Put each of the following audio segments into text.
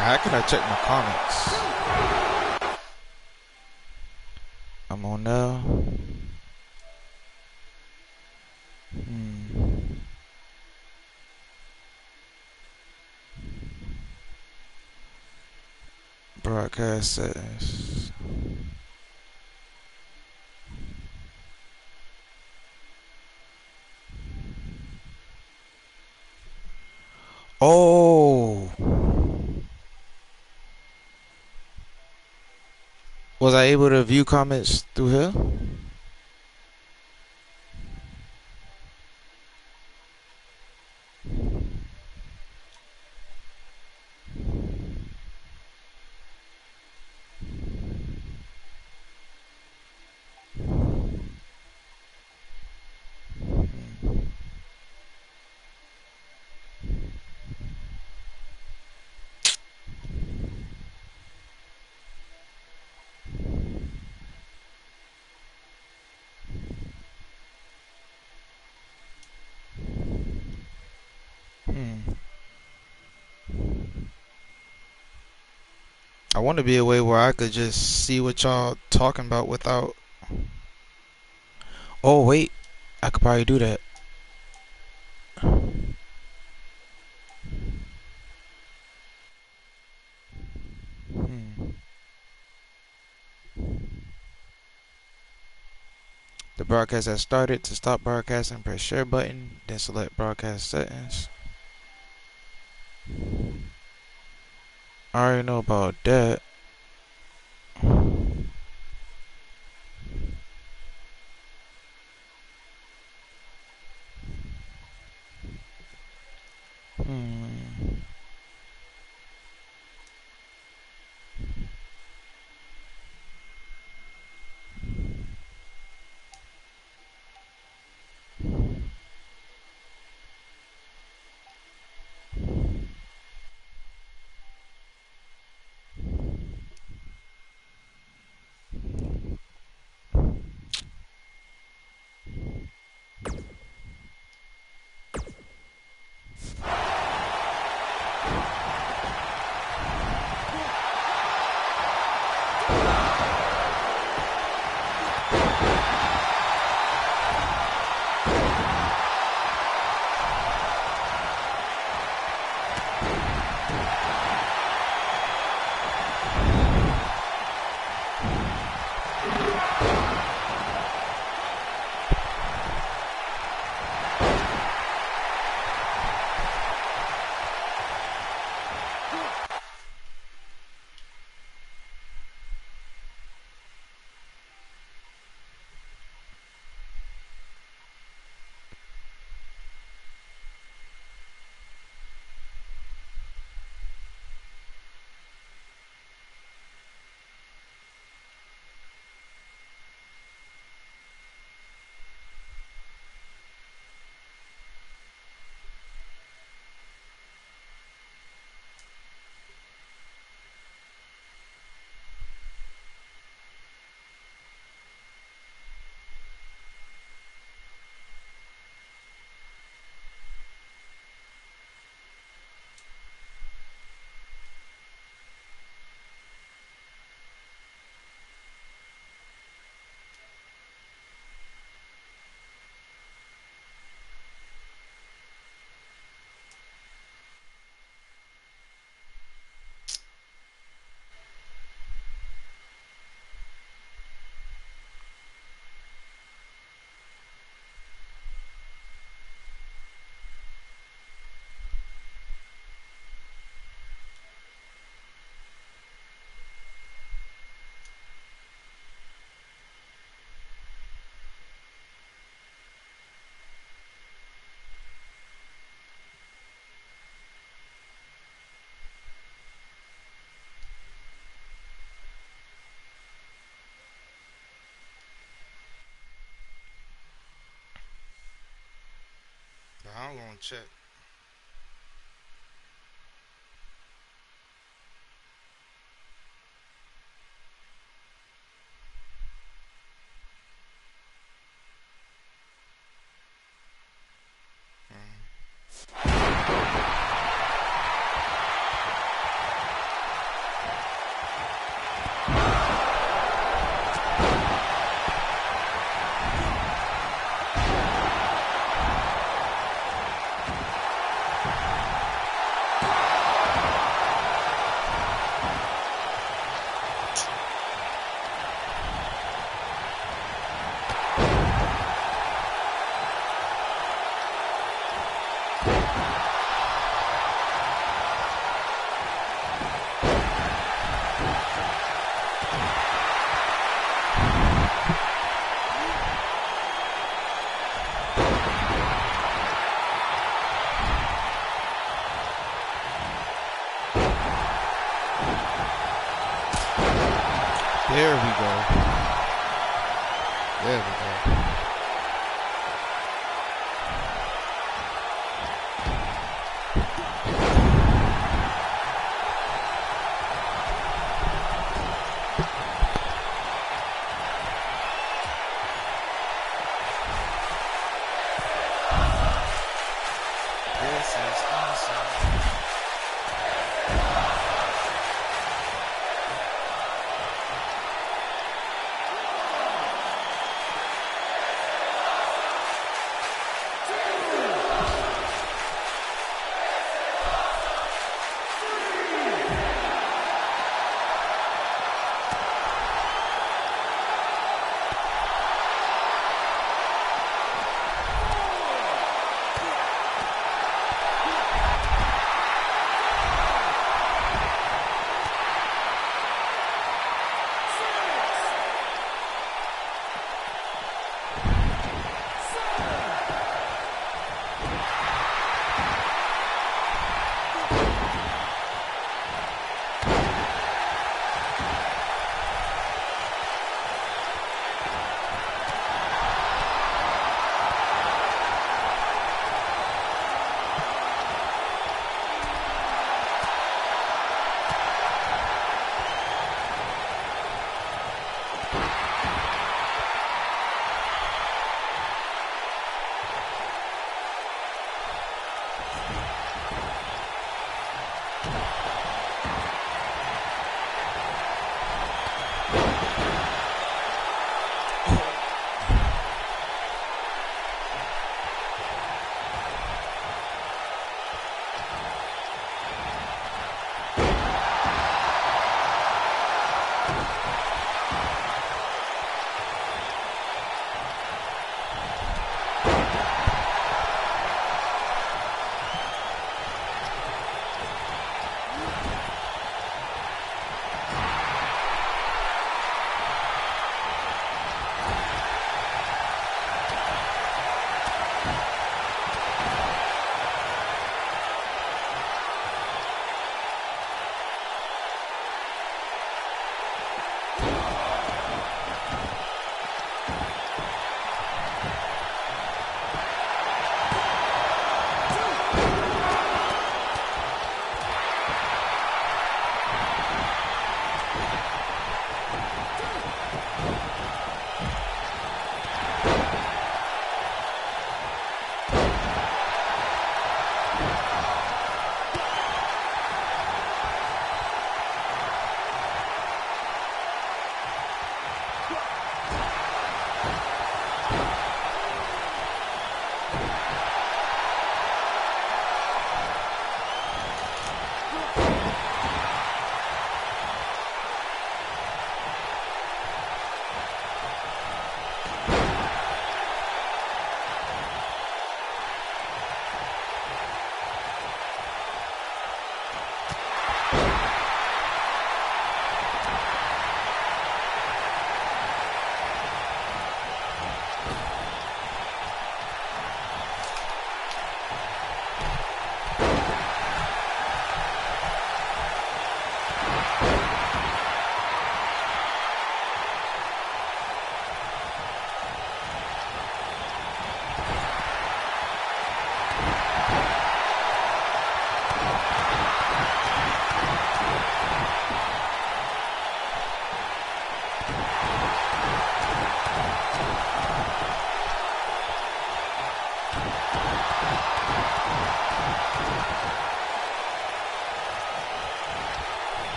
How can I check my comments? I'm on now. Broadcast settings. Oh, was I able to view comments through here? I want to be a way where I could just see what y'all talking about without. Oh wait, I could probably do that. The broadcast has started. To stop broadcasting, press share button, then select broadcast settings. I already know about that. I'm gonna check. There we go. There we go. This is awesome.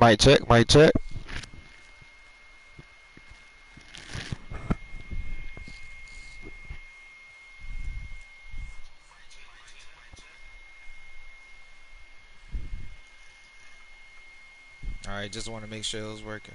Mic check, mic check. Alright, just want to make sure it was working.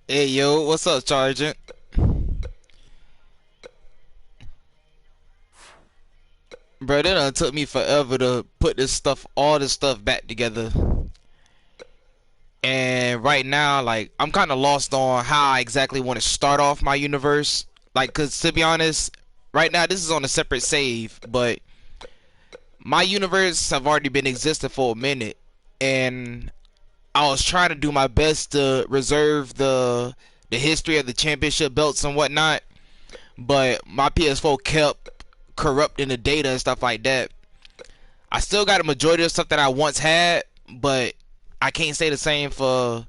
Hey yo, what's up, Sergeant? Bro, it done took me forever to put this stuff, all this stuff back together. And right now, like, I'm kind of lost on how I exactly want to start off my universe. Like, cause to be honest, right now this is on a separate save, but my universe have already been existing for a minute, and I was trying to do my best to reserve the history of the championship belts and whatnot, but my PS4 kept corrupting the data and stuff like that. I still got a majority of stuff that I once had, but I can't say the same for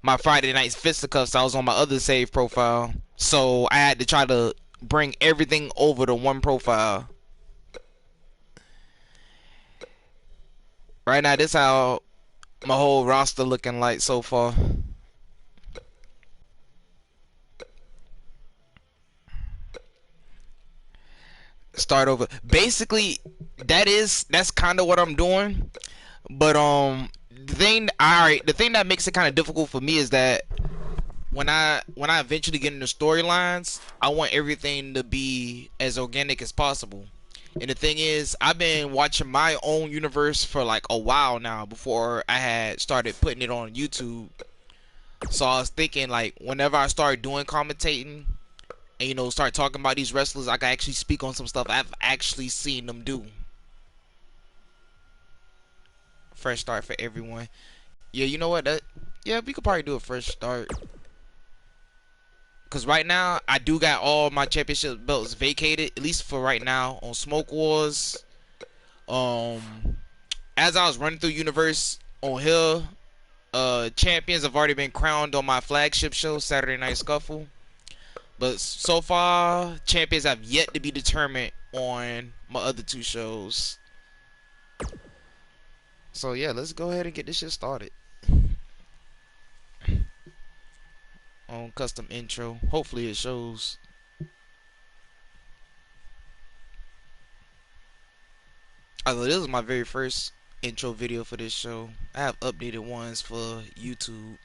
my Friday Night Fisticuffs. I was on my other save profile, so I had to try to bring everything over to one profile. Right now, this how my whole roster looking like so far. Start over. Basically, that's kind of what I'm doing. But the thing that makes it kind of difficult for me is that when I eventually get into storylines, I want everything to be as organic as possible. And the thing is, I've been watching my own universe for like a while now before I had started putting it on YouTube. So I was thinking, like, whenever I start doing commentating and start talking about these wrestlers, I can actually speak on some stuff I've actually seen them do. Fresh start for everyone. Yeah, you know what? Yeah, we could probably do a fresh start. Cause right now I do got all my championship belts vacated, at least for right now, on Smoke Wars. As I was running through Universe on here, champions have already been crowned on my flagship show, Saturday Night Scuffle. But so far, champions have yet to be determined on my other two shows. So yeah, let's go ahead and get this shit started. On custom intro. Hopefully it shows. Although this is my very first intro video for this show. I have updated ones for YouTube.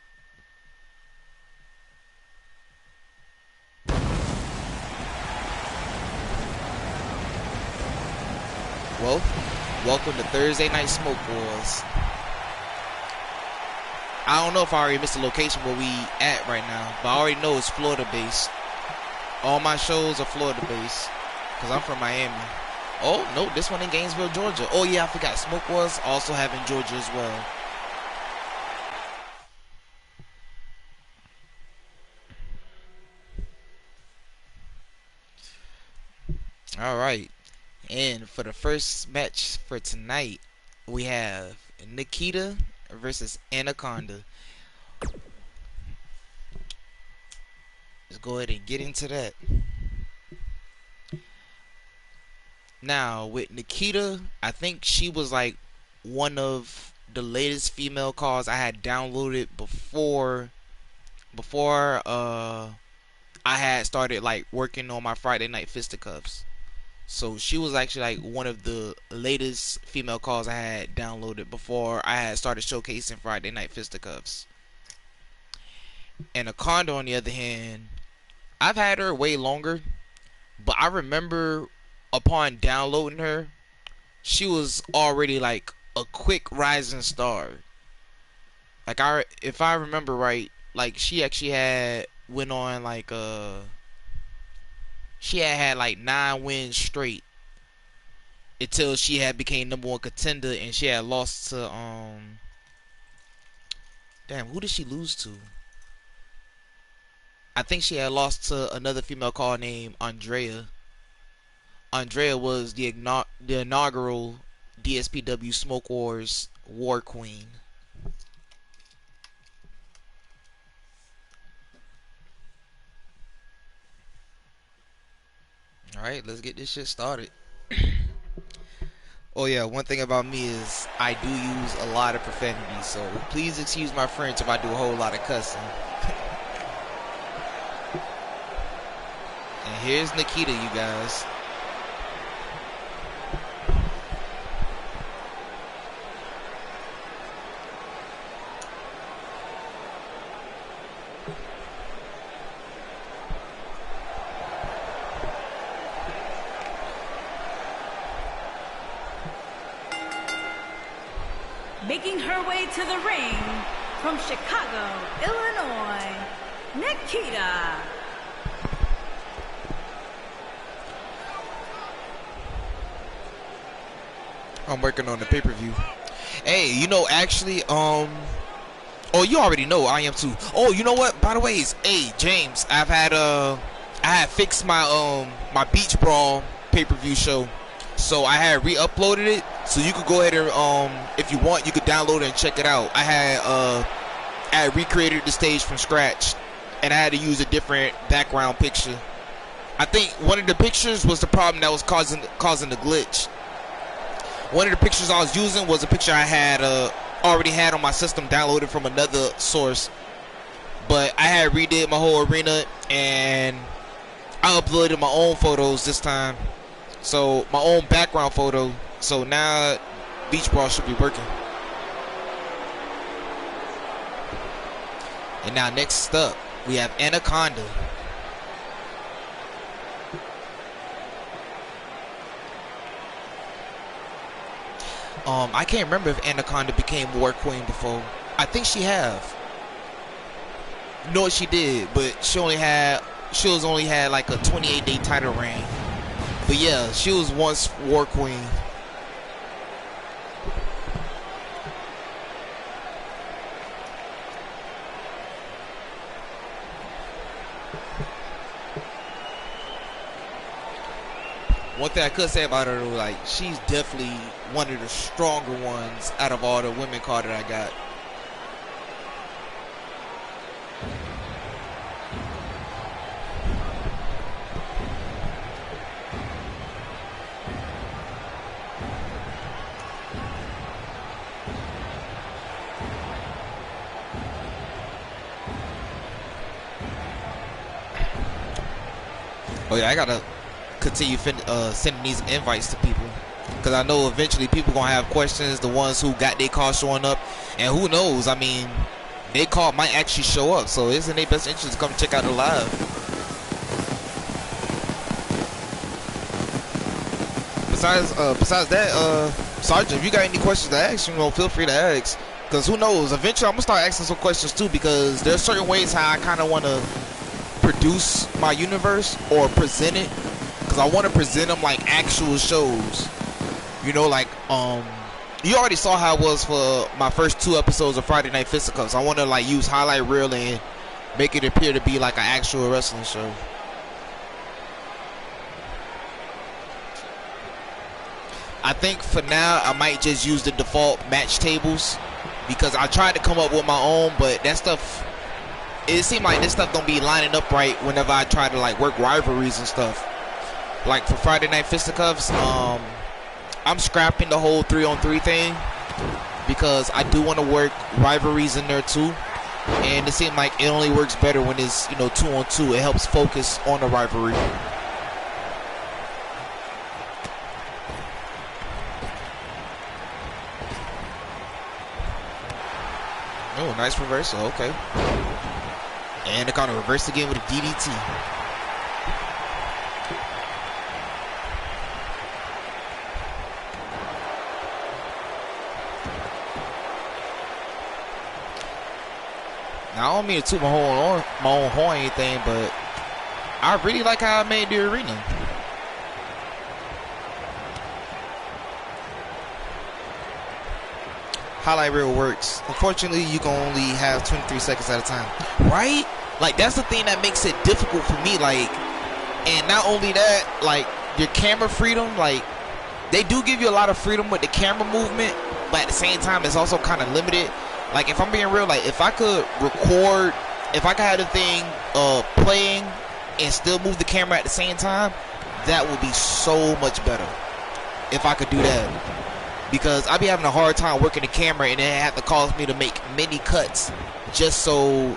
Well, welcome to Thursday Night Smoke Wars. I don't know if I already missed the location where we at right now, but I already know it's Florida based. All my shows are Florida based, because I'm from Miami. Oh, no, this one in Gainesville, Georgia. Oh, yeah, I forgot. Smoke Wars also have in Georgia as well. Alright. And for the first match for tonight, we have Nikita versus Anaconda. Let's go ahead and get into that. Now, with Nikita, I think she was like one of the latest female calls I had downloaded before I had started like working on my Friday Night Fisticuffs. So she was actually like one of the latest female calls I had downloaded before I had started showcasing Friday Night Fisticuffs. And Anaconda, on the other hand, I've had her way longer, but I remember upon downloading her, she was already like a quick rising star. Like if I remember right, like she actually had went on like she had like 9 wins straight. until she had became #1 contender, and she had lost to damn, who did she lose to? I think she had lost to another female called named Andrea. Andrea was the inaugural DSPW Smoke Wars War Queen. Alright, let's get this shit started. Oh yeah, one thing about me is I do use a lot of profanity, so please excuse my French if I do a whole lot of cussing. And here's Nikita, you guys. Making her way to the ring from Chicago, Illinois, Nikita. I'm working on the pay-per-view. Hey, you know, actually, oh, you already know I am too. Oh, you know what? By the way, hey, James, I had fixed my my Beach Brawl pay-per-view show. So I had re-uploaded it, so you could go ahead and if you want, you could download it and check it out. I had recreated the stage from scratch, and I had to use a different background picture. I think one of the pictures was the problem that was causing the glitch. One of the pictures I was using was a picture I had already had on my system downloaded from another source, but I had redid my whole arena and I uploaded my own photos this time. So my own background photo. So now Beach Brawl should be working. And now next up we have Anaconda. I can't remember if Anaconda became War Queen before. I think she have. No, she did, but she only had like a 28-day title reign. But yeah, she was once War Queen. One thing I could say about her, though, like, she's definitely one of the stronger ones out of all the women card that I got. Oh yeah, I gotta continue sending these invites to people, because I know eventually people gonna have questions, the ones who got their call showing up, and who knows, I mean, their call might actually show up, so it's in their best interest to come check out the live. Besides that, Sergeant, if you got any questions to ask, you know, feel free to ask, because who knows, eventually I'm gonna start asking some questions too, because there's certain ways how I kind of want to produce my universe or present it, because I want to present them like actual shows, you know, like you already saw how it was for my first 2 episodes of Friday Night Fisticuffs. I want to like use highlight reel and make it appear to be like an actual wrestling show. I think for now I might just use the default match tables, because I tried to come up with my own, but that stuff, it seemed like this stuff don't be lining up right whenever I try to like work rivalries and stuff. Like for Friday Night Fisticuffs, I'm scrapping the whole 3-on-3 thing, because I do want to work rivalries in there too, and it seemed like it only works better when it's, you know, 2-on-2. It helps focus on the rivalry. Oh, nice reversal. Okay. And it kind of reversed again with a DDT. Now, I don't mean to toot my own horn or anything, but I really like how I made the arena. highlight reel works. Unfortunately, you can only have 23 seconds at a time. Right? Like, that's the thing that makes it difficult for me. Like, and not only that, like, your camera freedom, like, they do give you a lot of freedom with the camera movement, but at the same time, it's also kind of limited. Like, if I'm being real, like, if I could record, if I could have the thing playing and still move the camera at the same time, that would be so much better if I could do that. Because I'd be having a hard time working the camera, and it have to cause me to make many cuts just so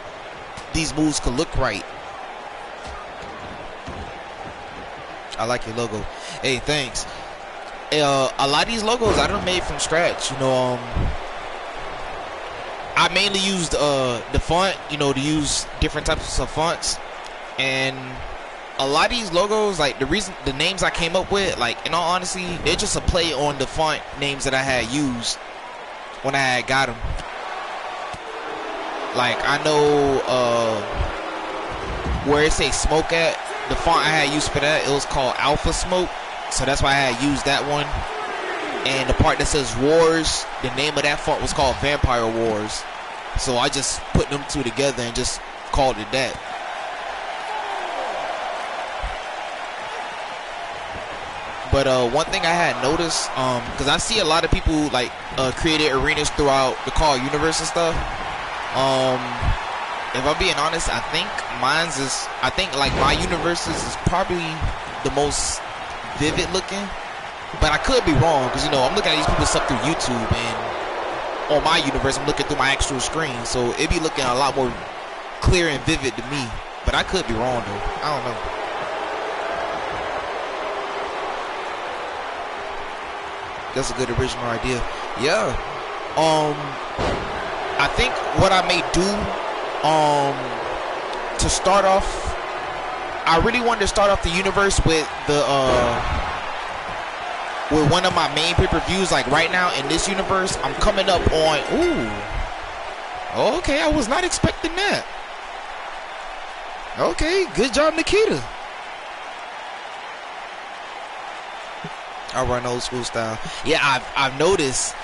these moves could look right. I like your logo. Hey, thanks. A lot of these logos I done made from scratch. You know, I mainly used the font, you know, to use different types of fonts, and a lot of these logos, like the names I came up with, like, in all honesty, they're just a play on the font names that I had used when I had got them. Like, I know where it says smoke at, the font I had used for that, it was called Alpha Smoke, so that's why I had used that one. And the part that says Wars, the name of that font was called Vampire Wars, so I just put them two together and just called it that. But one thing I had noticed, because I see a lot of people like created arenas throughout the Call universe and stuff. If I'm being honest, I think like my universes is probably the most vivid looking. But I could be wrong, because, you know, I'm looking at these people's stuff through YouTube, and on my universe, I'm looking through my actual screen, so it be looking a lot more clear and vivid to me. But I could be wrong though. I don't know. That's a good original idea. Yeah. I think what I may do to start off, I really wanted to start off the universe with the with one of my main pay-per-views. Like right now in this universe, I'm coming up on okay, I was not expecting that. Okay, good job, Nikita. I run old school style. Yeah, I've noticed.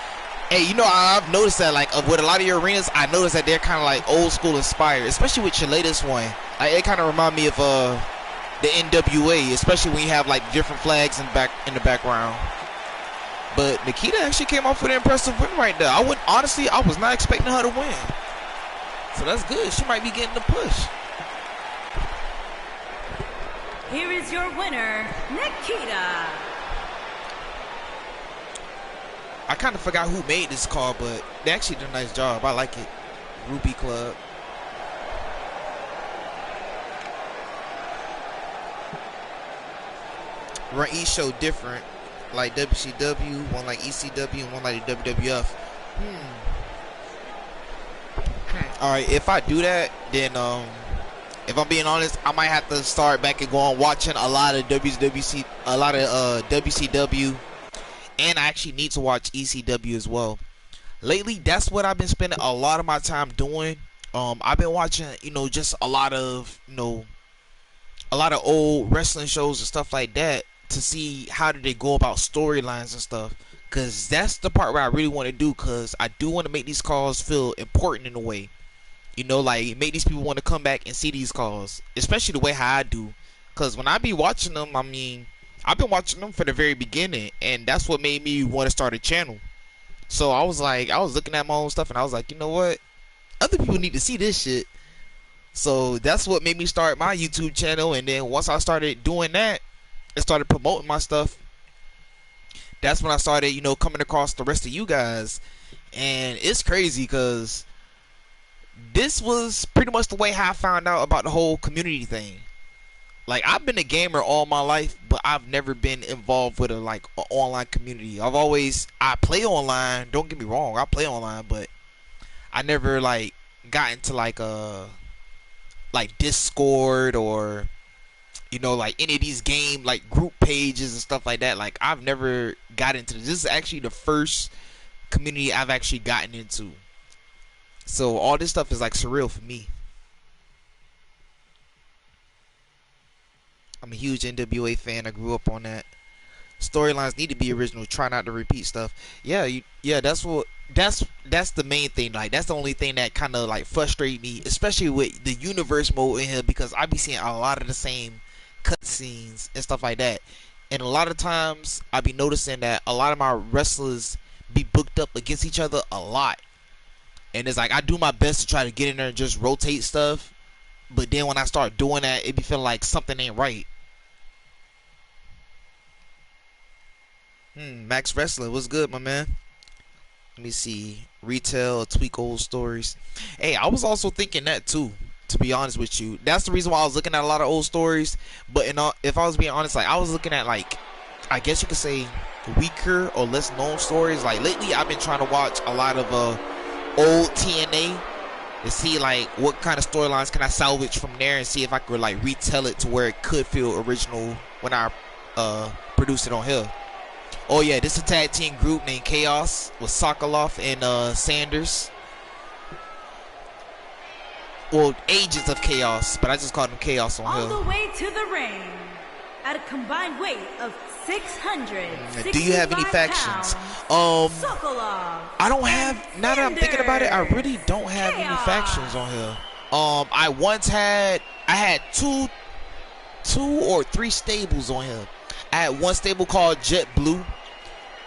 Hey, you know, I've noticed that, like, with a lot of your arenas, I noticed that they're kind of like old school inspired, especially with your latest one. Like, it kind of remind me of the NWA, especially when you have like different flags in the background. But Nikita actually came off with an impressive win right there. I was not expecting her to win. So that's good. She might be getting the push. Here is your winner, Nikita. I kind of forgot who made this call, but they actually did a nice job. I like it. Ruby Club. Run each show different, like WCW, one like ECW, and one like the WWF. Alright, if I do that, then if I'm being honest, I might have to start back and go on watching a lot of WCW, and I actually need to watch ECW as well. Lately, that's what I've been spending a lot of my time doing. I've been watching, you know, just a lot of old wrestling shows and stuff like that to see how do they go about storylines and stuff. Because that's the part where I really want to do, because I do want to make these calls feel important in a way. You know, like, make these people want to come back and see these calls, especially the way how I do. Because when I be watching them, I mean, I've been watching them for the very beginning, and that's what made me want to start a channel. So I was looking at my own stuff, and I was like, you know what? Other people need to see this shit. So that's what made me start my YouTube channel. And then once I started doing that and started promoting my stuff, that's when I started, you know, coming across the rest of you guys. And it's crazy, because this was pretty much the way how I found out about the whole community thing. Like, I've been a gamer all my life, but I've never been involved with an online community. I play online, don't get me wrong, I play online, but I never like got into like Discord, or, you know, like any of these game like group pages and stuff like that. Like, I've never got into this. This is actually the first community I've actually gotten into. So all this stuff is like surreal for me. I'm a huge NWA fan. I grew up on that. Storylines need to be original. Try not to repeat stuff. Yeah, yeah. That's the main thing. Like that's the only thing that kind of like frustrate me, especially with the universe mode in here, because I be seeing a lot of the same cutscenes and stuff like that. And a lot of times I be noticing that a lot of my wrestlers be booked up against each other a lot. And it's like I do my best to try to get in there and just rotate stuff, but then when I start doing that, it be feeling like something ain't right. Max Wrestling, what's good, my man? Let me see. Retail, tweak old stories. Hey, I was also thinking that too. To be honest with you, that's the reason why I was looking at a lot of old stories. But if I was being honest, like I was looking at like, I guess you could say, weaker or less known stories. Like lately, I've been trying to watch a lot of old TNA to see like what kind of storylines can I salvage from there and see if I could like retell it to where it could feel original when I produce it on here. Oh yeah, this is a tag team group named Chaos with Sokolov and Sanders. Well, Agents of Chaos, but I just called them Chaos on here. All the way to the ring at a combined weight of 665 Do you have any factions? Sokolov. I don't have. Now that I'm thinking about it, I really don't have any factions on here. I had two or three stables on here. I had one stable called Jet Blue.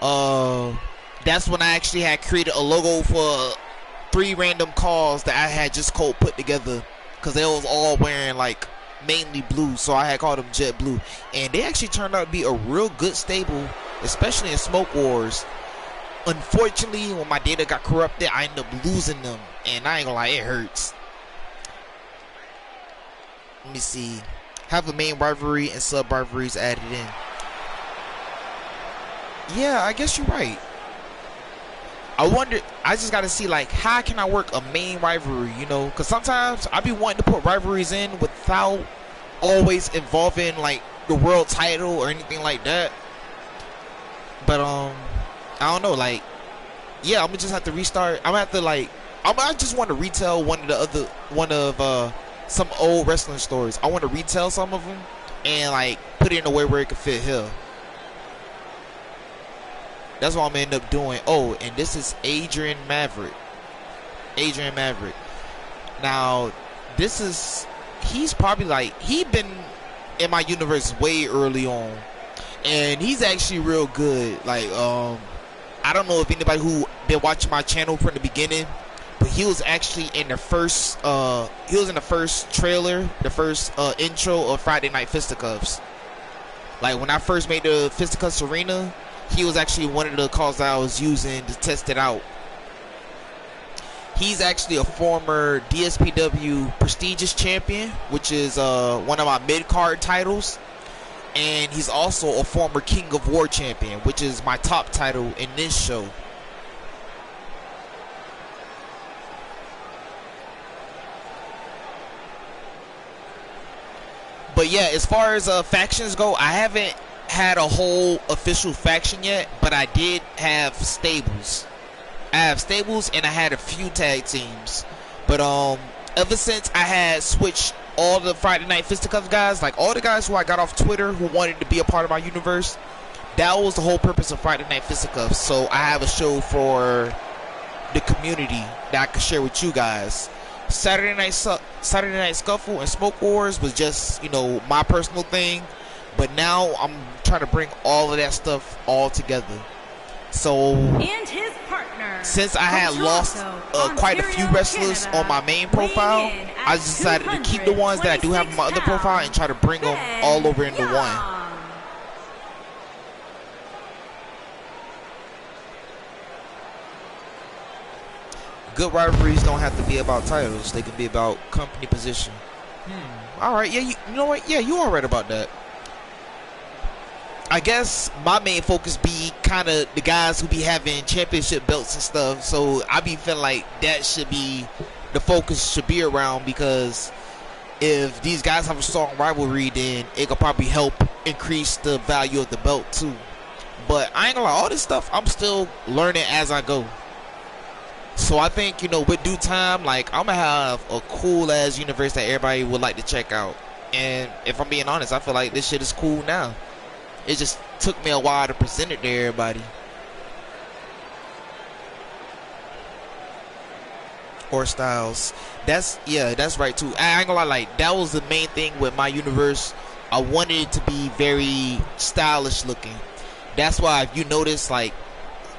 That's when I actually had created a logo for 3 random cars that I had just cold put together, because they was all wearing like mainly blue, so I had called them Jet Blue, and they actually turned out to be a real good stable, especially in Smoke Wars. Unfortunately, when my data got corrupted, I ended up losing them, and I ain't gonna lie, it hurts. Let me see. Have a main rivalry and sub rivalries added in. Yeah, I guess you're right. I wonder, I just gotta see like how can I work a main rivalry, you know, because sometimes I be wanting to put rivalries in without always involving like the world title or anything like that. But I don't know, like, yeah, I'm gonna just have to restart. I'm gonna have to like, I just want to retell one of some old wrestling stories. I want to retell some of them and like put it in a way where it could fit here. That's what I'm gonna end up doing. Oh, and this is Adrian Maverick. Adrian Maverick. Now, he's probably like, he been in my universe way early on, and he's actually real good. Like, I don't know if anybody who been watching my channel from the beginning, but he was actually in the first, trailer, the first intro of Friday Night Fisticuffs. Like when I first made the Fisticuffs arena, he was actually one of the cars that I was using to test it out. He's actually a former DSPW prestigious champion, which is one of my mid-card titles. And he's also a former King of War champion, which is my top title in this show. But yeah, as far as factions go, I haven't had a whole official faction yet, but I did have stables. I have stables and I had a few tag teams. But ever since I had switched all the Friday Night Fisticuffs guys, like all the guys who I got off Twitter who wanted to be a part of my universe, that was the whole purpose of Friday Night Fisticuffs. So I have a show for the community that I could share with you guys. Saturday Night Scuffle and Smoke Wars was just, you know, my personal thing. But now I'm trying to bring all of that stuff all together. So, and his partner, since I had lost quite a few wrestlers Canada, on my main profile, I just decided to keep the ones that I do have on my other profile and try to bring them all over into one. Good rivalries don't have to be about titles. They can be about company position. Alright, yeah, you know what? Yeah, you are right about that. I guess my main focus be kind of the guys who be having championship belts and stuff. So I be feeling like that should be the focus should be around, because if these guys have a strong rivalry, then it could probably help increase the value of the belt too. But I ain't gonna lie, all this stuff I'm still learning as I go. So I think, you know, with due time, like, I'm gonna have a cool ass universe that everybody would like to check out. And if I'm being honest, I feel like this shit is cool now. It's just took me a while to present it to everybody. Or Styles. That's right too. I ain't gonna lie, like that was the main thing with my universe. I wanted it to be very stylish looking. That's why if you notice, like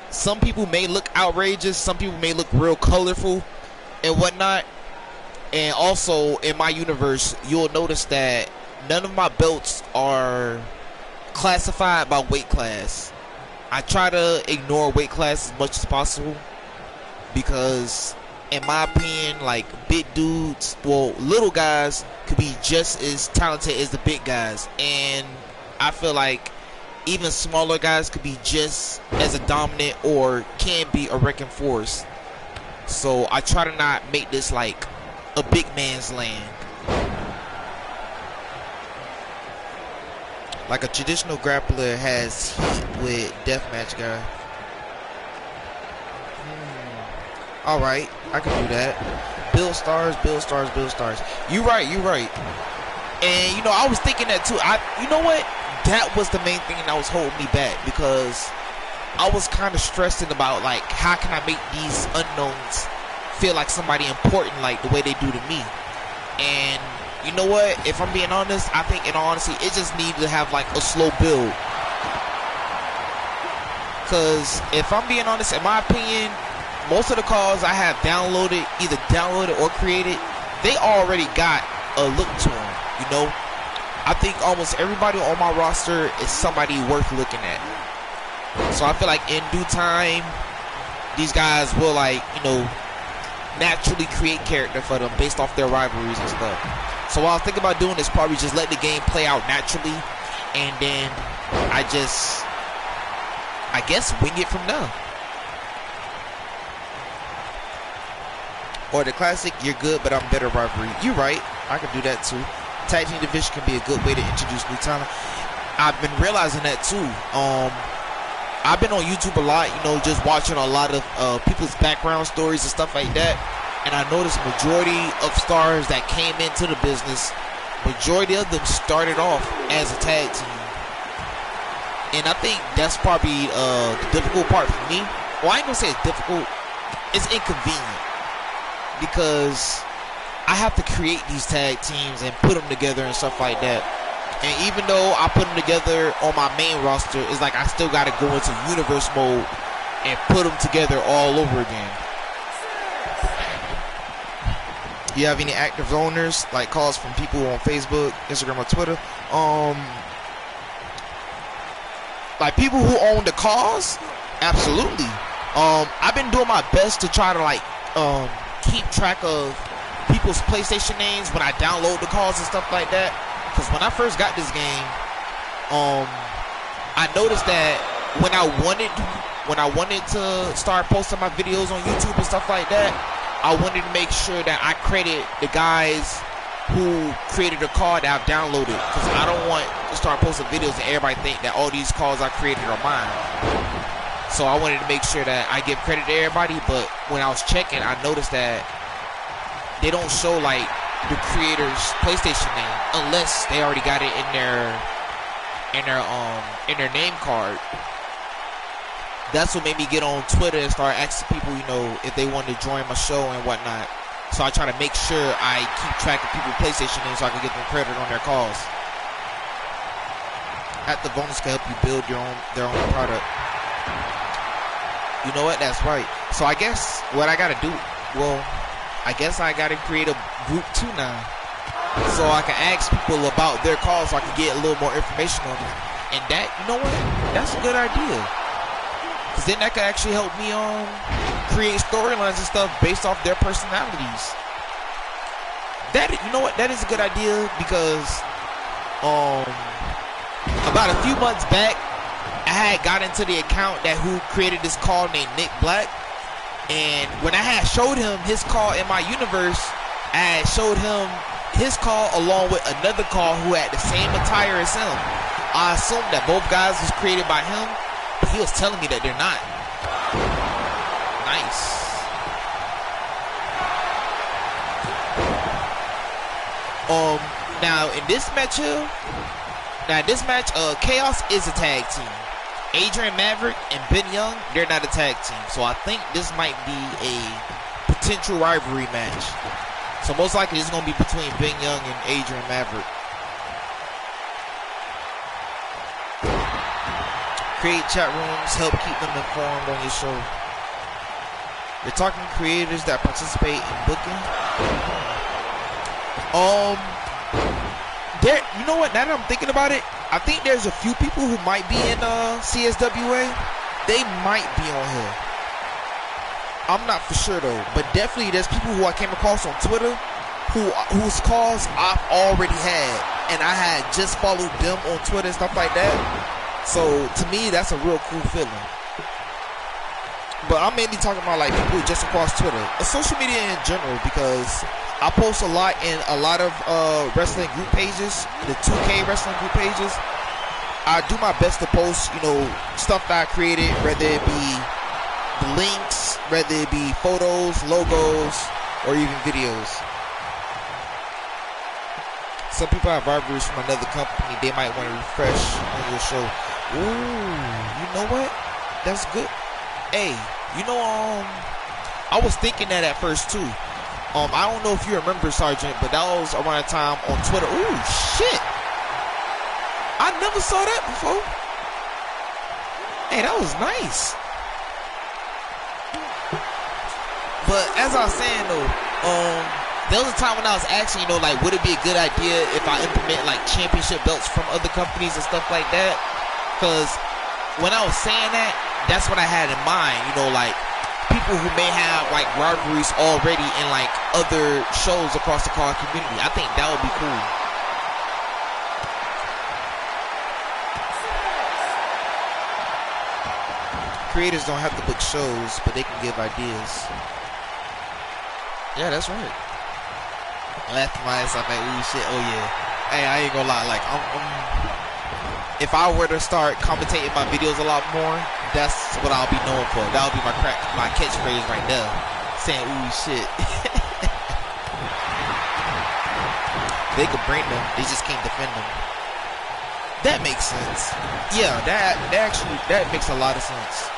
some people may look outrageous, some people may look real colorful and whatnot. And also in my universe, you'll notice that none of my belts are classified by weight class. I try to ignore weight class as much as possible because in my opinion, like big dudes, well, little guys could be just as talented as the big guys, and I feel like even smaller guys could be just as a dominant or can be a wrecking force. So I try to not make this like a big man's land. Like a traditional grappler has heat with deathmatch guy. Alright, I can do that. Build stars, build stars, build stars. You right. And you know, I was thinking that too. You know what? That was the main thing that was holding me back, because I was kind of stressing about like how can I make these unknowns feel like somebody important like the way they do to me. And you know what? If I'm being honest, I think in all honesty, it just needs to have like a slow build. Cause if I'm being honest, in my opinion, most of the calls I have either downloaded or created, they already got a look to them, you know? I think almost everybody on my roster is somebody worth looking at. So I feel like in due time, these guys will like, you know, naturally create character for them based off their rivalries and stuff. So what I was thinking about doing is probably just let the game play out naturally, and then I guess wing it from there. Or the classic, you're good, but I'm better rivalry. You're right. I can do that too. Tag team division can be a good way to introduce new talent. I've been realizing that too. I've been on YouTube a lot, you know, just watching a lot of people's background stories and stuff like that. And I noticed majority of stars that came into the business, majority of them started off as a tag team. And I think that's probably the difficult part for me. Well, I ain't gonna say it's difficult. It's inconvenient, because I have to create these tag teams and put them together and stuff like that. And even though I put them together on my main roster, it's like I still got to go into universe mode and put them together all over again. You have any active owners, like calls from people on Facebook, Instagram, or Twitter? Like people who own the cause? Absolutely. I've been doing my best to try to like keep track of people's PlayStation names when I download the calls and stuff like that. Because when I first got this game, I noticed that when I wanted to start posting my videos on YouTube and stuff like that, I wanted to make sure that I credit the guys who created a call that I've downloaded, because I don't want to start posting videos and everybody think that all these calls I created are mine. So I wanted to make sure that I give credit to everybody, but when I was checking, I noticed that they don't show like the creator's PlayStation name unless they already got it in their name card. That's what made me get on Twitter and start asking people, you know, if they wanted to join my show and whatnot. So I try to make sure I keep track of people's PlayStation names so I can get them credit on their calls. Active bonus can help you build their own product. You know what? That's right. So I guess what I gotta do, well, I guess I gotta create a group too now, so I can ask people about their calls so I can get a little more information on them. And that, you know what? That's a good idea. Cause then that could actually help me create storylines and stuff based off their personalities. That, you know what? That is a good idea, because about a few months back, I had got into the account that who created this call named Nick Black, and when I had showed him his call in my universe, I had showed him his call along with another call who had the same attire as him. I assumed that both guys was created by him, but he was telling me that they're not. Nice. Now in this matchup, Now this match, Chaos is a tag team. Adrian Maverick and Ben Young, they're not a tag team. So I think this might be a potential rivalry match. So most likely it's going to be between Ben Young and Adrian Maverick. Create chat rooms, help keep them informed on your show. You're talking creators that participate in booking. There, you know what? Now that I'm thinking about it, I think there's a few people who might be in CSWA. They might be on here. I'm not for sure though, but definitely there's people who I came across on Twitter whose calls I've already had, and I had just followed them on Twitter and stuff like that. So to me, that's a real cool feeling. But I'm mainly talking about like people just across Twitter, social media in general, because I post a lot in a lot of wrestling group pages, the 2K wrestling group pages. I do my best to post, you know, stuff that I created, whether it be the links, whether it be photos, logos, or even videos. Some people have rivalries from another company. They might want to refresh on your show. Ooh, you know what? That's good. Hey, you know, I was thinking that at first too. I don't know if you remember, Sergeant, but that was around the time on Twitter. Ooh, shit! I never saw that before. Hey, that was nice. But as I was saying though, there was a time when I was asking, you know, like, would it be a good idea if I implement like championship belts from other companies and stuff like that? Because when I was saying that, that's what I had in mind. You know, like people who may have like rivalries already in like other shows across the car community. I think that would be cool. Creators don't have to book shows, but they can give ideas. Yeah, that's right. Laughed my ass off at ooh shit. Oh yeah. Hey, I ain't gonna lie. Like, if I were to start commentating my videos a lot more, that's what I'll be known for. That'll be my catchphrase right there. Saying ooh shit. They could bring them, they just can't defend them. That makes sense. Yeah, that makes a lot of sense.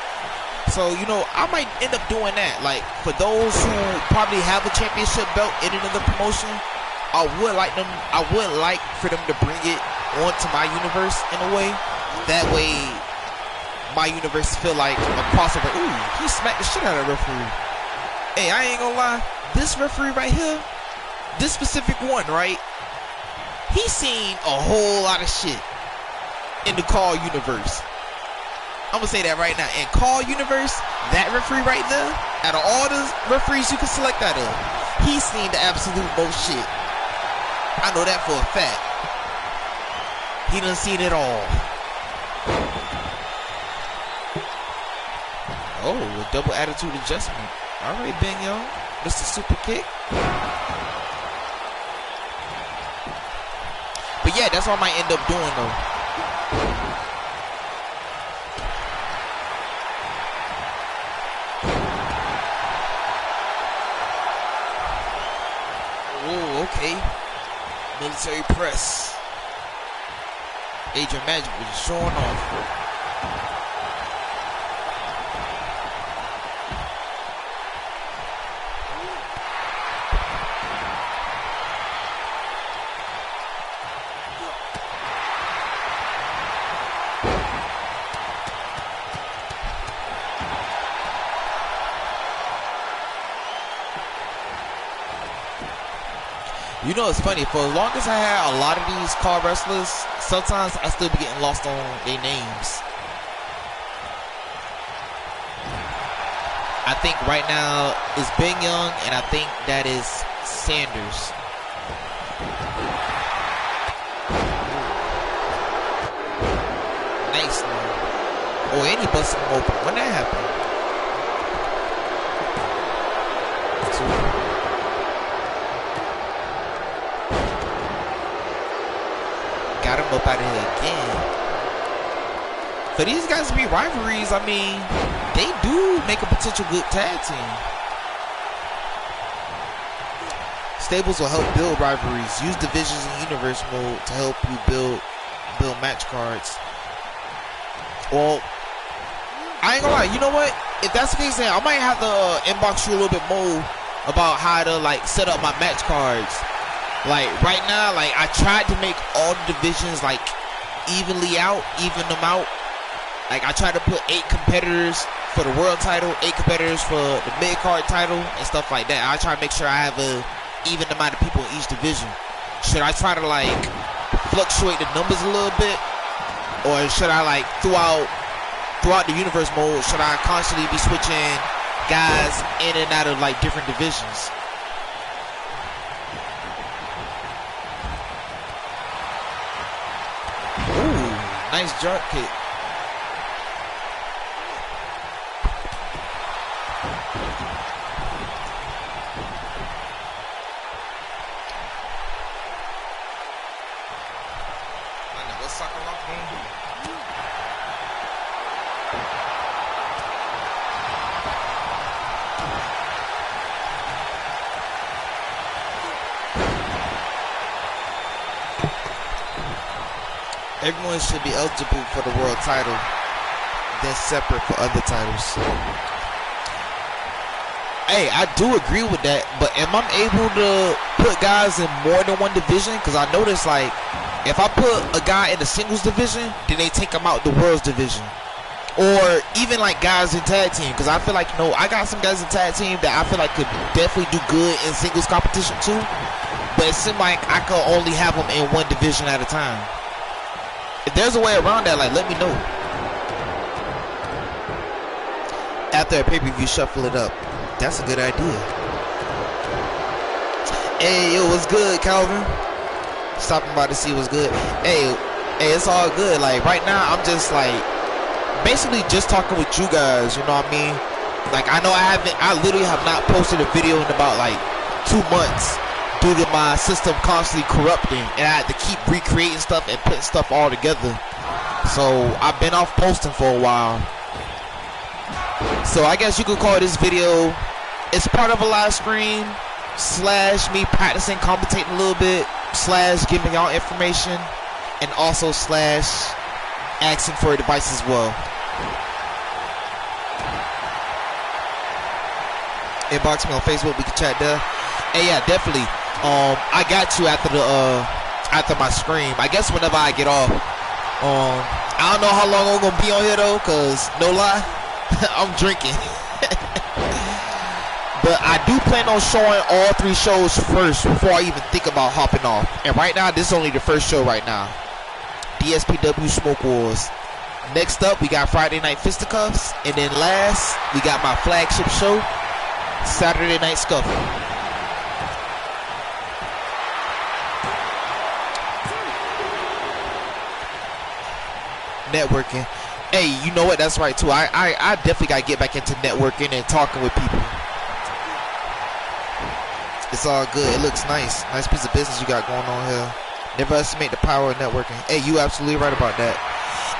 So, you know, I might end up doing that. Like, for those who probably have a championship belt in another promotion, I would like for them to bring it onto my universe in a way. That way, my universe feel like a crossover. Ooh, he smacked the shit out of the referee. Hey, I ain't gonna lie. This referee right here, this specific one, right? He's seen a whole lot of shit in the Call universe. I'm gonna say that right now. In Call universe, that referee right there, out of all the referees you can select out of, he's seen the absolute most shit. I know that for a fact. He done seen it all. Oh, a double attitude adjustment. Alright, Ben Young. Mr. Super Kick. But yeah, that's what I might end up doing though. Okay, military press. Adrian Magic was showing off. You know, it's funny, for as long as I had a lot of these car wrestlers, sometimes I still be getting lost on their names. I think right now it's Ben Young, and I think that is Sanders. Nice, man. Oh, and he busted him open. When that happened? Got him up out of here again. For these guys to be rivalries, I mean, they do make a potential good tag team. Stables will help build rivalries. Use divisions in universe mode to help you build build match cards. Well, I ain't gonna lie. You know what? If that's the case, then I might have to inbox you a little bit more about how to like set up my match cards. Like right now, like I tried to make all the divisions like even them out. Like I tried to put 8 competitors for the world title, 8 competitors for the mid card title, and stuff like that. I try to make sure I have a even amount of people in each division. Should I try to like fluctuate the numbers a little bit, or should I like throughout the universe mode, should I constantly be switching guys in and out of like different divisions? Ooh, nice jerk kick. Everyone should be eligible for the world title, then separate for other titles. Hey, I do agree with that, but am I able to put guys in more than one division? Because I notice, like, if I put a guy in the singles division, then they take him out the world's division. Or even, like, guys in tag team. Because I feel like, you know, I got some guys in tag team that I feel like could definitely do good in singles competition, too. But it seems like I could only have them in one division at a time. If there's a way around that, like, let me know. After a pay-per-view, shuffle it up. That's a good idea. Hey, yo, what's good, Calvin? Stopping by to see what's good. Hey, it's all good. Like, right now, I'm just, like, basically just talking with you guys, you know what I mean? Like, I know I literally have not posted a video in about, like, 2 months. Due to my system constantly corrupting, and I had to keep recreating stuff and putting stuff all together. So I've been off posting for a while. So I guess you could call this video, it's part of a live stream / me practicing commentating a little bit / giving y'all information, and also / asking for advice as well. Inbox me on Facebook, we can chat there. Hey, yeah, definitely. I got you after my stream. I guess whenever I get off. I don't know how long I'm gonna be on here though, cause no lie, I'm drinking. But I do plan on showing all 3 shows first before I even think about hopping off. And right now, this is only the first show right now. DSPW Smoke Wars. Next up, we got Friday Night Fisticuffs, and then last, we got my flagship show, Saturday Night Scuffle. Networking. Hey, you know what? That's right too. I definitely gotta get back into networking and talking with people. It's all good. It looks nice. Nice piece of business you got going on here. Never estimate the power of networking. Hey, you absolutely right about that.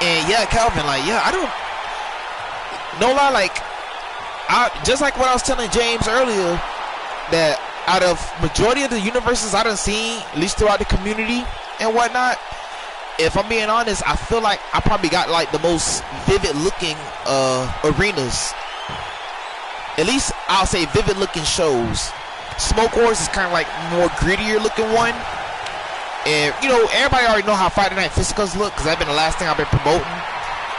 And yeah, Calvin, like, yeah, I don't, no lie, like, just like what I was telling James earlier, that out of majority of the universes I done seen, at least throughout the community and whatnot, if I'm being honest, I feel like I probably got like the most vivid looking arenas. At least I'll say vivid looking shows. Smoke Wars is kind of like more grittier looking one. And you know, everybody already know how Friday Night Fisticuffs look, because that's been the last thing I've been promoting.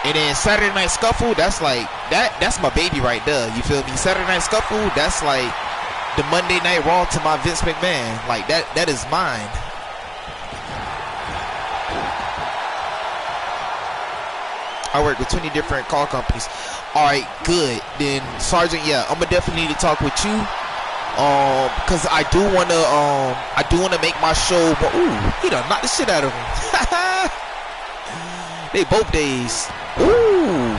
And then Saturday Night Scuffle, that's like, that's my baby right there. You feel me? Saturday Night Scuffle, that's like the Monday Night Raw to my Vince McMahon. Like that is mine. I work with 20 different call companies. Alright, good. Then Sergeant, yeah, I'm gonna definitely need to talk with you. Cause I do wanna make my show, but ooh, he done knocked the shit out of him. They both days. Ooh,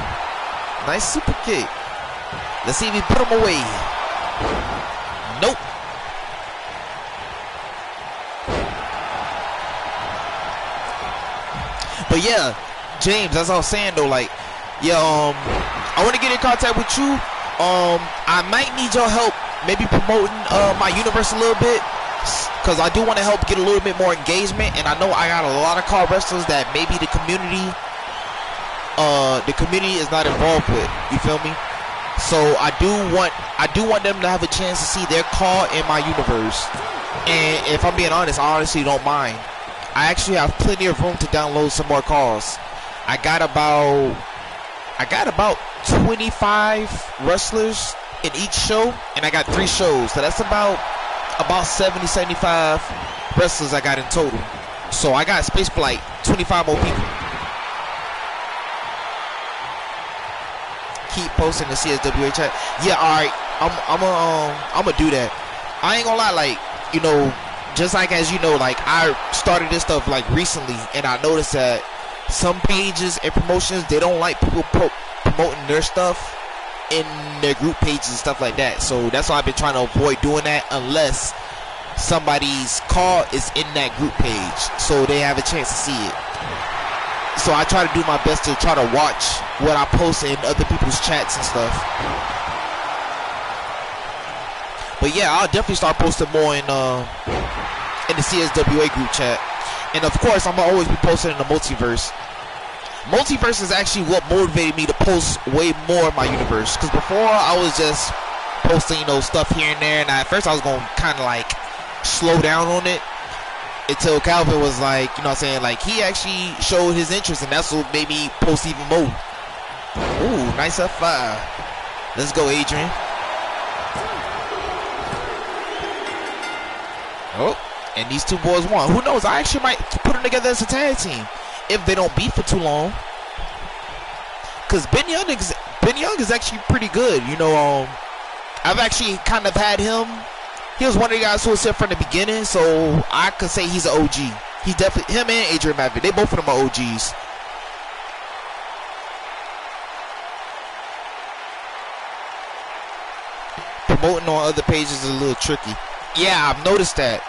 nice super kick. Let's see if he put him away. Nope. But yeah, James, as I was saying though, like, yeah, I want to get in contact with you. I might need your help, maybe promoting my universe a little bit. because I do want to help get a little bit more engagement, and I know I got a lot of car wrestlers that maybe the community is not involved with. You feel me? So I do want them to have a chance to see their car in my universe. And if I'm being honest, I honestly don't mind. I actually have plenty of room to download some more cars. I got about 25 wrestlers in each show, and I got 3 shows. So that's about 70, 75 wrestlers I got in total. So I got space for like 25 more people. Keep posting the CSWA chat. Yeah, alright. I'm gonna do that. I ain't gonna lie, like, you know, just like as you know, like I started this stuff like recently, and I noticed that some pages and promotions, they don't like people promoting their stuff in their group pages and stuff like that. So that's why I've been trying to avoid doing that unless somebody's car is in that group page so they have a chance to see it. So I try to do my best to try to watch what I post in other people's chats and stuff. But yeah, I'll definitely start posting more in the CSWA group chat. And of course, I'm gonna always be posting in the multiverse. Multiverse is actually what motivated me to post way more in my universe. Because before, I was just posting, you know, stuff here and there. And at first, I was gonna kind of like slow down on it. Until Calvin was like, you know what I'm saying, like he actually showed his interest, and that's what made me post even more. Ooh, nice F5. Let's go, Adrian. Oh, and these 2 boys won. Who knows? I actually might put them together as a tag team if they don't beef for too long. Cause Ben Young is actually pretty good. You know, I've actually kind of had him. He was one of the guys who was here from the beginning, so I could say he's an OG. He's definitely, him and Adrian Maverick, they both of them are OGs. Promoting on other pages is a little tricky. Yeah, I've noticed that.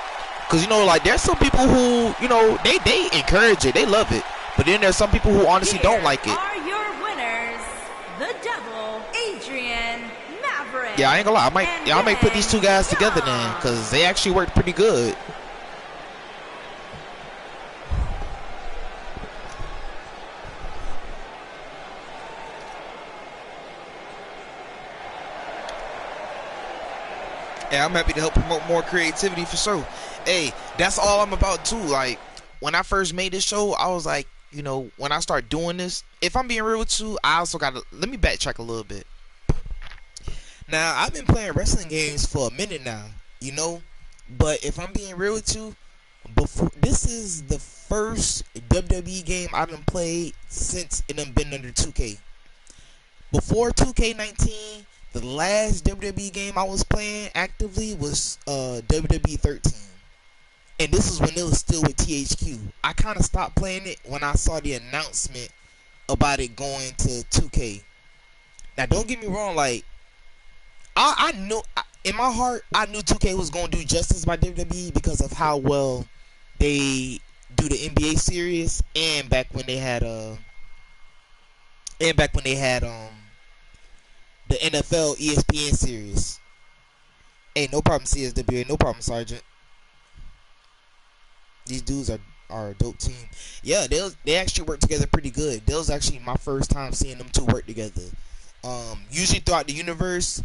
Because, you know, like, there's some people who, you know, they encourage it, they love it. But then there's some people who honestly don't like it. Are your winners, the Devil, Adrian Maverick. Yeah, I ain't gonna lie. I might put these 2 guys together then, because they actually worked pretty good. Yeah, I'm happy to help promote more creativity for sure. Hey, that's all I'm about too. Like, when I first made this show, I was like, you know, when I start doing this, if I'm being real with you, I also gotta, let me backtrack a little bit. Now, I've been playing wrestling games for a minute now, you know, but if I'm being real with you, this is the first WWE game I've been played since it done been under 2K. Before 2K19, the last WWE game I was playing actively was WWE 13. And this is when it was still with THQ. I kind of stopped playing it when I saw the announcement about it going to 2K. Now, don't get me wrong, like, I knew, in my heart, I knew 2K was going to do justice by WWE because of how well they do the NBA series, and back when they had the NFL ESPN series. Hey, no problem, CSWA, no problem, Sergeant. These dudes are a dope team. Yeah, they actually work together pretty good. That was actually my first time seeing them 2 work together. Usually throughout the universe,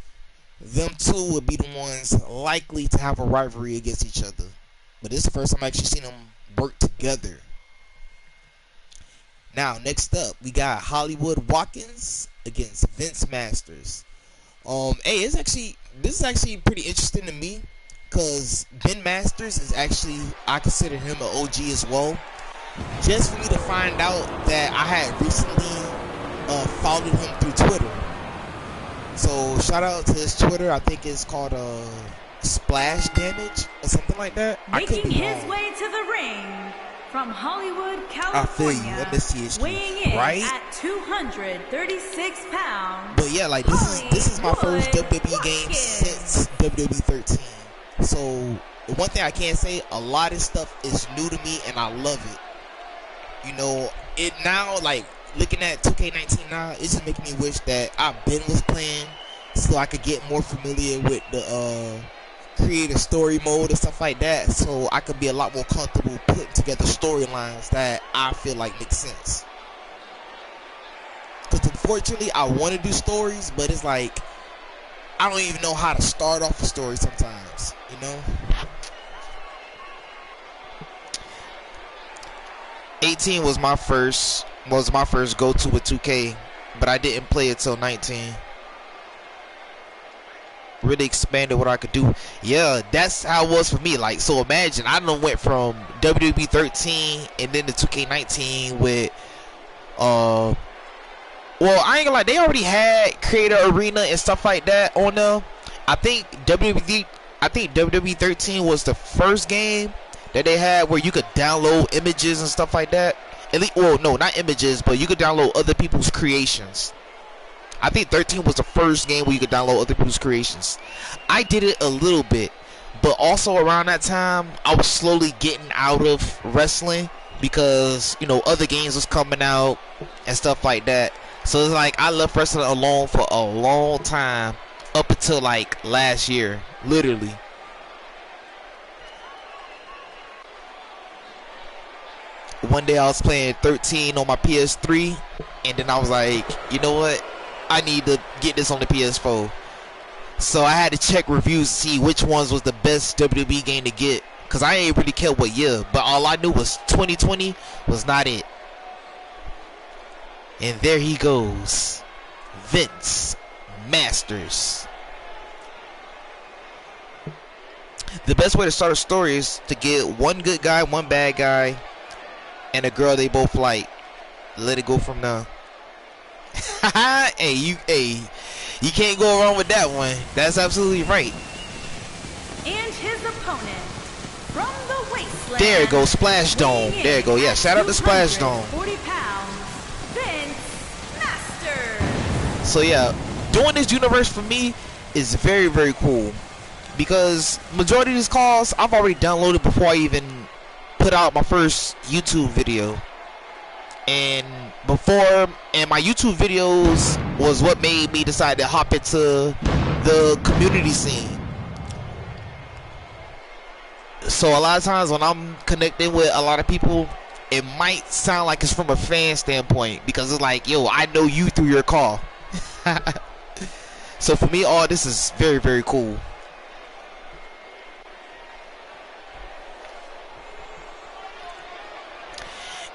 them 2 would be the ones likely to have a rivalry against each other. But this is the first time I actually seen them work together. Now, next up, we got Hollywood Watkins against Vince Masters. Hey, this is actually pretty interesting to me, because Ben Masters is actually, I consider him an OG as well. Just for me to find out that I had recently followed him through Twitter. So shout out to his Twitter. I think it's called Splash Damage or something like that. Making his way to the ring from Hollywood, California. I feel you. Let me see his weighing in right at 236 pounds. But yeah, like this is my first WWE game since WWE 13. So one thing I can say, a lot of stuff is new to me and I love it. You know, it now, like looking at 2K19 now, it's just making me wish that I was playing so I could get more familiar with the create a story mode and stuff like that, so I could be a lot more comfortable putting together storylines that I feel like make sense. Because unfortunately, I want to do stories, but it's like I don't even know how to start off a story sometimes, you know? 18 was my first go-to with 2K, but I didn't play it till 19. Really expanded what I could do. Yeah, that's how it was for me. Like, so imagine I done went from WWE 13 and then to 2K19 with well, I ain't gonna lie, they already had Creator Arena and stuff like that on them. I think WWE 13 was the first game that they had where you could download images and stuff like that. At least, well, no, not images, but you could download other people's creations. I think 13 was the first game where you could download other people's creations. I did it a little bit, but also around that time, I was slowly getting out of wrestling because, you know, other games was coming out and stuff like that. So it's like I left wrestling alone for a long time, up until like last year, literally. One day I was playing 13 on my PS3, and then I was like, you know what? I need to get this on the PS4. So I had to check reviews to see which ones was the best WWE game to get, because I ain't really care what year, but all I knew was 2020 was not it. And there he goes, Vince Masters. The best way to start a story is to get one good guy, one bad guy, and a girl they both like. Let it go from there. Hey, you can't go wrong with that one. That's absolutely right. And his opponent from the wasteland. There it goes, Splash Dome. There it go. Yeah, shout out to Splash Dome. 40 pounds, Vince Masters. So yeah, doing this universe for me is very, very cool, because majority of these calls I've already downloaded before I even put out my first YouTube video. And my YouTube videos was what made me decide to hop into the community scene. So a lot of times when I'm connecting with a lot of people, it might sound like it's from a fan standpoint, because it's like, yo, I know you through your call. So for me, all this is very, very cool.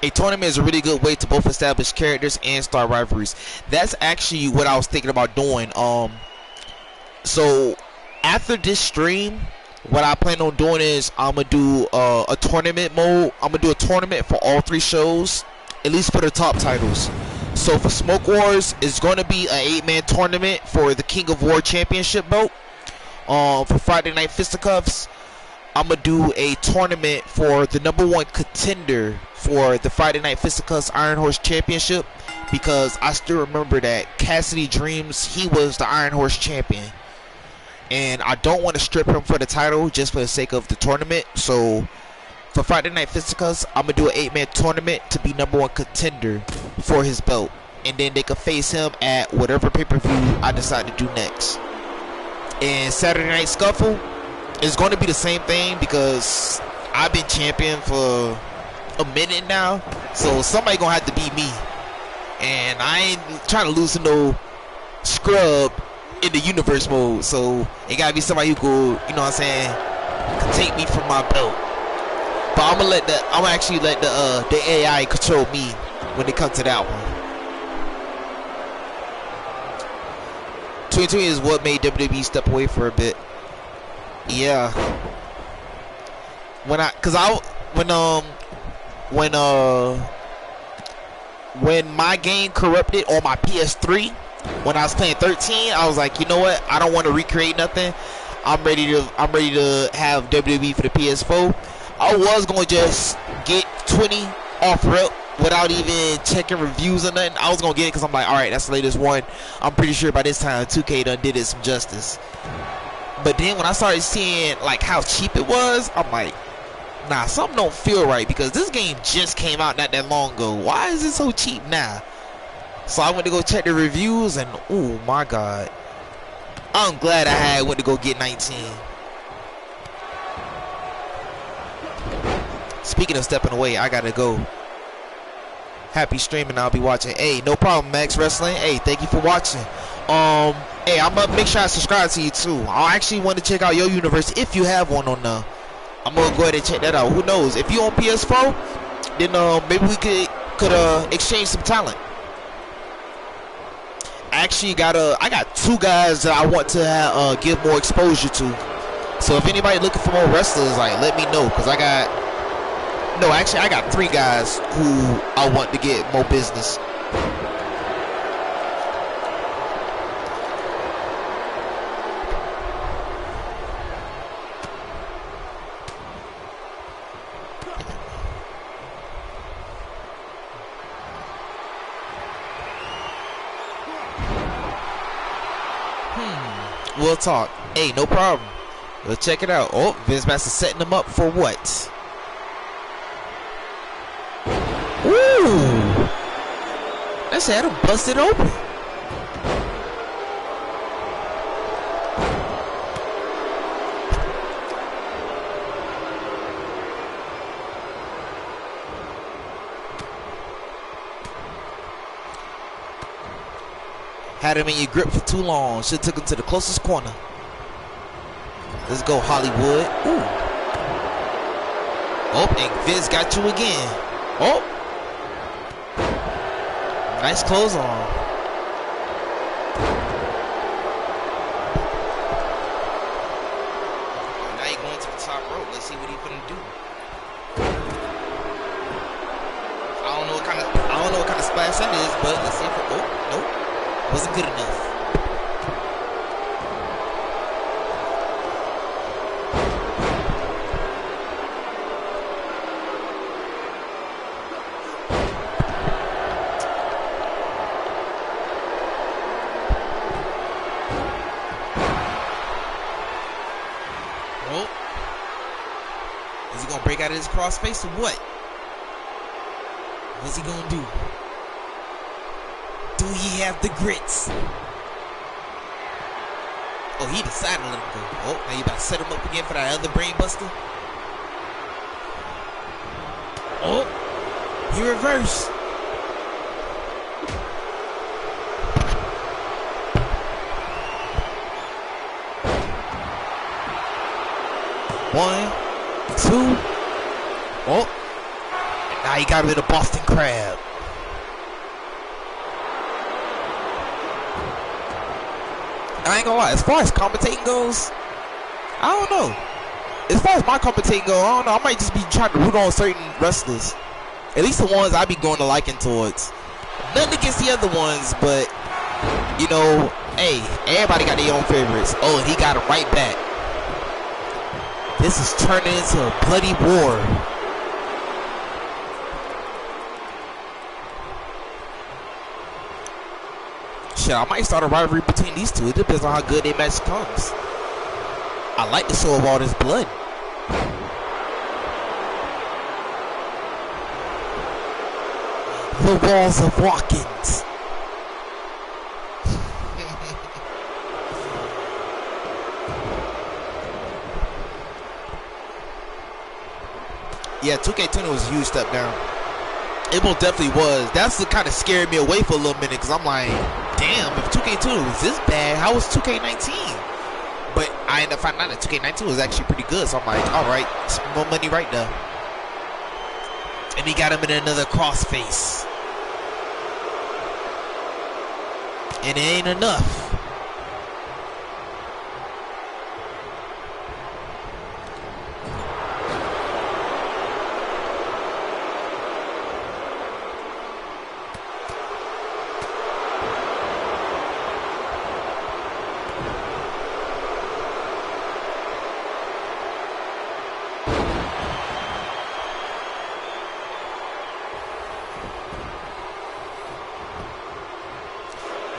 A tournament is a really good way to both establish characters and start rivalries. That's actually what I was thinking about doing. So after this stream, what I plan on doing is I'm gonna do a tournament mode. I'm gonna do a tournament for all 3 shows, at least for the top titles. So for Smoke Wars, it's gonna be an 8-man tournament for the King of War Championship belt. For Friday Night Fisticuffs, I'm gonna do a tournament for the #1 contender for the Friday Night Fisticuffs Iron Horse Championship, because I still remember that Cassidy Dreams, he was the Iron Horse champion, and I don't want to strip him for the title just for the sake of the tournament. So for Friday Night Fisticuffs, I'm gonna do an 8-man tournament to be #1 contender for his belt, and then they could face him at whatever pay-per-view I decide to do next. And Saturday Night Scuffle is going to be the same thing, because I've been champion for a minute now, so somebody gonna have to beat me, and I ain't trying to lose to no scrub in the universe mode. So it gotta be somebody who could, you know what I'm saying, could take me from my belt. But I'm gonna actually let the AI control me when it comes to that one. 2020 is what made WWE step away for a bit. Yeah. When my game corrupted on my PS3 when I was playing 13, I was like, you know what? I don't want to recreate nothing. I'm ready to have WWE for the PS4. I was gonna just get 20 off rip without even checking reviews or nothing. I was gonna get it because I'm like, all right, that's the latest one. I'm pretty sure by this time 2K done did it some justice. But then when I started seeing like how cheap it was, I'm like, nah, something don't feel right, because this game just came out not that long ago. Why is it so cheap now? So I went to go check the reviews, and oh my god, I'm glad I went to go get 19. Speaking of stepping away, I gotta go. Happy streaming. I'll be watching. Hey, no problem, Max Wrestling. Hey, thank you for watching. Hey, I'm gonna make sure I subscribe to you too. I actually want to check out your universe if you have one on the. I'm gonna go ahead and check that out. Who knows? If you on PS4, then maybe we could exchange some talent. Actually, I got 2 guys that I want to give more exposure to. So if anybody looking for more wrestlers, like, let me know, cause I got 3 guys who I want to get more business. We'll talk. Hey, no problem. We'll check it out. Oh, Vince Master setting them up for what? Ooh! Let's had him busted open. Had him in your grip for too long. Should have took him to the closest corner. Let's go, Hollywood. Ooh. Oh, and Vince got you again. Oh. Nice close on. Now you're going to the top rope. Let's see what he's gonna do. I don't know what kind of splash that is, but let's see if it. Oh, nope. Wasn't good enough. Oh. Is he gonna break out of his crossface or what? What's he gonna do? Do he have the grits? Oh, he decided to let him go. Oh, now you about to set him up again for that other brain buster? Oh, he reversed. One, two. Oh, and now he got him in a Boston Crab. I ain't gonna lie, as far as commentating goes, I don't know. As far as my commentating goes, I don't know. I might just be trying to root on certain wrestlers. At least the ones I be going to liking towards. Nothing against the other ones, but, you know, hey, everybody got their own favorites. Oh, and he got him right back. This is turning into a bloody war. Shit, I might start a rivalry between these two. It depends on how good their match comes. I like the show of all this blood. The walls of Watkins. Yeah, 2K20 was a huge step down. It most definitely was. That's the kind of scared me away for a little minute, because I'm like, damn, if 2K2 was this bad, how was 2K19? But I ended up finding out that 2K19 was actually pretty good, so I'm like, alright, some more money right there. And he got him in another crossface. And it ain't enough.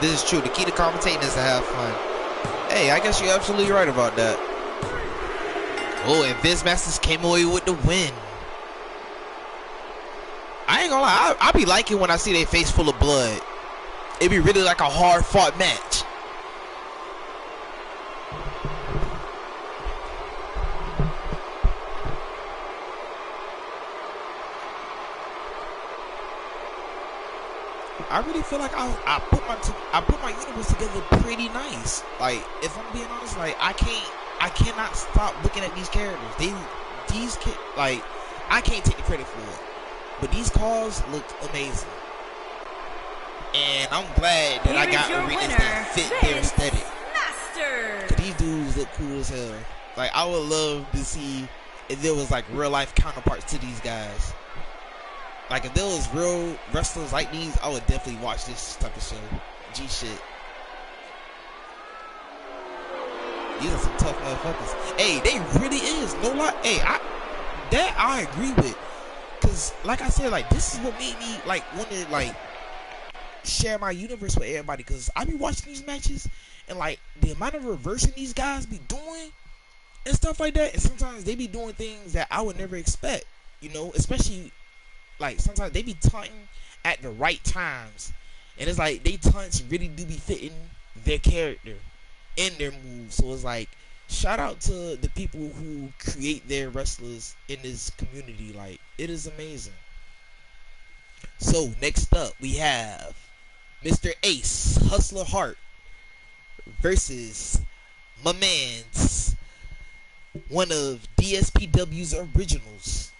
This is true. The key to commentating is to have fun. Hey, I guess you're absolutely right about that. Oh, and Vince Masters came away with the win. I ain't gonna lie. I be liking when I see their face full of blood. It be really like a hard fought match. I really feel like I put my universe together pretty nice. Like, if I'm being honest, like I cannot stop looking at these characters. Like, I can't take the credit for it, but these cars looked amazing, and I'm glad that I got arenas that fit their aesthetic. Cause these dudes look cool as hell. Like, I would love to see if there was like real life counterparts to these guys. Like, if there was real wrestlers like these, I would definitely watch this type of show. G shit. These are some tough motherfuckers. Hey, they really is. No lie. Hey, I agree with. Cause like I said, like, this is what made me like want to like share my universe with everybody. Cause I be watching these matches and like the amount of reversing these guys be doing and stuff like that. And sometimes they be doing things that I would never expect. You know, especially like sometimes they be taunting at the right times, and it's like they taunts really do be fitting their character and their moves. So it's like, shout out to the people who create their wrestlers in this community. Like, it is amazing. So next up we have Mr. Ace Hustler Hart versus my man's one of DSPW's originals,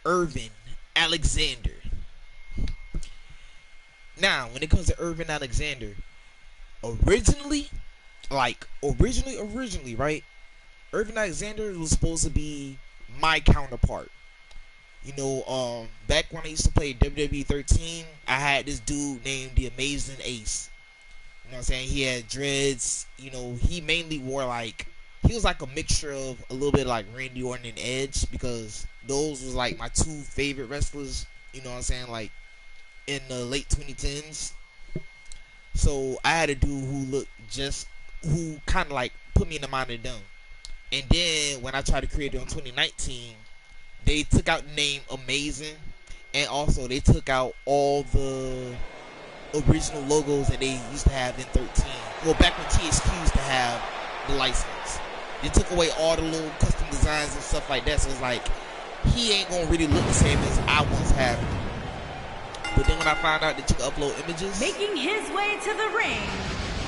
Irvin Alexander. Now, when it comes to Irvin Alexander, originally, right? Irvin Alexander was supposed to be my counterpart. You know, back when I used to play WWE 13, I had this dude named the Amazing Ace. You know what I'm saying? He had dreads. You know, he mainly wore like, he was like a mixture of a little bit like Randy Orton and Edge, because those was like my two favorite wrestlers. You know what I'm saying? Like in the late 2010s. So I had a dude who kind of like put me in the mind of them. And then when I tried to create it in 2019, they took out the name Amazing, and also they took out all the original logos that they used to have in 13. Well, back when THQ used to have the license, they took away all the little custom designs and stuff like that. So it's like, he ain't gonna really look the same as I once had him. But then when I found out that you could upload images, making his way to the ring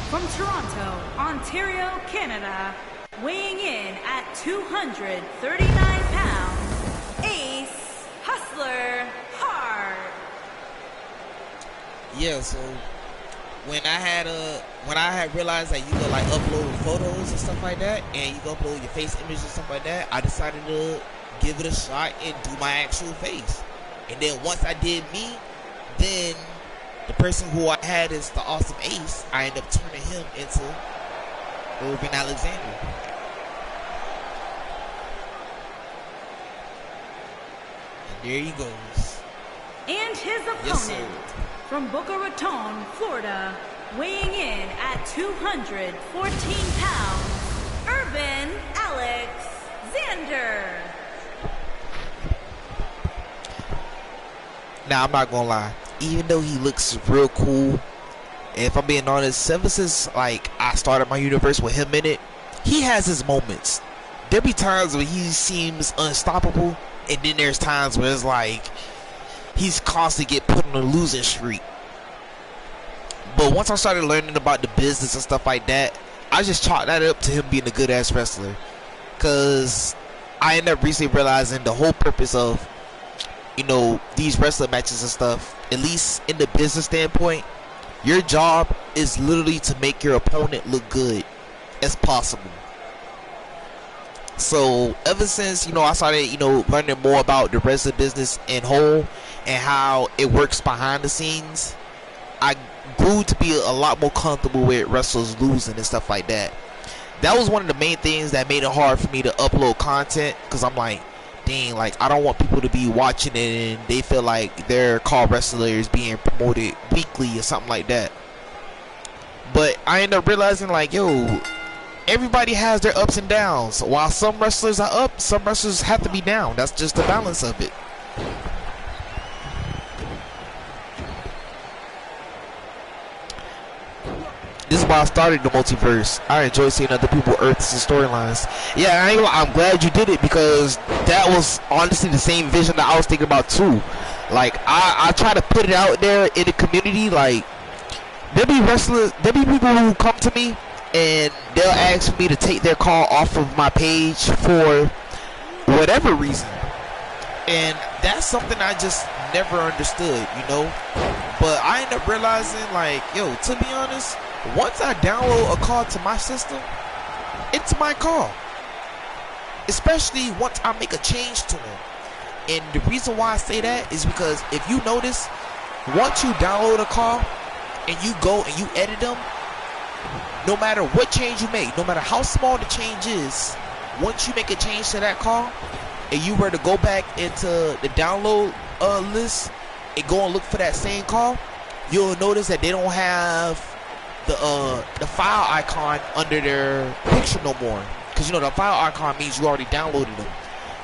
from Toronto, Ontario, Canada, weighing in at 239 pounds, Ace Hustler Hart. Yeah, so when I had realized that you could like upload photos and stuff like that, and you could upload your face images and stuff like that, I decided to give it a shot and do my actual face. And then once I did me, then the person who I had as the awesome Ace, I ended up turning him into Irvin Alexander. And there he goes. And his opponent, yes, from Boca Raton, Florida, weighing in at 214 pounds, Irvin Alexander. Now, I'm not gonna lie, even though he looks real cool, and if I'm being honest, ever since like I started my universe with him in it, he has his moments. There be times where he seems unstoppable, and then there's times where it's like he's constantly get put on a losing streak. But once I started learning about the business and stuff like that, I just chalked that up to him being a good ass wrestler. Cause I ended up recently realizing the whole purpose of, you know, these wrestling matches and stuff, at least in the business standpoint, your job is literally to make your opponent look good as possible. So ever since, you know, I started, you know, learning more about the wrestling business in whole and how it works behind the scenes, I grew to be a lot more comfortable with wrestlers losing and stuff like that. That was one of the main things that made it hard for me to upload content, because I'm like, dang, like, I don't want people to be watching it and they feel like their called wrestlers being promoted weekly or something like that. But I ended up realizing, like, yo, everybody has their ups and downs. While some wrestlers are up, some wrestlers have to be down. That's just the balance of it. This is why I started the multiverse. I enjoy seeing other people earths and storylines. Yeah, I'm glad you did it, because that was honestly the same vision that I was thinking about too. Like I try to put it out there in the community. Like there be wrestlers, there be people who come to me and they'll ask me to take their call off of my page for whatever reason, and that's something I just never understood, you know. But I end up realizing, like, yo, to be honest, once I download a call to my system, it's my call. Especially once I make a change to them. And the reason why I say that is because if you notice, once you download a call and you go and you edit them, no matter what change you make, no matter how small the change is, once you make a change to that call and you were to go back into the download list and go and look for that same call, you'll notice that they don't have the file icon under their picture no more. Because you know the file icon means you already downloaded them.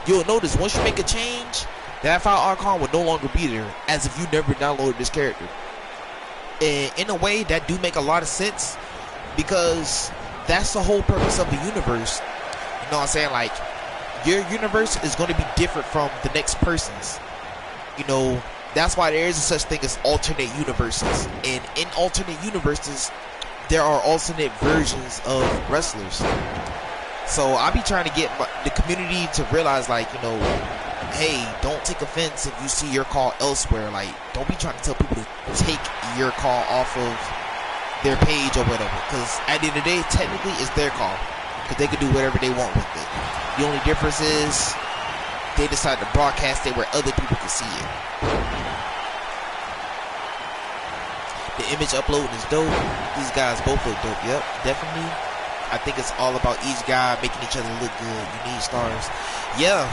You'll notice once you make a change, that file icon will no longer be there, as if you never downloaded this character. And in a way, that do make a lot of sense, because that's the whole purpose of the universe. You know what I'm saying? Like, your universe is going to be different from the next person's. You know, that's why there is a such thing as alternate universes. And in alternate universes, there are alternate versions of wrestlers. So I be trying to get the community to realize, like, you know, hey, don't take offense if you see your call elsewhere. Like, don't be trying to tell people to take your call off of their page or whatever. Because at the end of the day, technically, it's their call. Because they can do whatever they want with it. The only difference is they decide to broadcast it where other people can see it. The image uploading is dope. These guys both look dope. Yep, definitely. I think it's all about each guy making each other look good. You need stars. Yeah.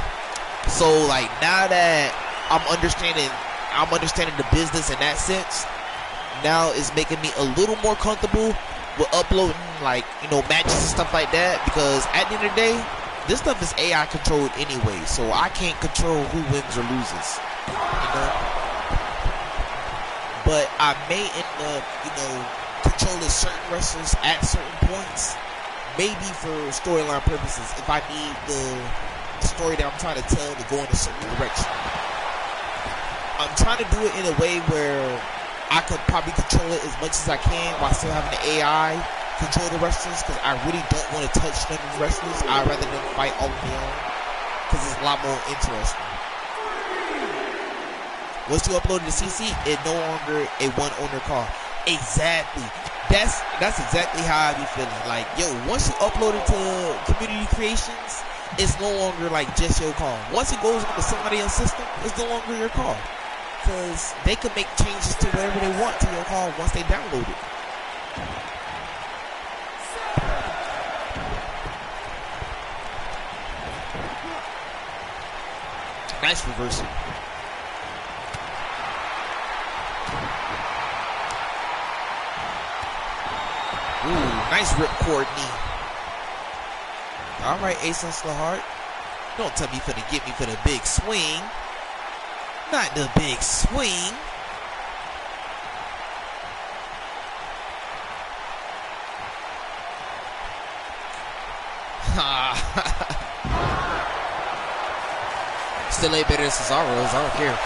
So like now that I'm understanding the business in that sense, now it's making me a little more comfortable with uploading, like, you know, matches and stuff like that, because at the end of the day, this stuff is AI controlled anyway, so I can't control who wins or loses, you know. But I may end up, you know, controlling certain wrestlers at certain points, maybe for storyline purposes, if I need the story that I'm trying to tell to go in a certain direction. I'm trying to do it in a way where I could probably control it as much as I can while still having the AI control the wrestlers, because I really don't want to touch none of the wrestlers. I'd rather them fight all on their own, because it's a lot more interesting. Once you upload it to CC, it's no longer a one-owner call. Exactly. That's exactly how I be feeling. Like, yo, once you upload it to community creations, it's no longer like just your call. Once it goes onto somebody else's system, it's no longer your call, because they can make changes to whatever they want to your call once they download it. Nice reversal. Ooh, nice ripcord knee. Alright, Ace and Slahart. Don't tell me you're finna get me for the big swing. Not the big swing. Still ain't better than Cesaro's, I don't care.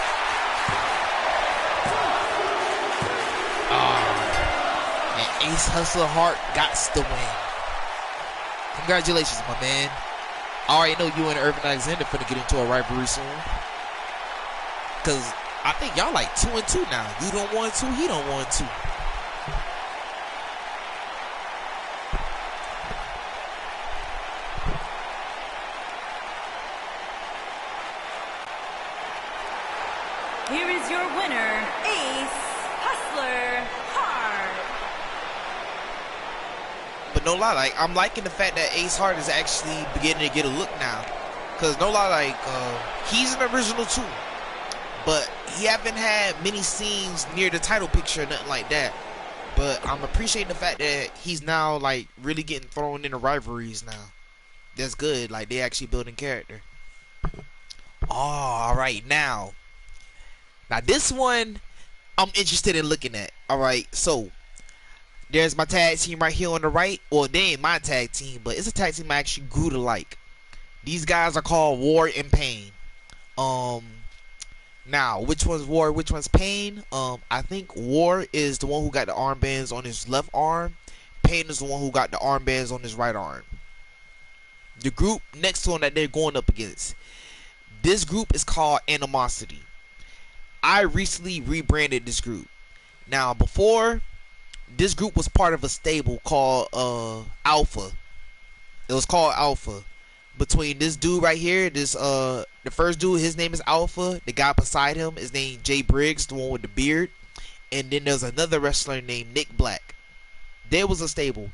And Ace Hustler Hart got the win. Congratulations, my man. I already know you and Irvin Alexander finna get into a rivalry soon. Cause I think y'all like 2-2 now. You don't want to, he don't want to. Here is your winner, Ace Hustler Hart. But no lie, like, I'm liking the fact that Ace Hart is actually beginning to get a look now. Cause no lie, like, he's an original too, but he haven't had many scenes near the title picture or nothing like that. But I'm appreciating the fact that he's now like really getting thrown into rivalries now. That's good. Like, they actually building character. Oh, all right, now this one I'm interested in looking at. All right, so there's my tag team right here on the right. Well, they ain't my tag team, but it's a tag team I actually grew to like. These guys are called War and Pain. Now, which one's War? Which one's Pain? I think War is the one who got the armbands on his left arm. Pain is the one who got the armbands on his right arm. The group next to him that they're going up against, this group is called Animosity. I recently rebranded this group. Now, before, this group was part of a stable called Alpha. It was called Alpha. Between this dude right here, the first dude, his name is Alpha. The guy beside him is named Jay Briggs, the one with the beard. And then there's another wrestler named Nick Black. There was a stable.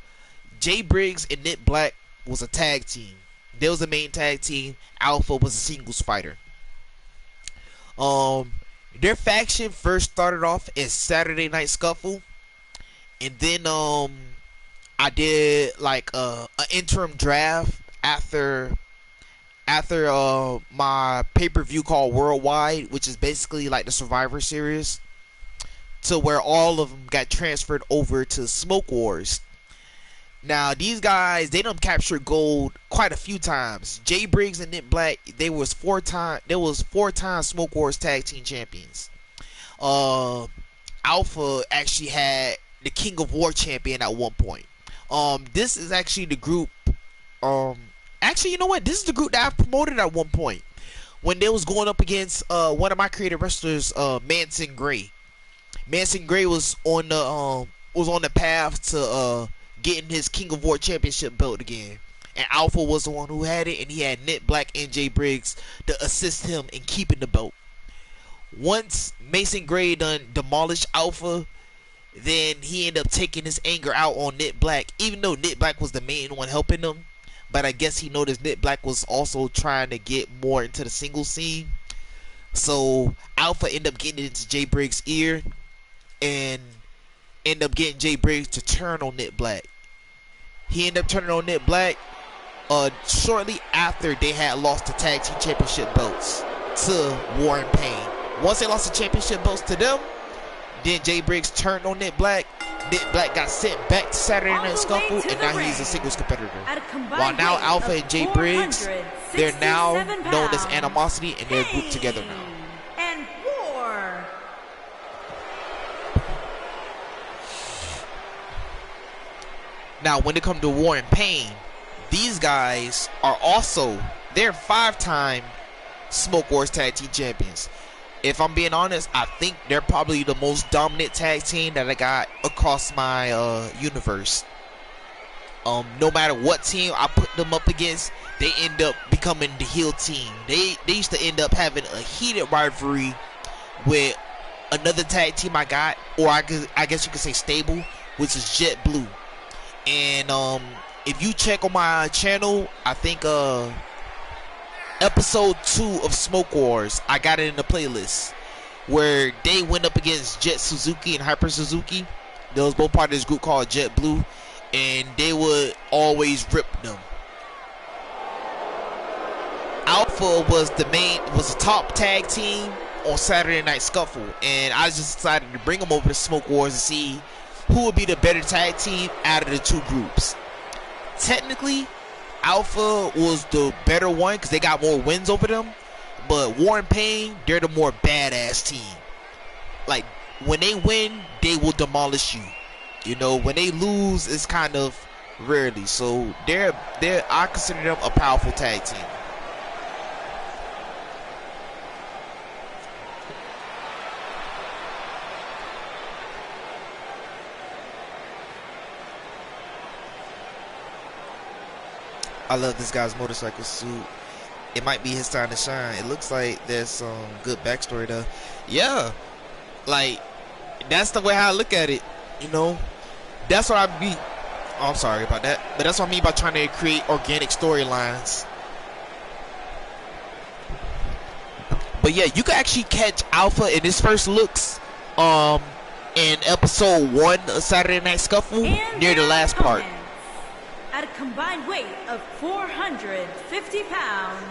Jay Briggs and Nick Black was a tag team. There was a main tag team. Alpha was a singles fighter. Their faction first started off as Saturday Night Scuffle, and then I did like an interim draft after my pay-per-view called Worldwide, which is basically like the Survivor Series, to where all of them got transferred over to Smoke Wars. Now these guys, they done captured gold quite a few times. Jay Briggs and Nick Black, they was four-time Smoke Wars tag team champions. Alpha actually had the King of War champion at one point. This is actually the group. Actually, you know what? This is the group that I promoted at one point when they was going up against one of my creative wrestlers, Manson Gray. Manson Gray was on the path to getting his King of War championship belt again, and Alpha was the one who had it, and he had Nick Black and Jay Briggs to assist him in keeping the belt. Once Mason Gray done demolished Alpha, then he ended up taking his anger out on Nick Black, even though Nick Black was the main one helping him. But I guess he noticed Nick Black was also trying to get more into the single scene. So Alpha ended up getting into Jay Briggs' ear and ended up getting Jay Briggs to turn on Nick Black. He ended up turning on Nick Black shortly after they had lost the tag team championship belts to War and Pain. Once they lost the championship belts to them, then Jay Briggs turned on Nick Black. Nick Black got sent back to Saturday Night Scuffle, and now he's a singles competitor. While now Alpha and Jay Briggs, they're now known as Animosity, and they're grouped together now. And War. Now, when it comes to War and Pain, these guys are also, they're 5-time Smoke Wars Tag Team Champions. If I'm being honest, I think they're probably the most dominant tag team that I got across my universe. No matter what team I put them up against, they end up becoming the heel team. They used to end up having a heated rivalry with another tag team I got, or I guess you could say stable, which is Jet Blue. And if you check on my channel, I think episode 2 of Smoke Wars, I got it in the playlist, where they went up against Jet Suzuki and Hyper Suzuki. They was both part of this group called Jet Blue, and they would always rip them. Alpha was the top tag team on Saturday Night Scuffle, and I just decided to bring them over to Smoke Wars to see who would be the better tag team out of the two groups. Technically, Alpha was the better one because they got more wins over them, but War and Pain, they're the more badass team. Like, when they win, they will demolish you. You know, when they lose, it's kind of rarely. So I consider them a powerful tag team. I love this guy's motorcycle suit. It might be his time to shine. It looks like there's some good backstory though. Yeah, like, that's the way how I look at it. You know, that's what I be. Oh, I'm sorry about that, but that's what I mean by trying to create organic storylines. But yeah, you can actually catch Alpha in his first looks in episode 1 of Saturday Night Scuffle, And near the last part. opponents, at a combined weight of 450 pounds,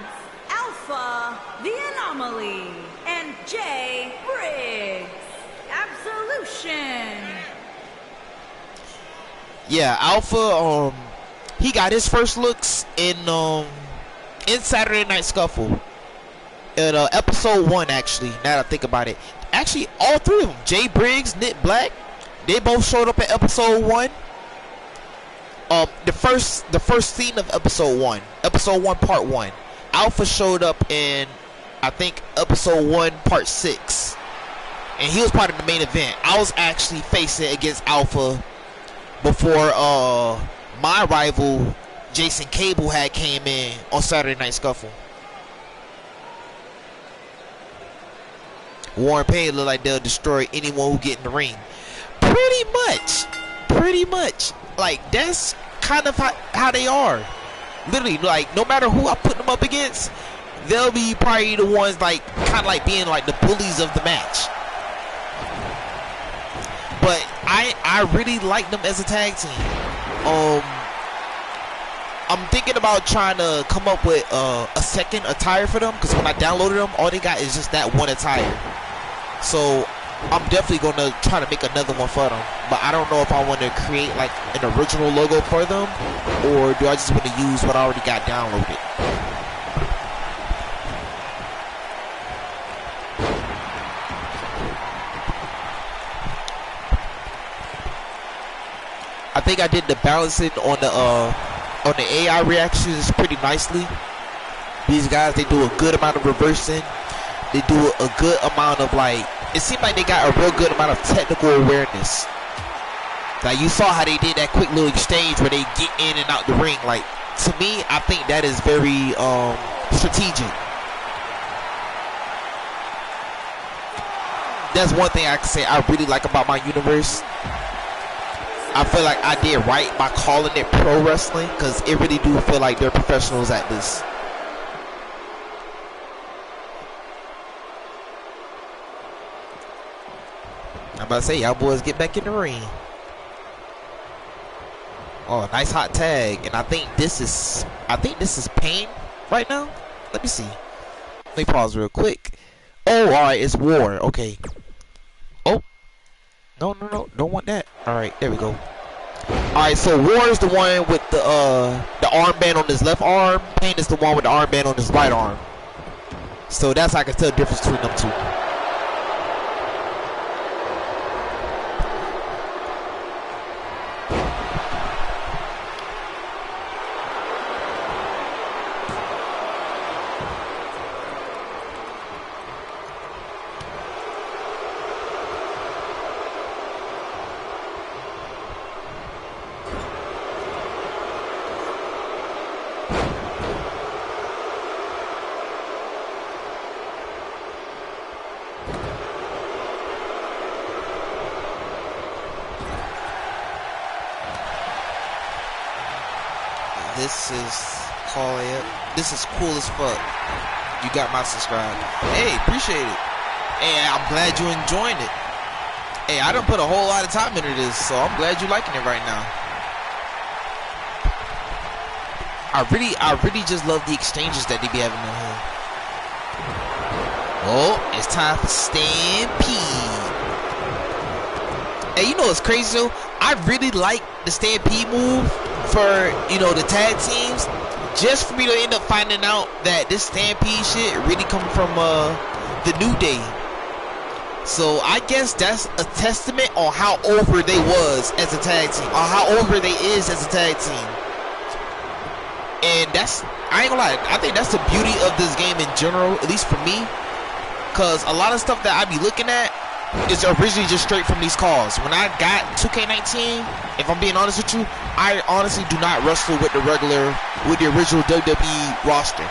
Alpha, the Anomaly, and Jay Briggs, Absolution. Yeah, Alpha, he got his first looks in Saturday Night Scuffle. in episode 1, actually. Now that I think about it, actually all 3 of them, Jay Briggs, Nick Black, they both showed up in episode 1. The first scene of episode 1, part 1. Alpha showed up in, I think, episode 1, part 6, and he was part of the main event. I was actually facing against Alpha before my rival Jason Cable had came in on Saturday Night Scuffle. Warren Payne look like they'll destroy anyone who get in the ring. Pretty much. Like, that's kind of how they are. Literally, like, no matter who I put them up against, they'll be probably the ones, like, kind of like being like the bullies of the match. But I really like them as a tag team. I'm thinking about trying to come up with a second attire for them, because when I downloaded them, all they got is just that one attire. So I'm definitely going to try to make another one for them, but I don't know if I want to create like an original logo for them, or do I just want to use what I already got downloaded. I think I did the balancing on the AI reactions pretty nicely. These guys, they do a good amount of reversing. They do a good amount of, like, it seemed like they got a real good amount of technical awareness. Like, you saw how they did that quick little exchange where they get in and out the ring. Like, to me, I think that is very strategic. That's one thing I can say I really like about my universe. I feel like I did right by calling it pro wrestling, because it really do feel like they're professionals at this. I'm about to say, y'all boys get back in the ring. Oh, nice hot tag. And I think this is Pain right now. Let me see. Let me pause real quick. Oh, alright, it's War. Okay. Oh. No, don't want that. Alright, there we go. Alright, so War is the one with the armband on his left arm. Pain is the one with the armband on his right arm. So that's how I can tell the difference between them two. This is cool as fuck. You got my subscribe. Hey, appreciate it. Hey, I'm glad you enjoying it. Hey, I done put a whole lot of time into this, so I'm glad you liking it right now. I really just love the exchanges that they be having in here. Oh, it's time for Stampede. Hey, you know what's crazy though? I really like the Stampede move for, you know, the tag teams. Just for me to end up finding out that this Stampede shit really come from the New Day. So I guess that's a testament on how over they was as a tag team, or how over they is as a tag team. And that's, I ain't gonna lie, I think that's the beauty of this game in general, at least for me. Cause a lot of stuff that I be looking at is originally just straight from these calls. When I got 2K19, if I'm being honest with you, I honestly do not wrestle with the original WWE roster.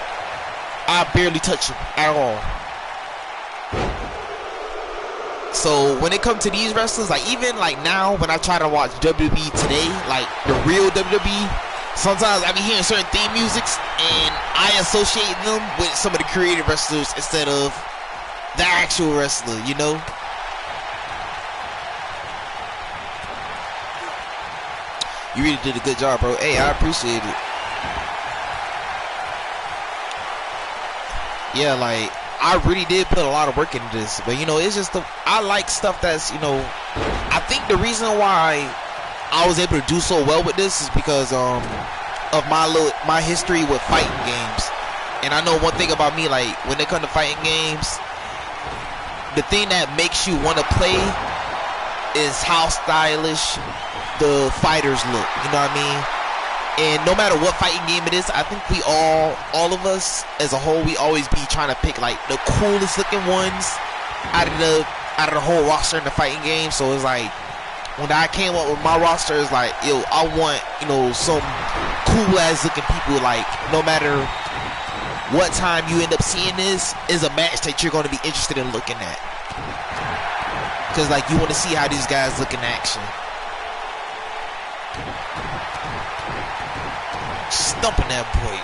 I barely touch them at all. So when it comes to these wrestlers, like even like now when I try to watch WWE today, like the real WWE, sometimes I be hearing certain theme musics and I associate them with some of the creative wrestlers instead of the actual wrestler, you know? You really did a good job, bro. Hey, I appreciate it. Yeah, like, I really did put a lot of work into this. But, you know, it's just, I like stuff that's, you know, I think the reason why I was able to do so well with this is because of my history with fighting games. And I know one thing about me, like when it comes to fighting games, the thing that makes you want to play is how stylish the fighters look. You know what I mean? And no matter what fighting game it is, I think we all of us as a whole, we always be trying to pick like the coolest looking ones out of the whole roster in the fighting game. So it's like when I came up with my roster, it's like, yo, I want, you know, some cool ass looking people. Like no matter what time you end up seeing this, is a match that you're going to be interested in looking at, because like you want to see how these guys look in action. Stumping that boy.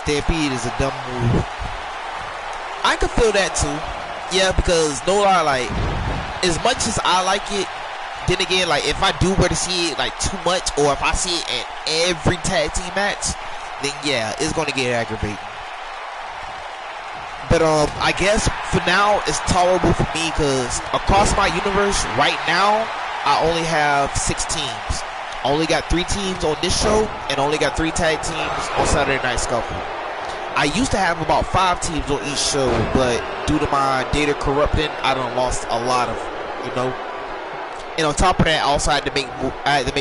Stampede is a dumb move. I could feel that too. Yeah, because no lie, like as much as I like it, then again, like if I do were to see it like too much, or if I see it at every tag team match, then yeah, it's gonna get aggravating. But I guess for now it's tolerable for me, because across my universe right now I only have 6 teams. I only got 3 teams on this show, and only got 3 tag teams on Saturday Night Scuffle. I used to have about 5 teams on each show, but due to my data corrupting, I done lost a lot of, you know. And on top of that, I also had to make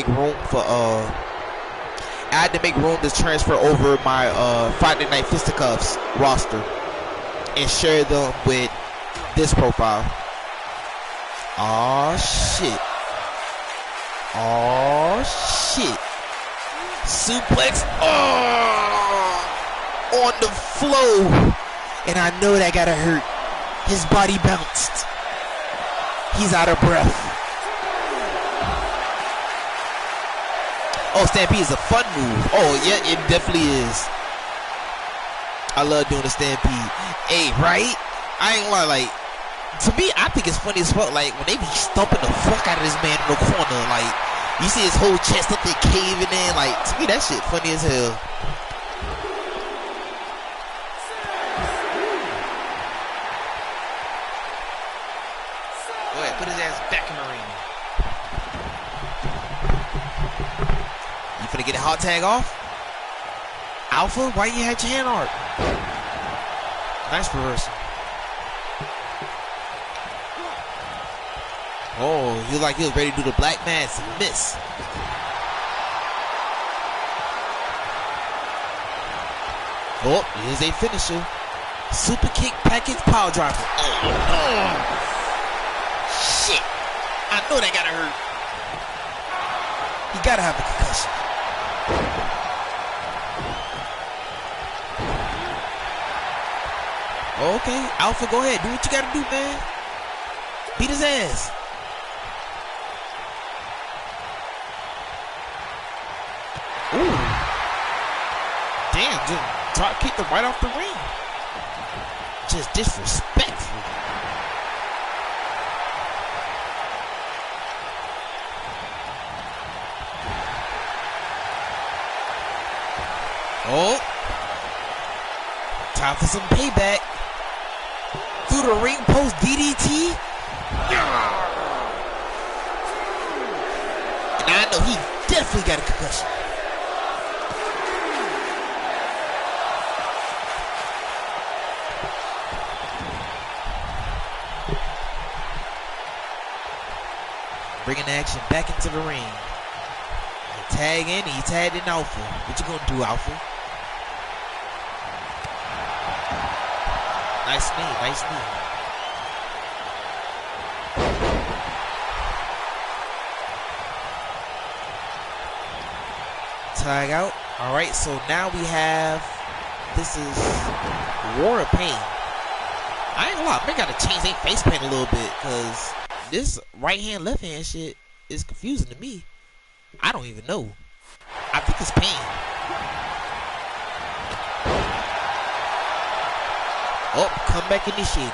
room for I had to make room to transfer over my Friday Night Fisticuffs roster and share them with this profile. Oh shit. Oh shit. Suplex. Oh, on the flow. And I know that gotta hurt. His body bounced. He's out of breath. Oh, Stampede is a fun move. Oh yeah, it definitely is. I love doing the Stampede. Hey, right? I ain't gonna lie, like, to me, I think it's funny as fuck, like, when they be stumping the fuck out of this man in the corner, like, you see his whole chest up there caving in, like, to me, that shit funny as hell. Go ahead, put his ass back in the ring. You finna get a hot tag off? Alpha, why you had your hand art? Nice reversal. Oh, he like he was ready to do the black mass and miss. Oh, here's a finisher. Super kick package power driver. Oh, shit. I know that gotta hurt. He gotta have a concussion. Okay, Alpha, go ahead. Do what you gotta do, man. Beat his ass. Ooh. Damn, just top kicked him right off the ring. Just disrespectful. Oh. Time for some payback. Through the ring post DDT. And I know he definitely got a concussion. Bringing the action back into the ring. He tag in, he tagged in Alpha. What you gonna do, Alpha? Nice knee, nice knee. Tag out. Alright, so now we have, this is War of Pain. I ain't gonna lie, I gotta change their face paint a little bit, because this right hand, left hand shit is confusing to me. I don't even know. I think it's Pain. Oh, comeback initiated.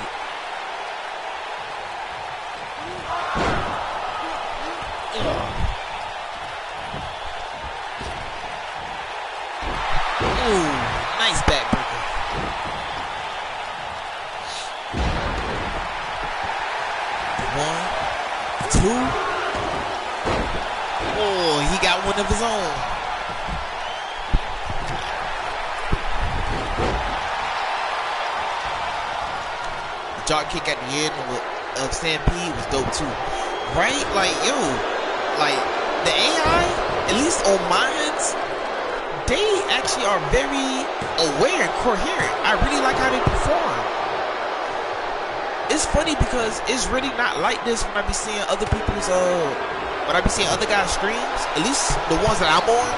Nice backbreaker. One, two. Oh, he got one of his own. The drop kick at the end of Stampede was dope too. Right? Like, yo, like the AI, at least on mines, they actually are very aware and coherent. I really like how they perform. It's funny because it's really not like this when I be seeing other people's when I be seeing other guys' streams, at least the ones that I'm on.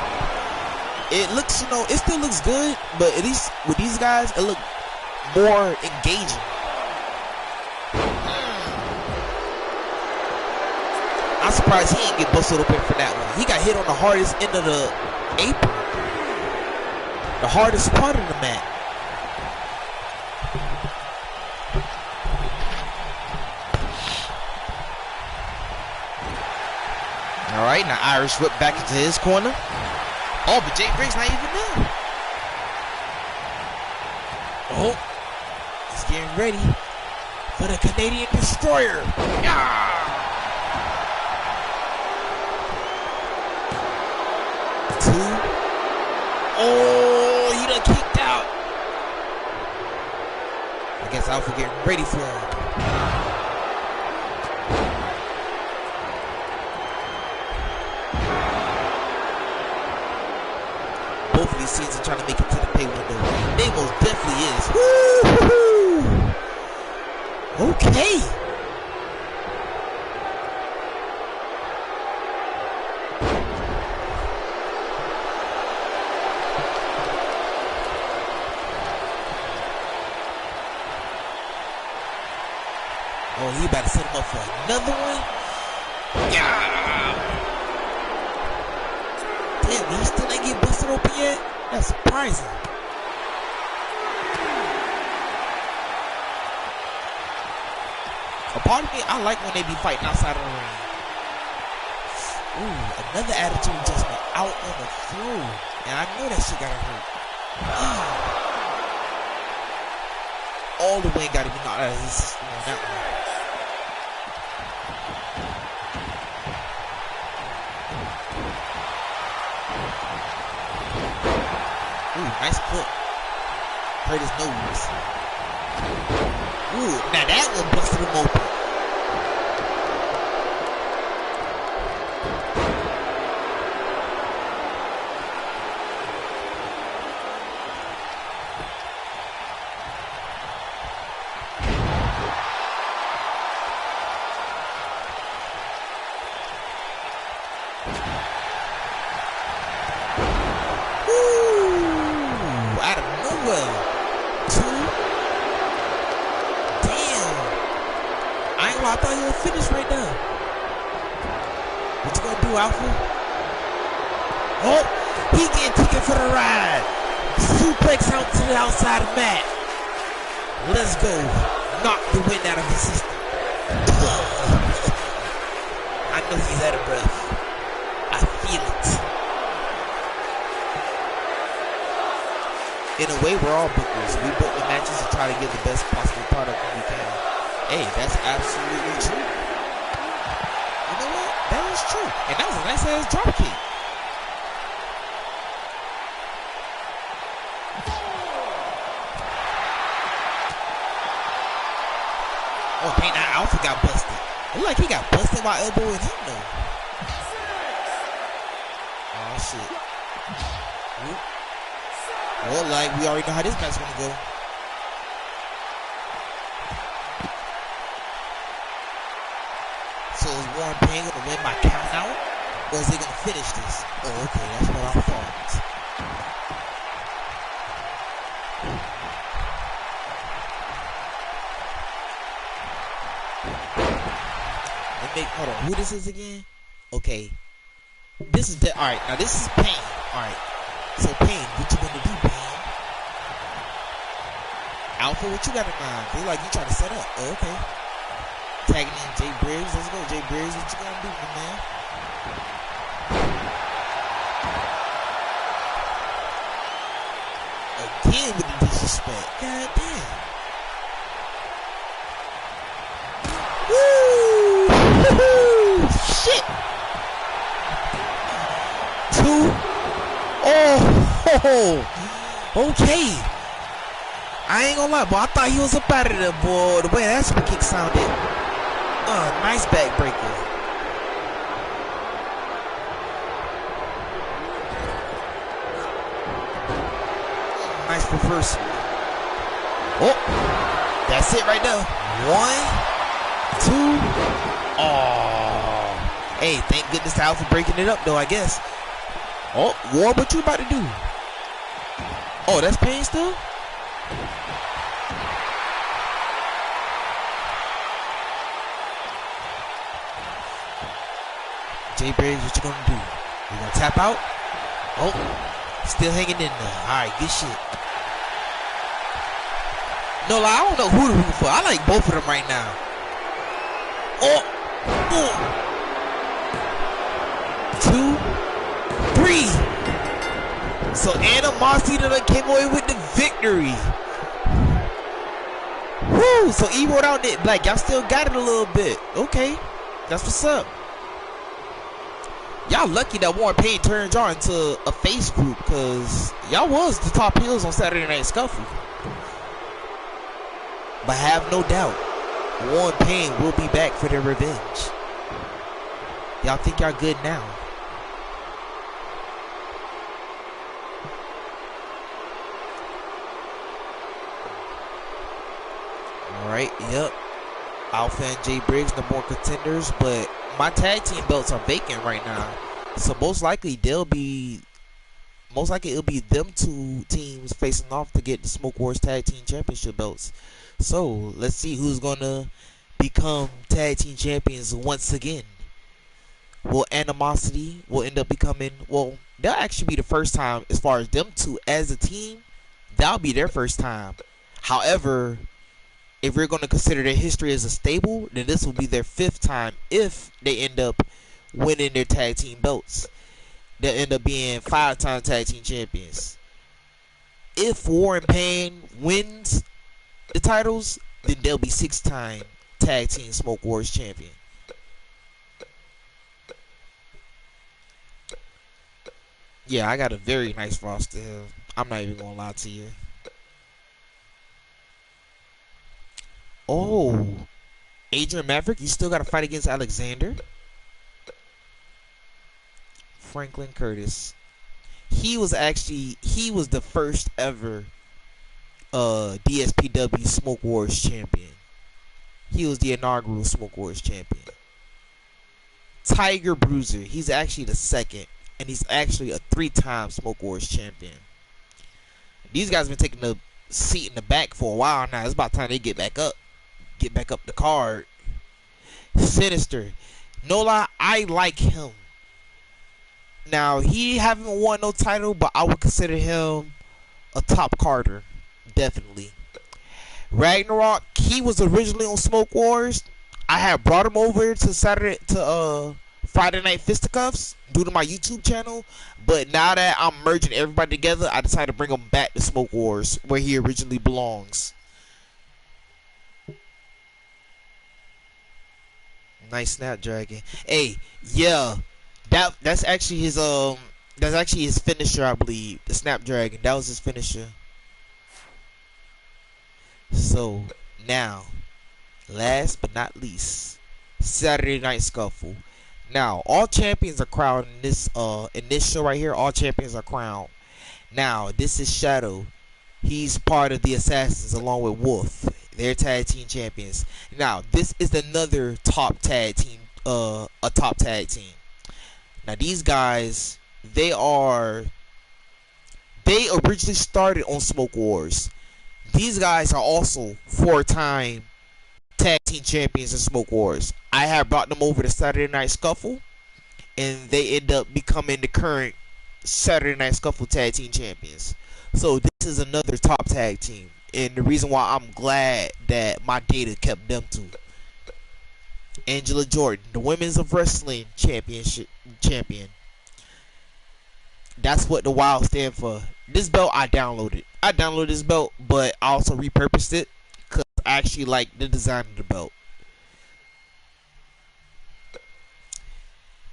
It looks, you know, it still looks good, but at least with these guys, it look more engaging. I'm surprised he didn't get busted open for that one. He got hit on the hardest end of the apron. The hardest part of the mat. Alright, now Irish whip back into his corner. Oh, but Jay Briggs not even there. Oh, he's getting ready for the Canadian Destroyer. Yeah. Two. Oh, he done kicked out. I guess Alpha getting ready for him. Both of these scenes are trying to make it to the pay window. They most definitely is. Woo-hoo-hoo. Okay. Oh, he about to set him up for another one. Yeah. Damn, he still ain't get busted open yet? That's surprising. A part of me, I like when they be fighting outside of the ring. Ooh, another attitude adjustment out on the floor. And I know that shit gotta hurt. All the way gotta be knocked out of his system on that one. Ooh, nice clip. Hurt his nose. Ooh, now that one busted him open. I thought you were finished right now. What you gonna do, Alpha? Oh, he getting taken for the ride. Suplex out to the outside of mat. Let's go. Knock the wind out of his system. I know he's out of breath. I feel it. In a way, we're all bookers. We book the matches to try to get the best possible product we can. Hey, that's absolutely true. You know what? That is true. And that was a nice ass drop kick. Oh, dang, that Alpha got busted. It looked like he got busted by elbowing him though. Oh shit. Well, like, we already know how this match's gonna go. So is Warren Payne gonna win by count out? Or is he gonna finish this? Oh, okay, that's what I thought. Hold on, who this is again? Okay. This is the alright, now this is Payne. Alright. So Payne, what you gonna do, Payne? Alpha, what you got in mind? Feel like you trying to set up. Oh, okay. Tagging in Jay Briggs. Let's go, Jay Briggs. What you gonna do, my man? Again with the disrespect. God damn. Woo! Woo-hoo! Shit. 2. Oh, okay. I ain't gonna lie, boy. I thought he was up out of there, boy. The way that super kick sounded. Nice backbreaker. Nice reversal. Oh, that's it right there. 1, 2. Oh, hey, thank goodness to Alpha breaking it up, though. I guess. Oh, War, what you about to do? Oh, that's pain still? Jay Briggs, what you gonna do? You gonna tap out? Oh, still hanging in there. Alright, good shit. No, like, I don't know who to root for. I like both of them right now. Oh, 2, 3. So Animosity that came away with the victory. Woo! So E wrote out that like y'all still got it a little bit. Okay, that's what's up. Y'all lucky that Warren Payne turned y'all into a face group, cause y'all was the top heels on Saturday Night Scuffle. But have no doubt, Warren Payne will be back for their revenge. Y'all think y'all good now? Alright, yep. Alpha and Jay Briggs, the more contenders, but my tag team belts are vacant right now. So most likely it'll be them two teams facing off to get the Smoke Wars Tag Team Championship belts. So let's see who's gonna become tag team champions once again. Will Animosity will end up becoming, well, that'll actually be the first time as far as them two as a team. That'll be their first time. However, if we're going to consider their history as a stable, then this will be their 5th time if they end up winning their tag team belts. They'll end up being 5-time tag team champions. If Warren Payne wins the titles, then they'll be 6-time tag team Smoke Wars champion. Yeah, I got a very nice roster here. I'm not even going to lie to you. Oh, Adrian Maverick, you still got to fight against Alexander. Franklin Curtis. He was the first ever DSPW Smoke Wars champion. He was the inaugural Smoke Wars champion. Tiger Bruiser, he's actually the second, and he's actually a 3-time Smoke Wars champion. These guys have been taking the seat in the back for a while now. It's about time they get back up the card. Sinister, no lie, I like him. Now he haven't won no title, but I would consider him a top carder, definitely. Ragnarok, he was originally on Smoke Wars. I had brought him over to Friday Night Fisticuffs due to my YouTube channel, but now that I'm merging everybody together, I decided to bring him back to Smoke Wars where he originally belongs. Nice Snapdragon. Hey, yeah, that's actually his finisher, I believe. The Snapdragon, that was his finisher. So now, last but not least, Saturday Night Scuffle. Now, all champions are crowned in this show right here. All champions are crowned. Now, this is Shadow. He's part of the Assassins along with Wolf. They're tag team champions. Now, this is another top tag team, a top tag team. Now, these guys, they originally started on Smoke Wars. These guys are also 4-time tag team champions in Smoke Wars. I have brought them over to Saturday Night Scuffle, and they end up becoming the current Saturday Night Scuffle tag team champions. So this is another top tag team, and the reason why I'm glad that my data kept them too. Angela Jordan, the Women's of Wrestling champion. That's what the WOW stand for. This belt I downloaded. I downloaded this belt, but I also repurposed it because I actually like the design of the belt.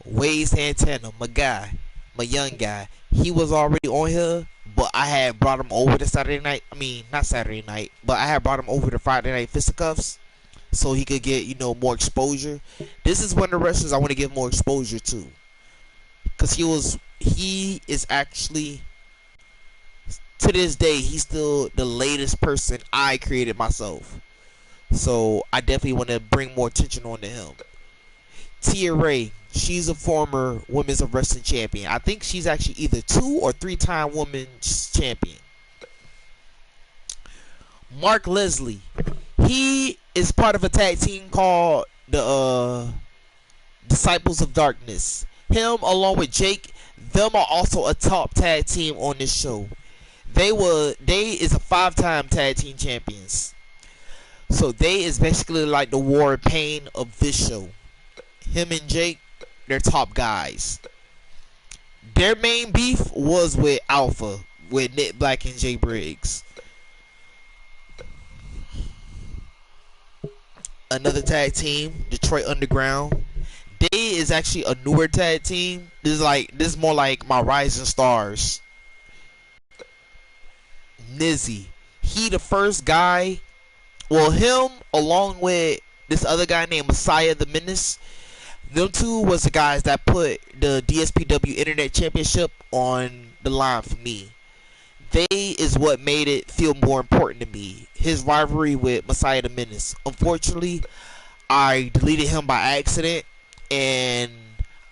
Wade Santana, my guy, my young guy. He was already on here, but I had brought him over to Saturday night. I mean, not Saturday night, but I had brought him over to Friday Night Fisticuffs so he could get, more exposure. This is one of the wrestlers I want to give more exposure to, because he is actually, to this day, he's still the latest person I created myself. So I definitely want to bring more attention on to him. Tia Ray, she's a former women's wrestling champion. I think she's actually either 2 or 3-time women's champion. Mark Leslie, he is part of a tag team called the Disciples of Darkness. Him along with Jake, them are also a top tag team on this show. They is a 5-time tag team champions. So they is basically like the War and Pain of this show. Him and Jake, they're top guys. Their main beef was with Alpha, with Nick Black and Jay Briggs. Another tag team, Detroit Underground. They is actually a newer tag team. This is more like my Rising Stars. Nizzy, he the first guy. Well, him along with this other guy named Messiah the Menace. Them two was the guys that put the DSPW Internet Championship on the line for me. They is what made it feel more important to me. His rivalry with Messiah the Menace. Unfortunately, I deleted him by accident, and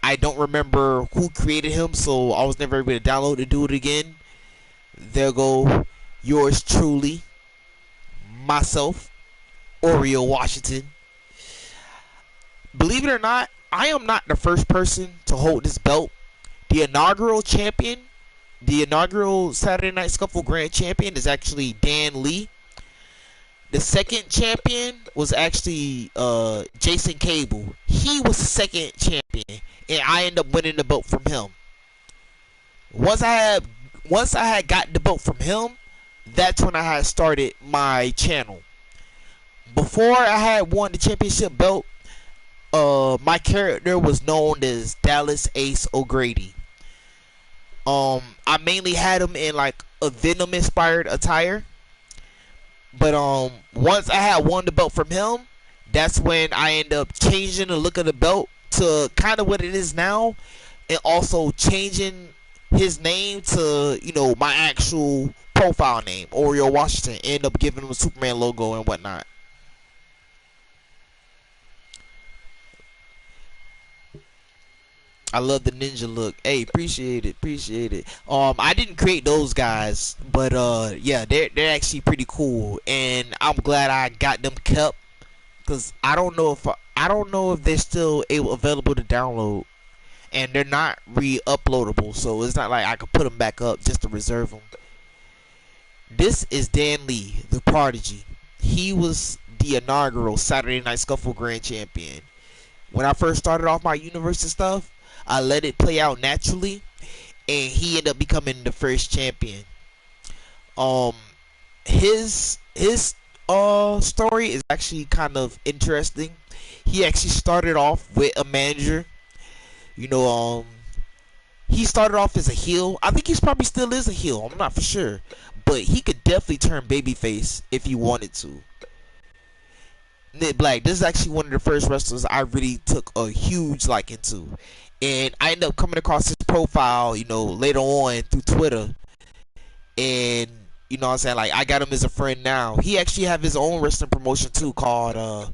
I don't remember who created him, so I was never able to download to do it again. There go yours truly, myself, Oreo Washington. Believe it or not, I am not the first person to hold this belt. The inaugural champion, the inaugural Saturday Night Scuffle Grand Champion is actually Dan Lee. The second champion was actually Jason Cable. He was the second champion, and I ended up winning the belt from him. Once I had got the belt from him, that's when I had started my channel. Before I had won the championship belt, my character was known as Dallas Ace O'Grady. I mainly had him in like a Venom inspired attire. But once I had won the belt from him, that's when I ended up changing the look of the belt to kind of what it is now, and also changing his name to, my actual profile name, Oreo Washington. End up giving him a Superman logo and whatnot. I love the ninja look. Hey, appreciate it. I didn't create those guys, but yeah, they're actually pretty cool, and I'm glad I got them kept, cause I don't know if they're still available to download, and they're not re-uploadable, so it's not like I could put them back up just to reserve them. This is Dan Lee, the Prodigy. He was the inaugural Saturday Night Scuffle Grand Champion. When I first started off my universe and stuff, I let it play out naturally, and he ended up becoming the first champion. His story is actually kind of interesting. He actually started off with a manager. He started off as a heel. I think he probably still is a heel. I'm not for sure, but he could definitely turn babyface if he wanted to. Nick Black, this is actually one of the first wrestlers I really took a huge liking to. And I ended up coming across his profile, later on through Twitter. And, what I'm saying, like, I got him as a friend now. He actually have his own wrestling promotion, too, called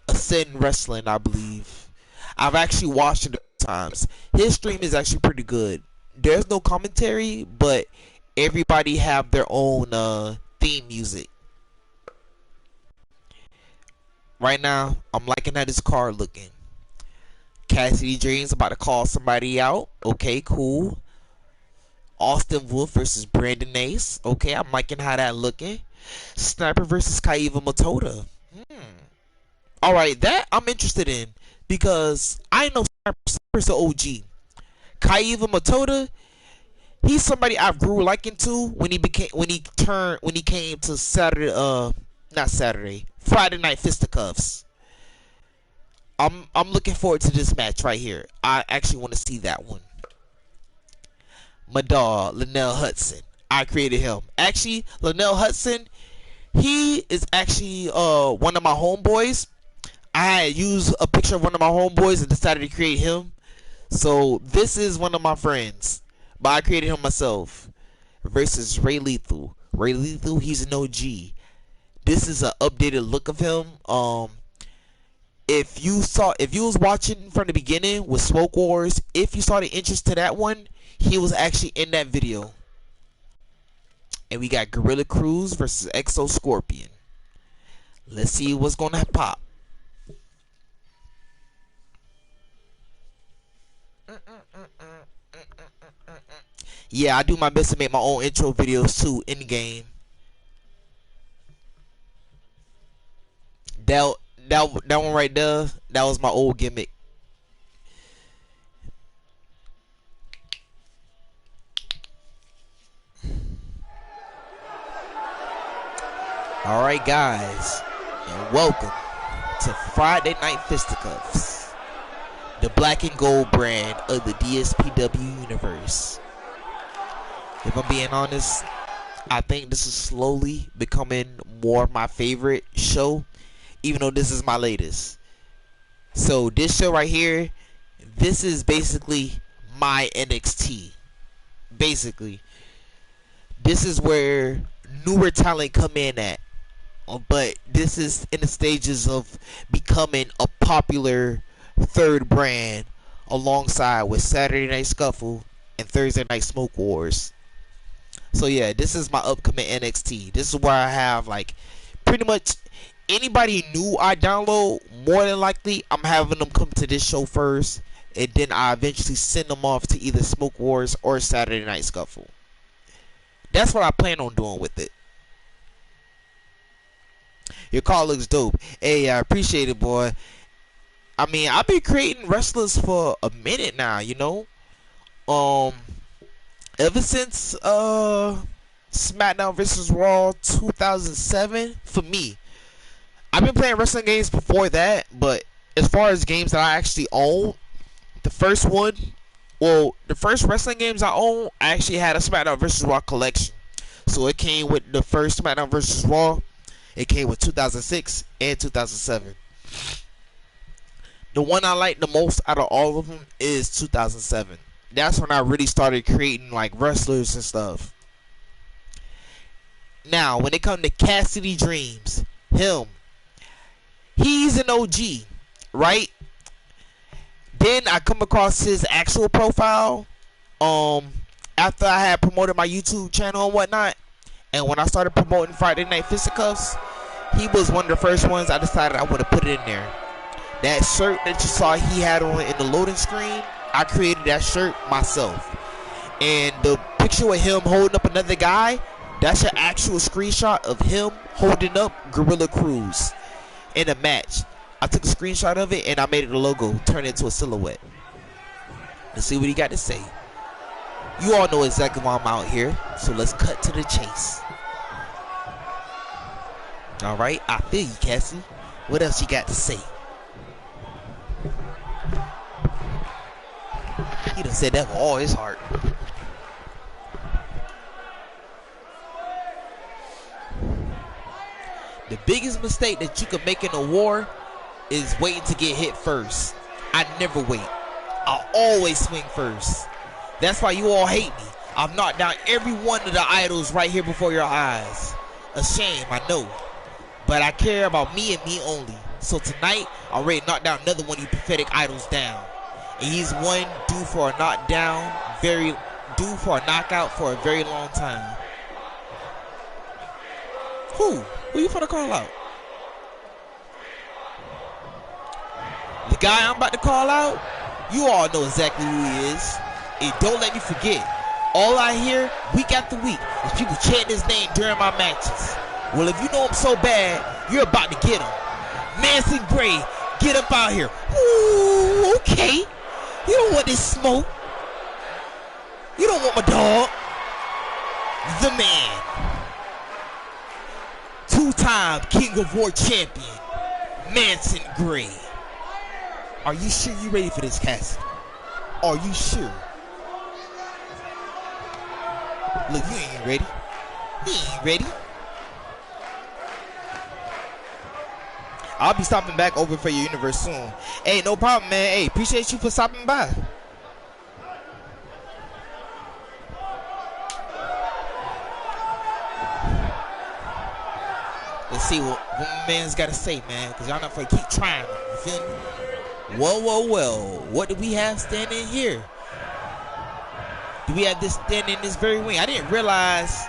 Ascend Wrestling, I believe. I've actually watched it a few times. His stream is actually pretty good. There's no commentary, but everybody have their own theme music. Right now, I'm liking how this card looking. Cassidy Dreams about to call somebody out. Okay, cool. Austin Wolf versus Brandon Ace. Okay, I'm liking how that looking. Sniper versus Kaiva Matoda. Alright, that I'm interested in, because I know Sniper's an OG. Kaiva Matoda, He's somebody I grew liking to when he came to Friday Night Fisticuffs. I'm looking forward to this match right here. I actually want to see that one. My dog, Linnell Hudson. I created him. Actually, Linnell Hudson, he is actually one of my homeboys. I had used a picture of one of my homeboys and decided to create him. So this is one of my friends, but I created him myself. Versus Ray Lethal. Ray Lethal, he's an OG. This is an updated look of him. If you was watching from the beginning with Smoke Wars, if you saw the interest to that one, he was actually in that video. And we got Gorilla Cruz versus Exo Scorpion. Let's see what's gonna pop. Yeah, I do my best to make my own intro videos too in the game. That one right there, that was my old gimmick. Alright guys, and welcome to Friday Night Fisticuffs, the black and gold brand of the DSPW universe. If I'm being honest, I think this is slowly becoming more my favorite show, even though this is my latest. So this show right here, this is basically my NXT. Basically, this is where newer talent come in at. But this is in the stages of becoming a popular third brand alongside with Saturday Night Scuffle and Thursday Night Smoke Wars. So yeah, this is my upcoming NXT. This is where I have like pretty much anybody new I download, more than likely I'm having them come to this show first, and then I eventually send them off to either Smoke Wars or Saturday Night Scuffle. That's what I plan on doing with it. Your car looks dope. Hey, I appreciate it, boy. I mean, I've been creating wrestlers for a minute now, you know. Ever since SmackDown vs. Raw 2007, for me. I've been playing wrestling games before that, but as far as games that I actually own, the first wrestling games I own, I actually had a SmackDown vs. Raw collection. So it came with the first SmackDown vs. Raw. It came with 2006 and 2007. The one I like the most out of all of them is 2007. That's when I really started creating like wrestlers and stuff. Now, when it comes to Cassidy Dreams, he's an OG, right? Then I come across his actual profile after I had promoted my YouTube channel and whatnot. And when I started promoting Friday Night Fisticuffs, he was one of the first ones I decided I want to put it in there. That shirt that you saw he had on in the loading screen, I created that shirt myself. And the picture with him holding up another guy, that's an actual screenshot of him holding up Gorilla Cruz in a match. I took a screenshot of it and I made it a logo, turned it into a silhouette. Let's see what he got to say. You all know exactly why I'm out here, so let's cut to the chase. Alright, I feel you, Cassie. What else you got to say? He done said that with all his heart. The biggest mistake that you can make in a war is waiting to get hit first. I never wait. I always swing first. That's why you all hate me. I've knocked down every one of the idols right here before your eyes. A shame, I know. But I care about me and me only. So tonight, I'm ready to knock down another one of you pathetic idols down. And he's one due for a knockdown, due for a knockout for a very long time. Who you finna call out? The guy I'm about to call out, you all know exactly who he is. And don't let me forget, all I hear week after week is people chanting his name during my matches. Well, if you know him so bad, you're about to get him. Manson Gray, get up out here. Ooh, okay. You don't want this smoke. You don't want my dog. The man. Two-time King of War champion, Manson Gray. Are you sure you ready for this, Cassidy? Are you sure? Look, you ain't ready. He ain't ready. I'll be stopping back over for your universe soon. Hey, no problem, man. Hey, appreciate you for stopping by. Let's see what my man's got to say, man. Because y'all not going to keep trying. You feel me? Well. What do we have standing here? Do we have this standing in this very wing? I didn't realize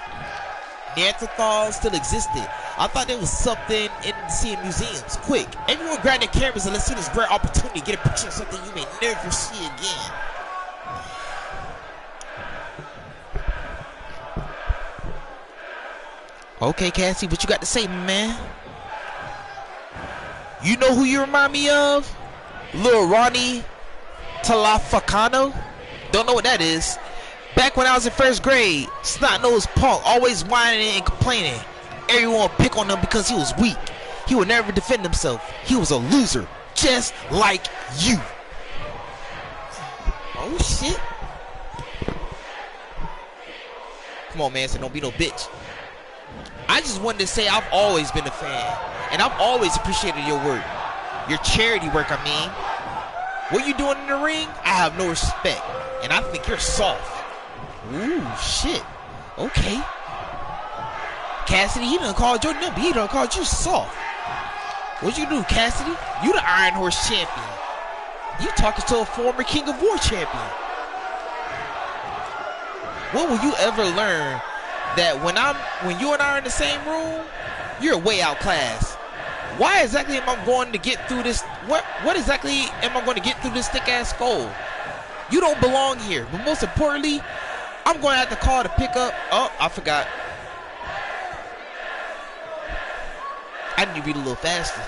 Neanderthals still existed. I thought there was something in museums. Quick, everyone grab their cameras and let's see this rare opportunity to get a picture of something you may never see again. Okay, Cassie, what you got to say, man? You know who you remind me of? Lil Ronnie Talafacano? Don't know what that is. Back when I was in first grade, snot-nosed punk, always whining and complaining. Everyone would pick on him because he was weak. He would never defend himself. He was a loser, just like you. Oh, shit. Come on, man, so don't be no bitch. I just wanted to say I've always been a fan, and I've always appreciated your work. Your charity work, I mean. What you doing in the ring, I have no respect, and I think you're soft. Ooh, shit. Okay. Cassidy, he done called your number. He done called you soft. What'd you do, Cassidy? You the Iron Horse champion. You talking to a former King of War champion. When will you ever learn that when you and I are in the same room, you're way outclassed? Why exactly am I going to get through this? What exactly am I going to get through this thick ass skull? You don't belong here. But most importantly, I'm going to have to call to pick up. Oh, I forgot. I need to read a little faster.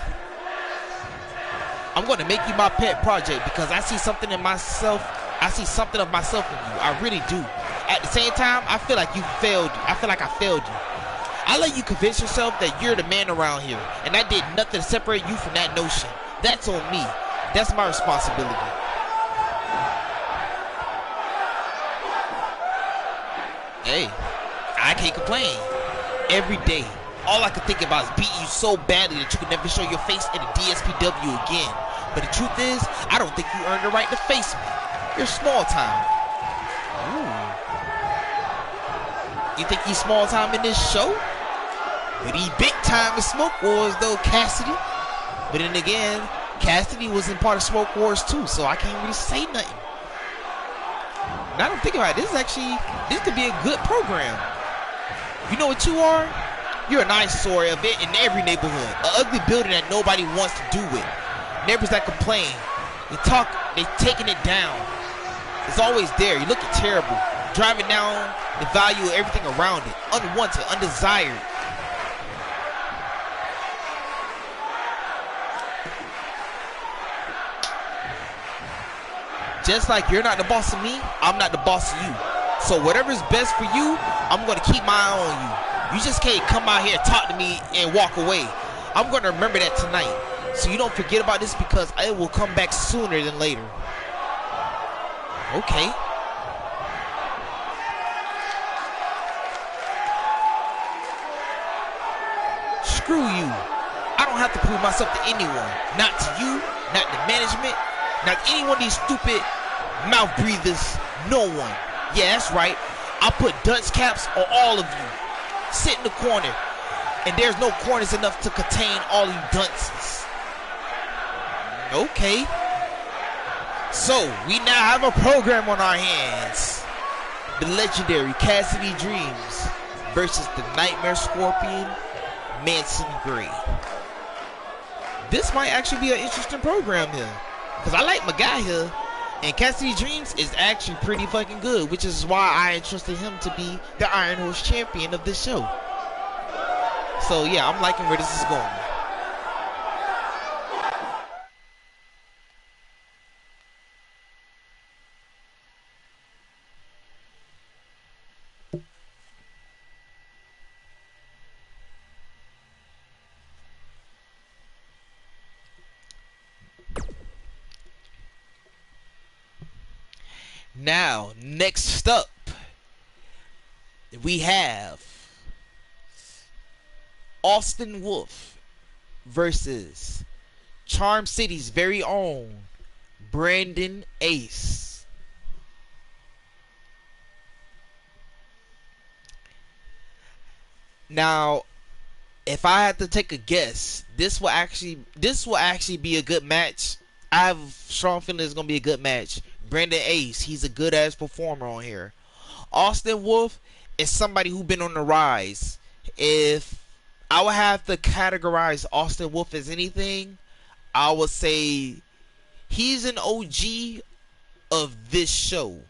I'm going to make you my pet project because I see something in myself. I see something of myself in you. I really do. At the same time, I feel like you failed. I feel like I failed you. I let you convince yourself that you're the man around here, and I did nothing to separate you from that notion. That's on me. That's my responsibility. Hey, I can't complain. Every day, all I could think about is beating you so badly that you could never show your face in the DSPW again. But the truth is, I don't think you earned the right to face me. You're small time. Ooh. You think he's small time in this show? But he big time in Smoke Wars though, Cassidy. But then again, Cassidy was in part of Smoke Wars too, so I can't really say nothing. Now don't think about it, this could be a good program. You know what you are? You're an eyesore event in every neighborhood. An ugly building that nobody wants to do with. Neighbors that complain. They taking it down. It's always there. You looking terrible. Driving down the value of everything around it. Unwanted, undesired. Just like you're not the boss of me, I'm not the boss of you. So whatever's best for you, I'm going to keep my eye on you. You just can't come out here, talk to me, and walk away. I'm going to remember that tonight. So you don't forget about this because it will come back sooner than later. Okay. Screw you. I don't have to prove myself to anyone. Not to you, not to management, not to any one of these stupid mouth breathers. No one. Yeah, that's right. I'll put dunce caps on all of you. Sit in the corner. And there's no corners enough to contain all you dunces. Okay. So, we now have a program on our hands. The legendary Cassidy Dreams versus the Nightmare Scorpion, Manson Gray. This might actually be an interesting program here. Because I like my guy here. And Cassidy Dreams is actually pretty fucking good. Which is why I entrusted him to be the Iron Horse champion of this show. So yeah, I'm liking where this is going. Now, next up, we have Austin Wolf versus Charm City's very own Brandon Ace. Now, if I had to take a guess, this will actually be a good match. I have a strong feeling it's gonna be a good match. Brandon Ace, he's a good ass performer on here. Austin Wolf is somebody who's been on the rise. If I would have to categorize Austin Wolf as anything, I would say he's an OG of this show.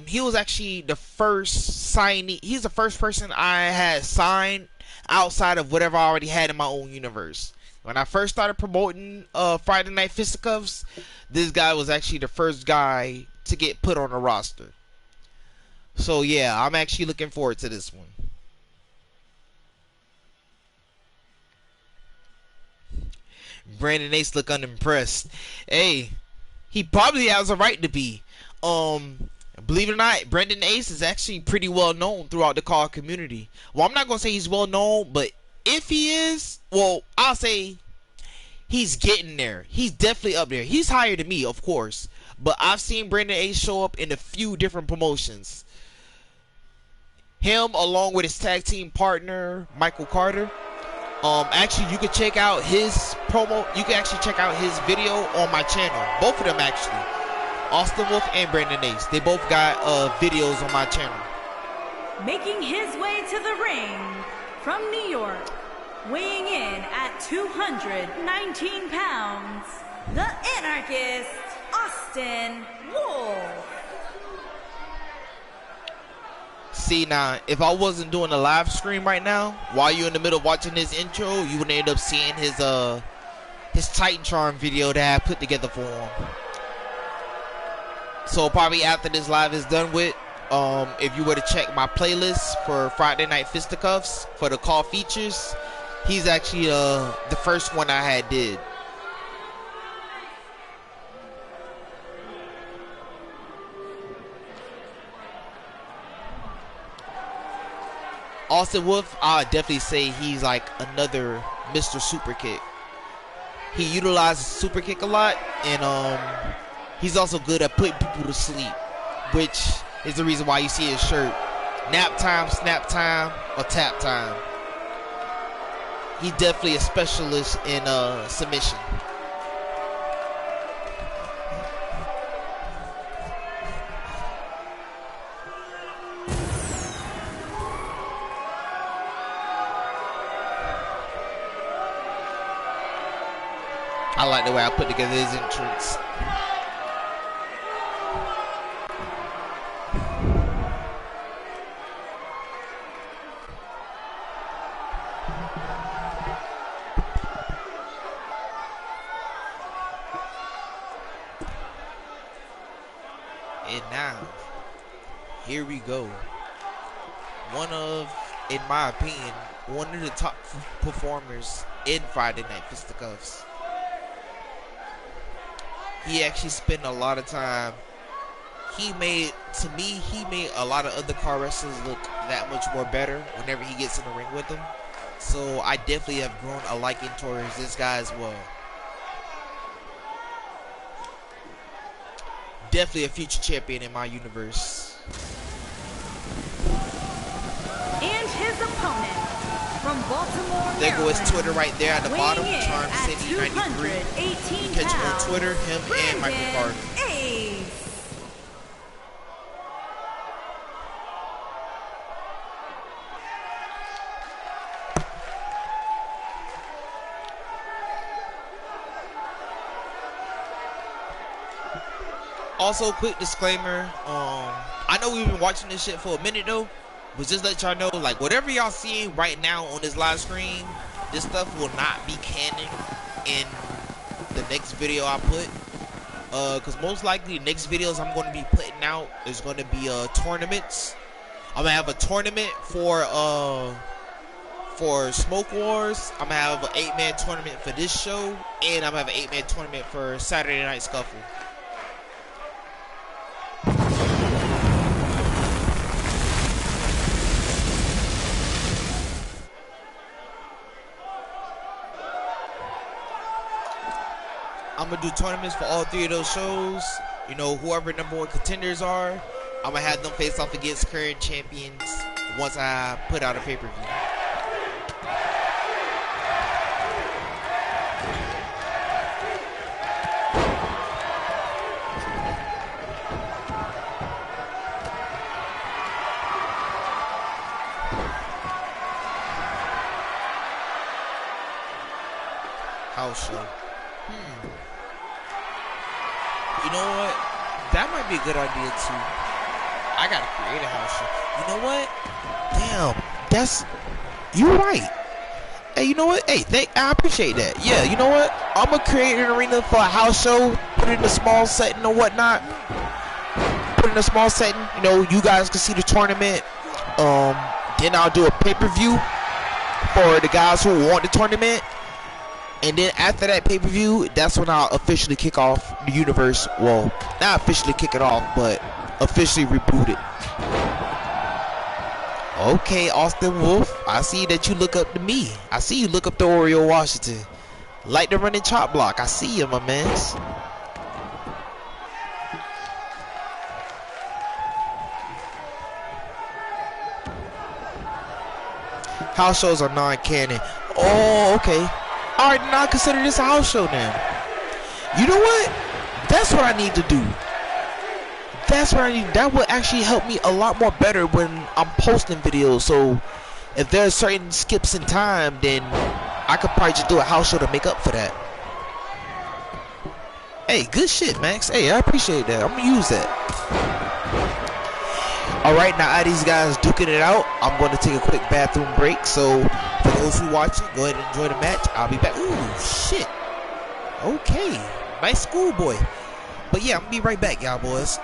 He was actually the first signee. He's the first person I had signed outside of whatever I already had in my own universe. When I first started promoting Friday Night Fisticuffs, this guy was actually the first guy to get put on the roster. So yeah, I'm actually looking forward to this one. Brandon Ace look unimpressed. Hey, he probably has a right to be. Believe it or not, Brandon Ace is actually pretty well known throughout the car community. Well, I'm not gonna say he's well known, but if he is, well, I'll say he's getting there. He's definitely up there. He's higher than me, of course, but I've seen Brandon Ace show up in a few different promotions. Him along with his tag team partner Michael Carter. Actually, you can check out his promo. You can actually check out his video on my channel. Both of them actually. Austin Wolf and Brandon Ace. They both got videos on my channel. Making his way to the ring from New York, weighing in at 219 pounds, the Anarchist, Austin Wolf. See, now, if I wasn't doing a live stream right now, while you're in the middle of watching this intro, you would end up seeing his Titan Charm video that I put together for him. So probably after this live is done with, if you were to check my playlist for Friday Night Fisticuffs for the call features, he's actually the first one I had did. Austin Wolf, I would definitely say he's like another Mr. Super Kick. He utilizes Super Kick a lot, and he's also good at putting people to sleep, which is the reason why you see his shirt. Nap time, snap time, or tap time. He's definitely a specialist in submission. I like the way I put together his entrance. And now, here we go. One of, in my opinion, one of the top performers in Friday Night Fisticuffs. He actually spent a lot of time. He made a lot of other car wrestlers look that much more better whenever he gets in the ring with them. So I definitely have grown a liking towards this guy as well. Definitely a future champion in my universe. And his opponent from Baltimore, There goes his Twitter right there at the bottom. weighing in Charm at City 93. 218 Catch him on pounds, Twitter, him and Michael Brandon Carter. Ace. Also, quick disclaimer. I know we've been watching this shit for a minute though, but just let y'all know, like, whatever y'all seeing right now on this live screen, this stuff will not be canon in the next video I put. Cause most likely the next videos I'm going to be putting out is going to be tournaments. I'm gonna have a tournament for Smoke Wars. I'm gonna have an 8-man tournament for this show, and I'm gonna have an 8-man tournament for Saturday Night Scuffle. do tournaments for all 3 of those shows. You know, whoever number 1 contenders are, I'm gonna have them face off against current champions once I put out a pay-per-view. House show. You know what? That might be a good idea too. I gotta create a house show. You know what? Damn, that's you right. Hey, you know what? Hey, I appreciate that. Yeah, you know what? I'm gonna create an arena for a house show. Put it in a small setting or whatnot. Put it in a small setting. You know, you guys can see the tournament. Then I'll do a pay-per-view for the guys who want the tournament. And then after that pay-per-view, that's when I'll officially kick off the universe. Well, not officially kick it off, but officially reboot it. Okay, Austin Wolf, I see that you look up to me. I see you look up to Oreo Washington. Like the running chop block. I see you, my mans. House shows are non-canon. Oh, okay. Alright, now consider this a house show now. You know what? That's what I need to do. That's what I need. That will actually help me a lot more better when I'm posting videos. So if there's certain skips in time, then I could probably just do a house show to make up for that. Hey, good shit, Max. Hey, I appreciate that. I'm gonna use that. Alright, now as these guys duking it out, I'm going to take a quick bathroom break. So for those who watching, go ahead and enjoy the match. I'll be back. Ooh, shit. Okay. Nice schoolboy. But yeah, I'm going to be right back, y'all boys.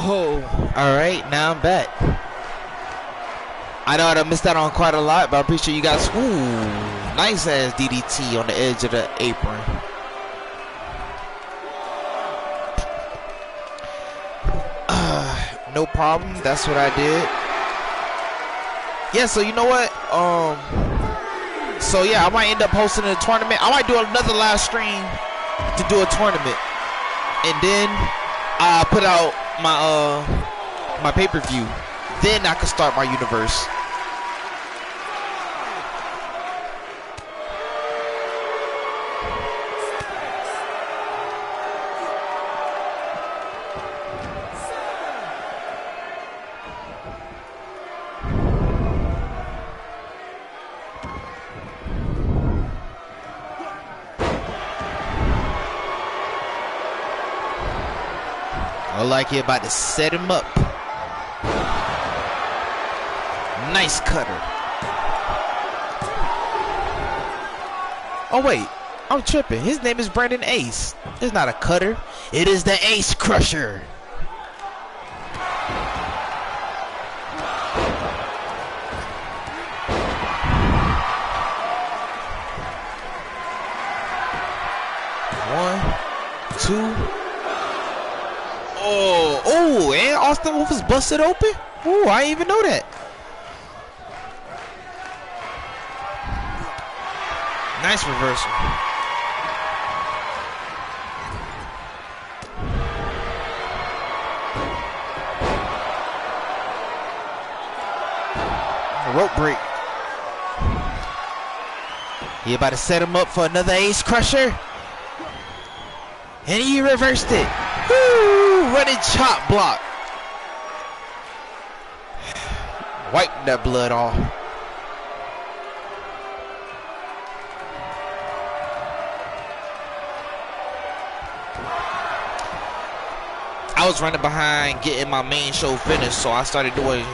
Oh, alright, now I'm back. I know I missed out on quite a lot, but I appreciate you guys. Ooh, nice ass DDT on the edge of the apron. No problem, that's what I did. Yeah, so you know what? So yeah, I might end up hosting a tournament. I might do another live stream to do a tournament. And then I'll put out my pay-per-view. Then I can start my universe. Like you're about to set him up. Nice cutter. Oh wait, I'm tripping. His name is Brandon Ace. It's not a cutter. It is the Ace Crusher. One, two. Oh, and Austin Wolf is busted open. Oh, I didn't even know that. Nice reversal. A rope break. He about to set him up for another Ace Crusher. And he reversed it. Woo! Running chop block. Wipe that blood off. I was running behind getting my main show finished, so I started doing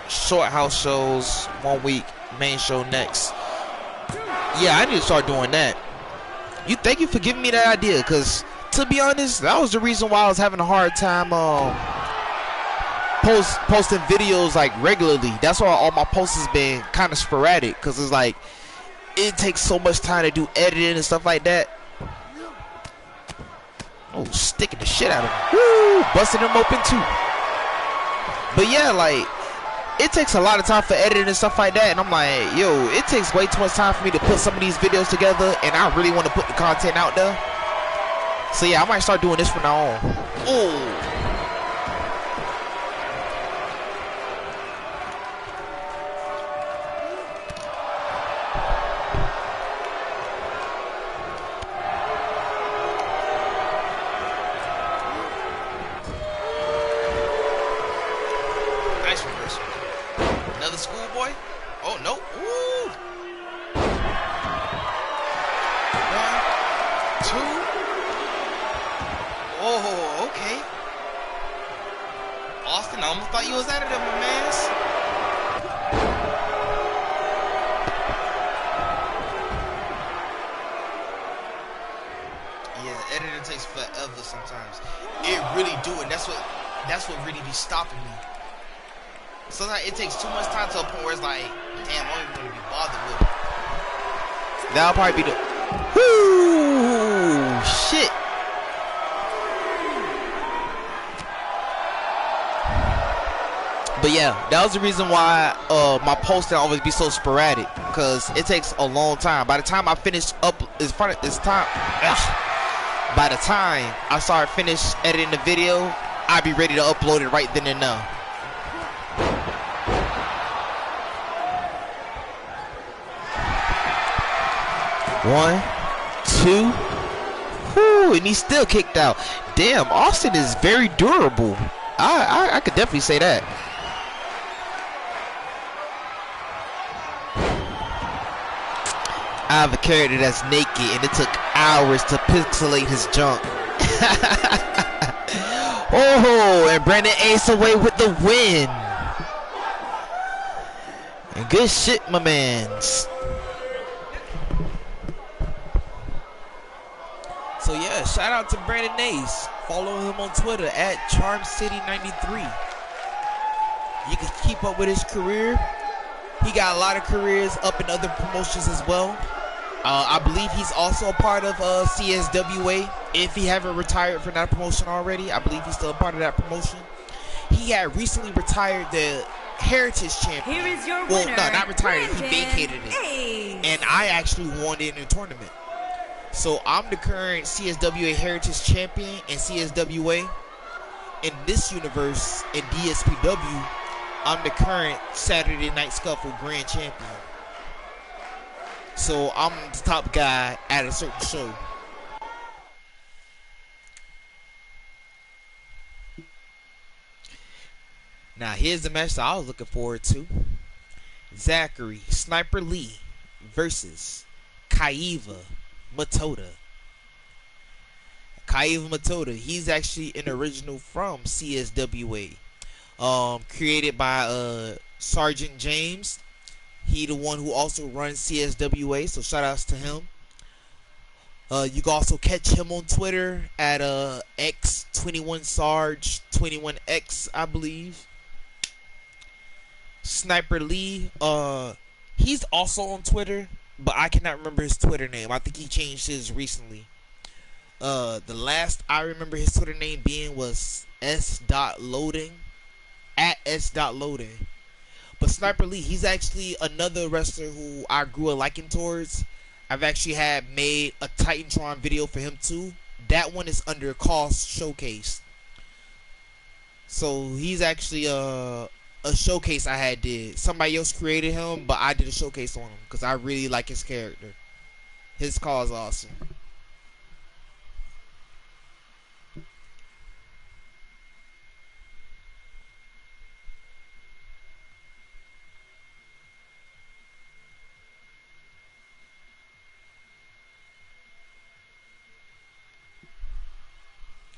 short house shows 1 week, main show next. Yeah, I need to start doing that. Thank you for giving me that idea, because to be honest, that was the reason why I was having a hard time posting videos like regularly. That's why all my posts has been kind of sporadic, because it's like it takes so much time to do editing and stuff like that. Oh, sticking the shit out of him. Woo! Busting him open too. But yeah, like, it takes a lot of time for editing and stuff like that, and I'm like, yo, it takes way too much time for me to put some of these videos together, and I really want to put the content out there. So yeah, I might start doing this from now on. Oh. Schoolboy. Oh no. Ooh. 1, 2. Oh, okay. Austin, I almost thought you was out of there, my mans. Yeah, editing takes forever sometimes. It really do, and that's what really be stopping me. Sometimes it takes too much time to a point where it's like, damn, I don't even want to be bothered with it. That'll probably be the... Whoo! Shit! But yeah, that was the reason why my posting always be so sporadic, because it takes a long time. By the time I finish by the time I start finish editing the video, I'll be ready to upload it right then and there. One, two, whoo, and he's still kicked out. Damn, Austin is very durable. I could definitely say that. I have a character that's naked, and it took hours to pixelate his junk. Oh, and Brandon Ace away with the win. And good shit, my mans. So yeah, shout out to Brandon Ace. Follow him on Twitter at CharmCity93. You can keep up with his career. He got a lot of careers up in other promotions as well. I believe he's also a part of CSWA. If he haven't retired from that promotion already, I believe he's still a part of that promotion. He had recently retired the Heritage Champion. Here is your winner. Well, no, not retired. Brandon He vacated it. Ace. And I actually won it in a tournament. So I'm the current CSWA Heritage Champion in CSWA. In this universe, in DSPW, I'm the current Saturday Night Scuffle Grand Champion. So I'm the top guy at a certain show. Now here's the match that I was looking forward to. Zachary Sniper Lee versus Kaiva Matoda. Kaiva Matoda, he's actually an original from CSWA. Created by Sergeant James. He the one who also runs CSWA, so shout outs to him. You can also catch him on Twitter at X21Sarge21X, I believe. Sniper Lee, he's also on Twitter, but I cannot remember his Twitter name. I think he changed his recently. The last I remember his Twitter name being was s.loading, at s.loading. But Sniper Lee, he's actually another wrestler who I grew a liking towards. I've actually had made a Titantron video for him too. That one is under Cost Showcase. So he's actually a showcase I had did. Somebody else created him, but I did a showcase on him because I really like his character. His call is awesome.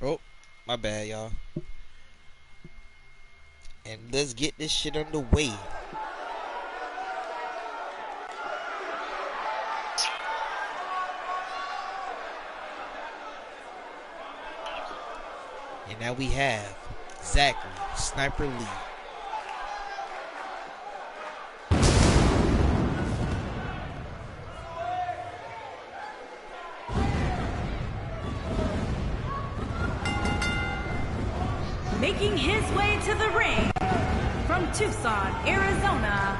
Oh, my bad, y'all. And let's get this shit underway. And now we have Zachary Sniper Lee. Making his way to the ring from Tucson, Arizona,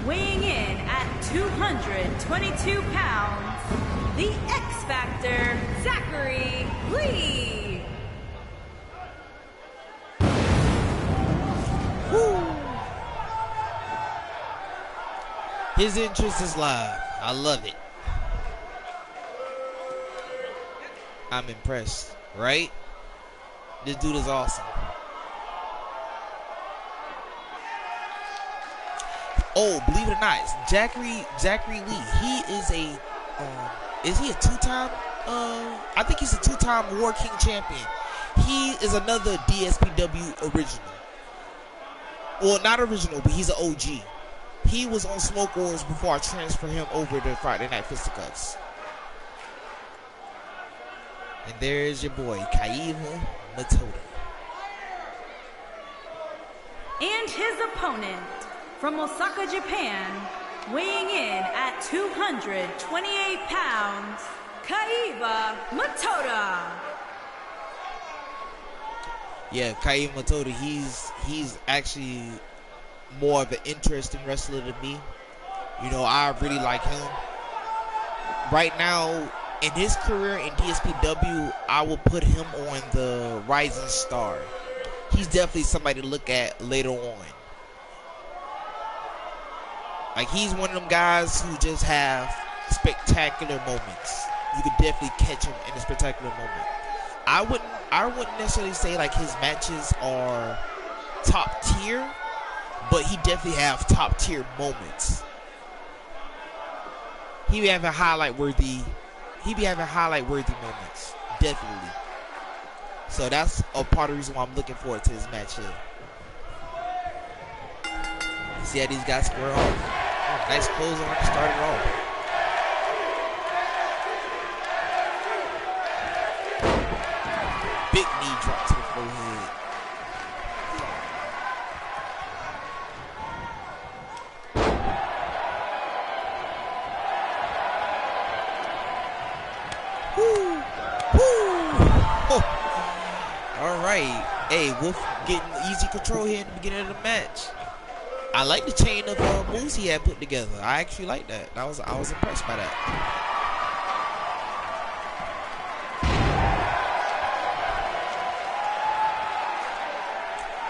weighing in at 222 pounds, the X Factor, Zachary Lee. Woo. His entrance is live. I love it. I'm impressed, right? This dude is awesome. Oh, believe it or not, Zachary Lee. He is is he a two-time? I think he's a two-time War King champion. He is another DSPW original. Well, not original, but he's an OG. He was on Smoke Wars before I transferred him over to Friday Night Fisticuffs. And there's your boy, Kaiva Matoda. And his opponent from Osaka, Japan, weighing in at 228 pounds, Kaiva Matoda. Yeah, Kaiva Matoda, he's actually more of an interesting wrestler to me. You know, I really like him. Right now, in his career in DSPW, I will put him on the rising star. He's definitely somebody to look at later on. Like, he's one of them guys who just have spectacular moments. You could definitely catch him in a spectacular moment. I wouldn't necessarily say like his matches are top tier, but he definitely have top tier moments. He be having highlight worthy moments, definitely. So that's a part of the reason why I'm looking forward to this match here. You see how these guys square off? Oh, nice close on to start it off. Big knee drop to the forehead. Woo! Woo! Oh. All right. Hey, Wolf getting easy control here in the beginning of the match. I like the chain of moves he had put together. I actually like that. I was impressed by that.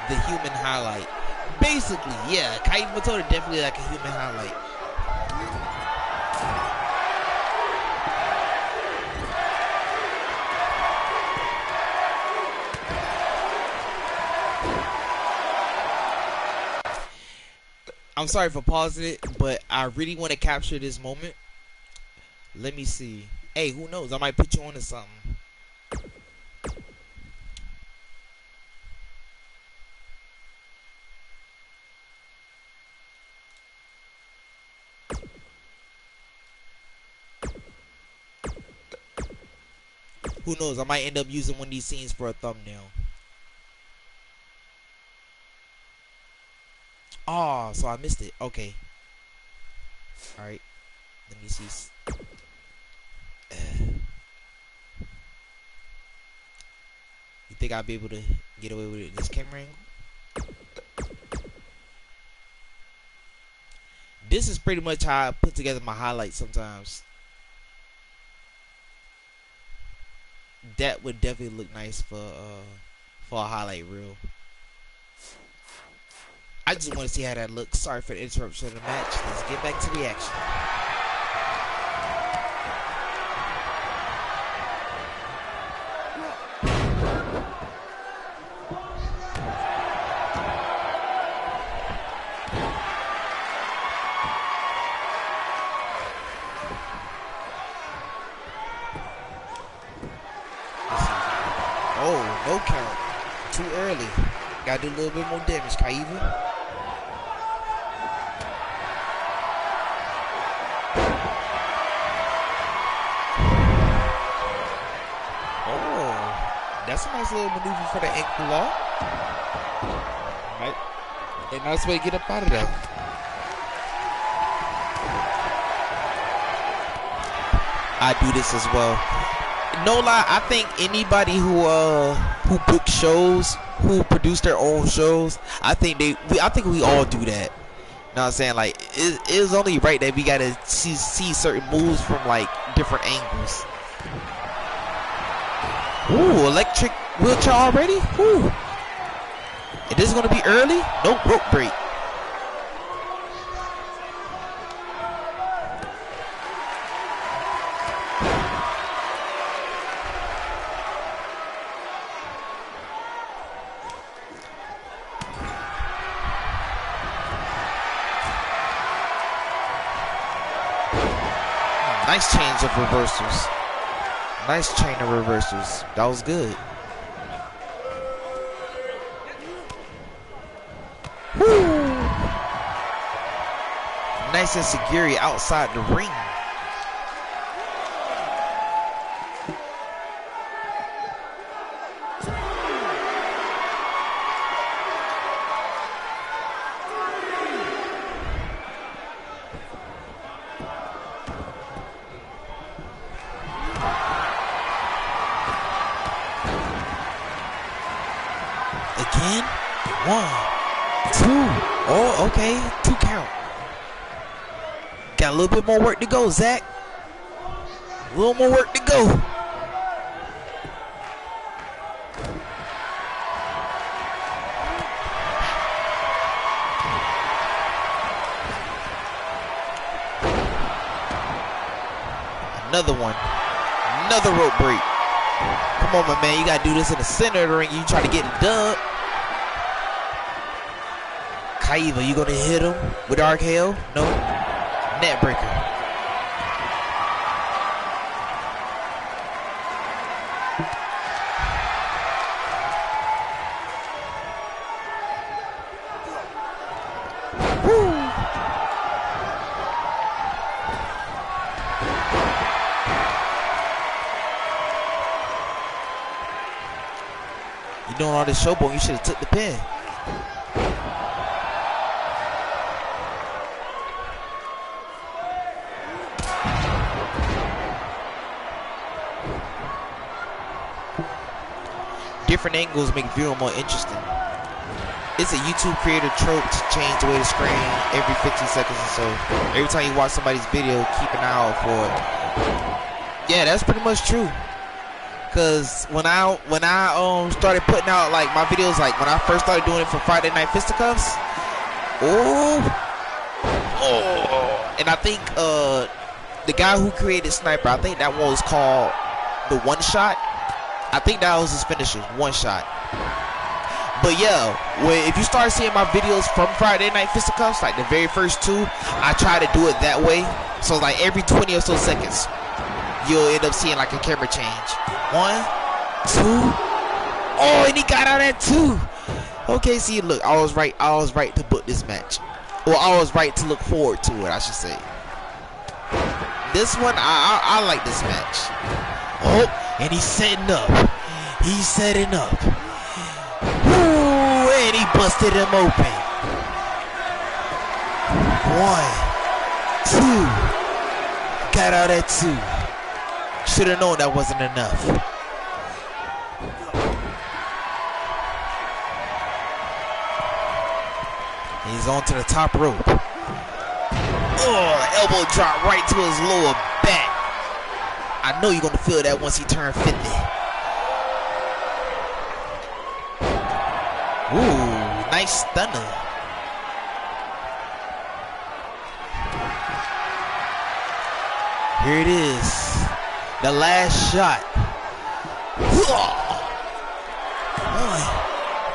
The human highlight. Basically, yeah. Kaiva Matoda definitely like a human highlight. I'm sorry for pausing it, but I really want to capture this moment. Let me see. Hey, who knows? I might put you on to something. Who knows? I might end up using one of these scenes for a thumbnail. Oh, so I missed it. Okay. Alright. Let me see. You think I'll be able to get away with it in this camera angle? This is pretty much how I put together my highlights sometimes. That would definitely look nice for a highlight reel. I just want to see how that looks. Sorry for the interruption of the match. Let's get back to the action. Oh, no count. Too early. Gotta do a little bit more damage, Kaiva. That's a nice little maneuver for the ankle lock. Right. A nice way to get up out of there. I do this as well. No lie, I think anybody who book shows, who produce their own shows, I think we all do that. You know what I'm saying? Like it is only right that we gotta see certain moves from like different angles. Ooh, electric wheelchair already? Ooh. And this is gonna be early? No rope break. Nice change of reversals. Nice chain of reversals. That was good. Woo! Nice and security outside the ring. Again? 1, 2. Oh, okay. 2 count. Got a little bit more work to go, Zach. A little more work to go. Another one. Another rope break. Come on, my man. You got to do this in the center of the ring. You try to get it done. Kaiva, you going to hit him with RKO? No. Net breaker. Woo. You doing all this showboat, you should have took the pin. Different angles make viewing more interesting. It's a YouTube creator trope to change the way the screen every 15 seconds or so. Every time you watch somebody's video, keep an eye out for it. Yeah, that's pretty much true. Cause when I started putting out like my videos, like when I first started doing it for Friday Night Fisticuffs, and I think the guy who created Sniper, I think that one was called the One Shot. I think that was his finisher, One Shot. But yeah, if you start seeing my videos from Friday Night Fisticuffs, like the very first 2, I try to do it that way. So like every 20 or so seconds, you'll end up seeing like a camera change. 1, 2. Oh, and he got out at 2. Okay, see, look, I was right to book this match. Well, I was right to look forward to it, I should say. This one, I like this match. Oh, And he's setting up. He's setting up. Ooh, and he busted him open. 1, 2. Got out at 2. Should have known that wasn't enough. He's on to the top rope. Oh, elbow drop right to his lower back. I know you're going to feel that once he turns 50. Ooh, nice stunner. Here it is. The last shot. 1,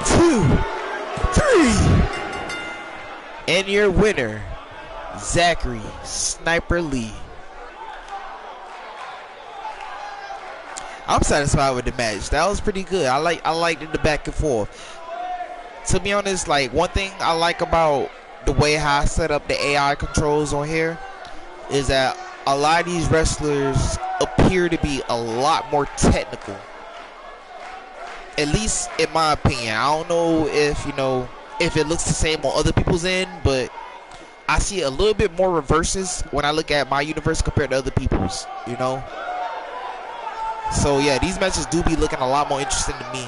2, 3. And your winner, Zachary Sniper Lee. I'm satisfied with the match. That was pretty good. I liked it, the back and forth. To be honest, like, one thing I like about the way how I set up the AI controls on here is that a lot of these wrestlers appear to be a lot more technical. At least in my opinion. I don't know if, you know, if it looks the same on other people's end, but I see a little bit more reverses when I look at my universe compared to other people's, you know. So yeah, these matches do be looking a lot more interesting to me.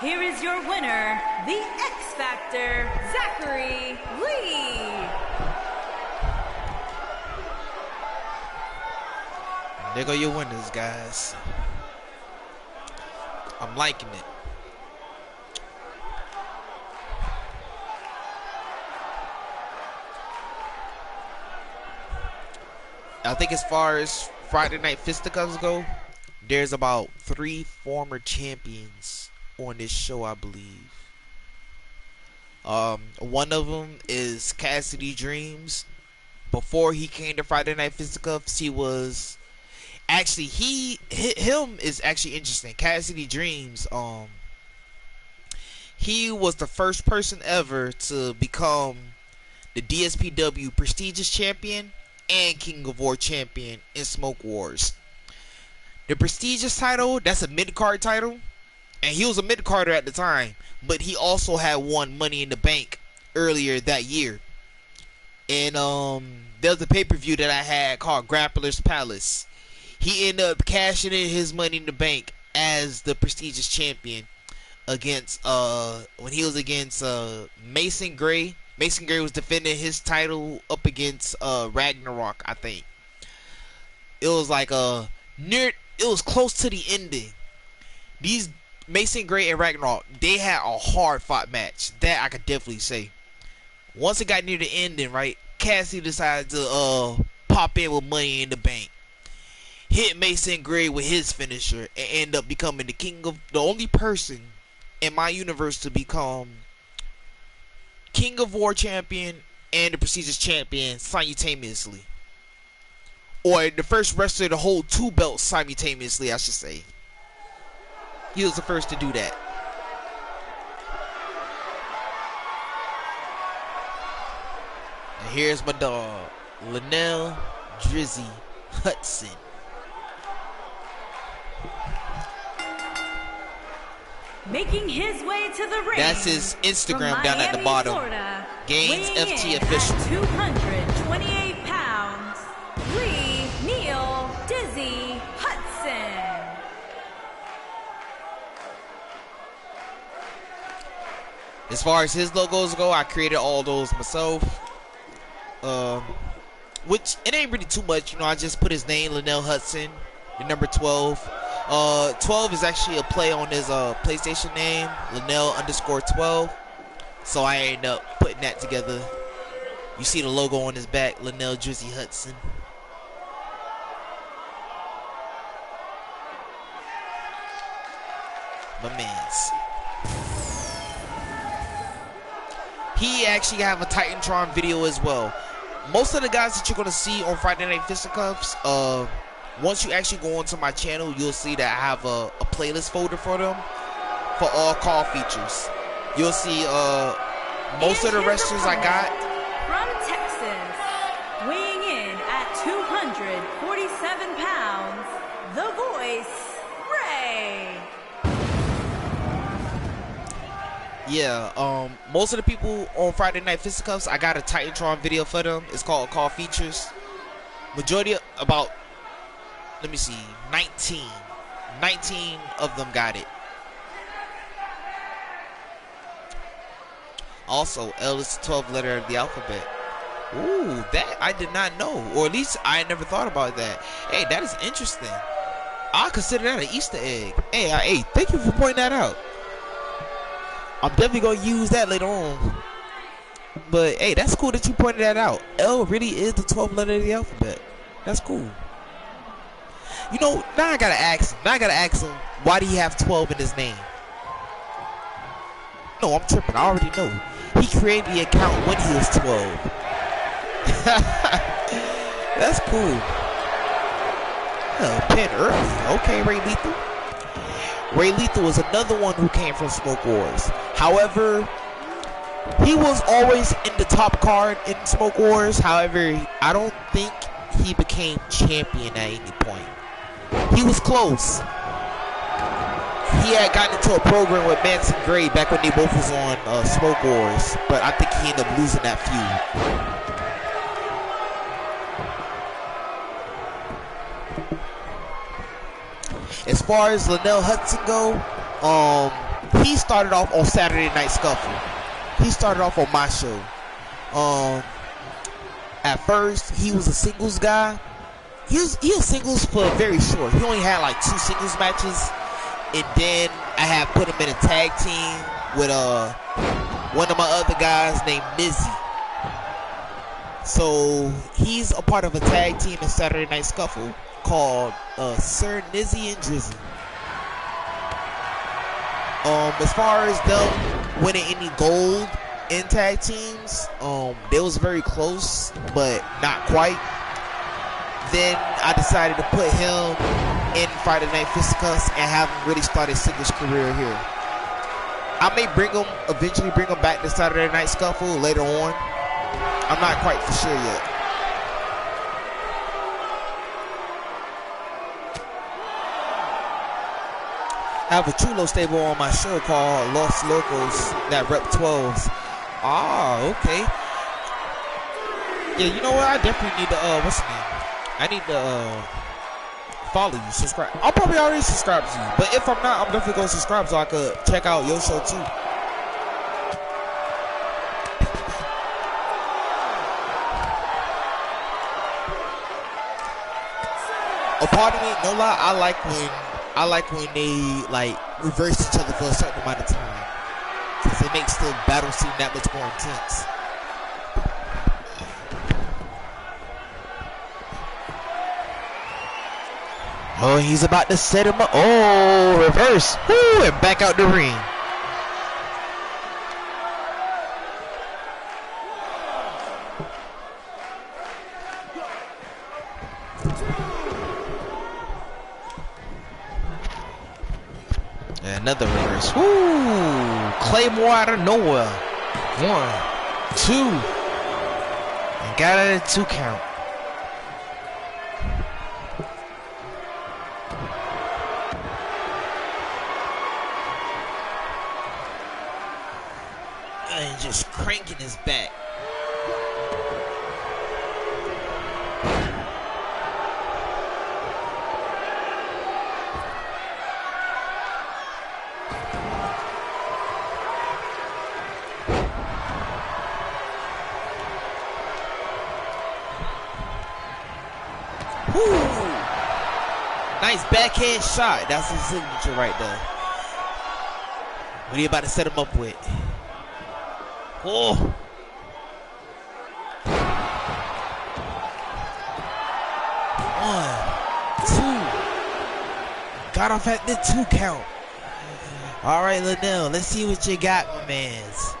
Here is your winner, the X Factor, Zachary Lee. There go your winners, guys. I'm liking it. I think as far as Friday Night Fisticuffs go, there's about 3 former champions on this show, I believe. One of them is Cassidy Dreams. Before he came to Friday Night Fisticuffs, he was actually him is actually interesting. Cassidy Dreams, he was the first person ever to become the DSPW prestigious champion and King of War champion in Smoke Wars. The prestigious title, that's a mid-card title, and he was a mid-carder at the time, but he also had won Money in the Bank earlier that year. And there's a pay-per-view that I had called Grappler's Palace. He ended up cashing in his Money in the Bank as the prestigious champion against when he was against Mason Gray. Mason Gray was defending his title up against Ragnarok, I think. It was like it was close to the ending. These Mason Gray and Ragnarok, they had a hard fought match. That I could definitely say. Once it got near the ending, right, Cassie decided to pop in with Money in the Bank, hit Mason Gray with his finisher, and end up becoming the only person in my universe to become King of War champion and the prestigious champion simultaneously. Or the first wrestler to hold 2 belts simultaneously, I should say. He was the first to do that. And here's my dog, Linnell Drizzy Hudson. Making his way to the ring. That's his Instagram down at the bottom. Florida, Gaines FT official. 228 pounds, Lee Neal Dizzy Hudson. As far as his logos go, I created all those myself. Which it ain't really too much, you know. I just put his name, Linnell Hudson, the number 12. 12 is actually a play on his PlayStation name, Linnell_12. So I ended up putting that together. You see the logo on his back, Linnell Drizzy Hudson. My man's. He actually have a Titantron video as well. Most of the guys that you're gonna see on Friday Night Fisticuffs, once you actually go onto my channel, you'll see that I have a playlist folder for them. for all call features. You'll see most of the wrestlers I got. From Texas, weighing in at 247 pounds, the Voice, Ray. Yeah, most of the people on Friday Night Fisticuffs, I got a Titantron video for them. It's called Call Features. Majority, about, let me see, 19 of them got it. Also, L is the 12th letter of the alphabet. Ooh, that I did not know, or at least I never thought about that. Hey, that is interesting. I consider that an Easter egg. Hey, thank you for pointing that out. I'm definitely gonna use that later on. But hey, that's cool that you pointed that out. L really is the 12th letter of the alphabet. That's cool. You know, now I gotta ask him, why do he have 12 in his name? No, I'm tripping. I already know. He created the account when he was 12. That's cool. Pin early. Okay, Ray Lethal. Ray Lethal was another one who came from Smoke Wars. However, he was always in the top card in Smoke Wars. However, I don't think he became champion at any point. He was close. He had gotten into a program with Manson Gray back when they both was on Smoke Wars, but I think he ended up losing that feud. As far as Linnell Hudson go, he started off on Saturday Night Scuffle. He started off on my show. At first, he was a singles guy. He was singles for very short. He only had like 2 singles matches. And then I had put him in a tag team with one of my other guys named Mizzy. So he's a part of a tag team in Saturday Night Scuffle called Sir Nizzy and Drizzy. As far as them winning any gold in tag teams, they was very close, but not quite. Then I decided to put him in Friday Night Fisticuffs and have him really start his singles career here. I may eventually bring him back to Saturday Night Scuffle later on. I'm not quite for sure yet. I have a Chulo stable on my show called Los Locos that rep 12s. Ah, okay. Yeah, you know what? I definitely need to, what's the name? I need to, follow you, subscribe. I'll probably already subscribe to you, but if I'm not, I'm definitely going to subscribe so I could check out your show too. A part of me, no lie, I like when they like reverse each other for a certain amount of time, because it makes the battle seem that much more intense. Oh, he's about to set him up. Oh, reverse. Woo, and back out the ring. And another reverse. Woo, Claymore out of nowhere. 1, 2. And got it at 2 count. And just cranking his back. Woo! Nice backhand shot. That's his signature right there. What are you about to set him up with? Oh. 1, 2. Got off at the 2 count. All right, Linnell, let's see what you got, my mans.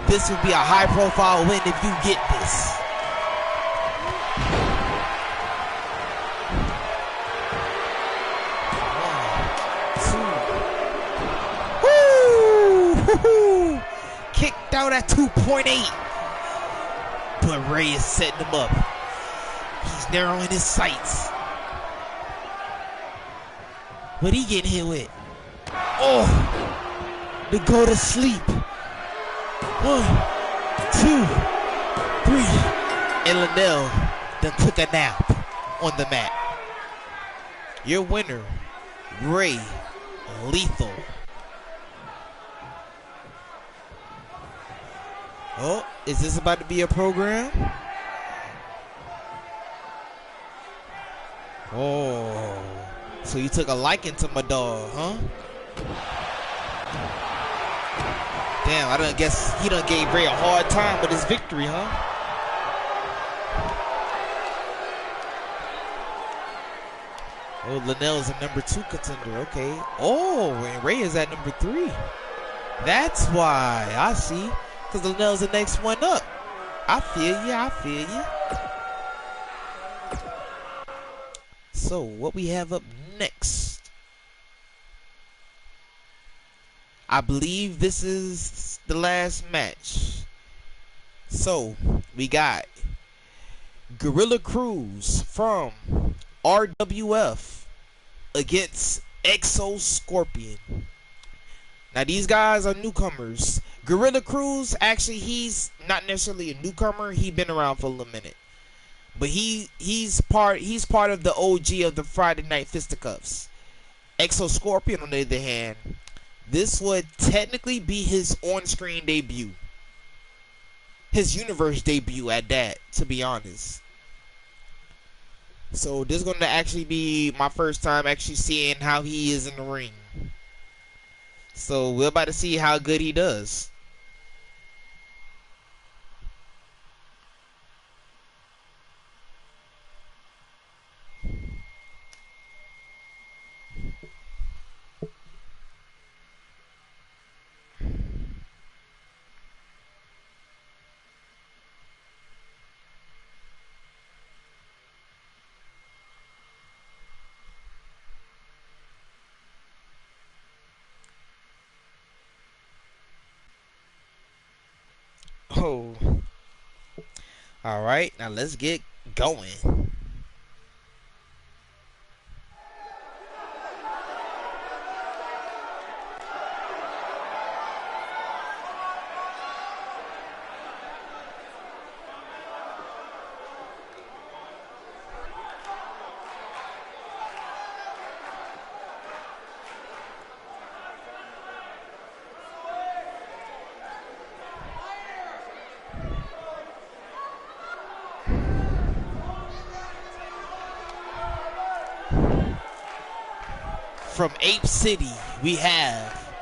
This would be a high-profile win if you get this. Woo-hoo-hoo. Kicked out at 2.8. But Ray is setting him up. He's narrowing his sights. What he getting hit with? Oh, to go to sleep. 1, 2, 3. And Linnell then took a nap on the mat. Your winner, Ray Lethal. Oh, is this about to be a program? Oh, so you took a liking to my dog, huh? Damn, I done guess he done gave Ray a hard time with his victory, huh? Oh, Linnell's a number 2 contender, okay. Oh, and Ray is at number 3. That's why, I see. Because Linnell's the next one up. I feel you, I feel you. So, what we have up next? I believe this is the last match. So, we got Gorilla Cruz from RWF against Exo Scorpion. Now, these guys are newcomers. Gorilla Cruz, actually, he's not necessarily a newcomer. He's been around for a little minute. But he's part of the OG of the Friday Night Fisticuffs. Exo Scorpion, on the other hand, this would technically be his on-screen debut. His universe debut at that, to be honest. So this is going to actually be my first time actually seeing how he is in the ring. So we're about to see how good he does. Oh. Alright, now let's get going. From Ape City, we have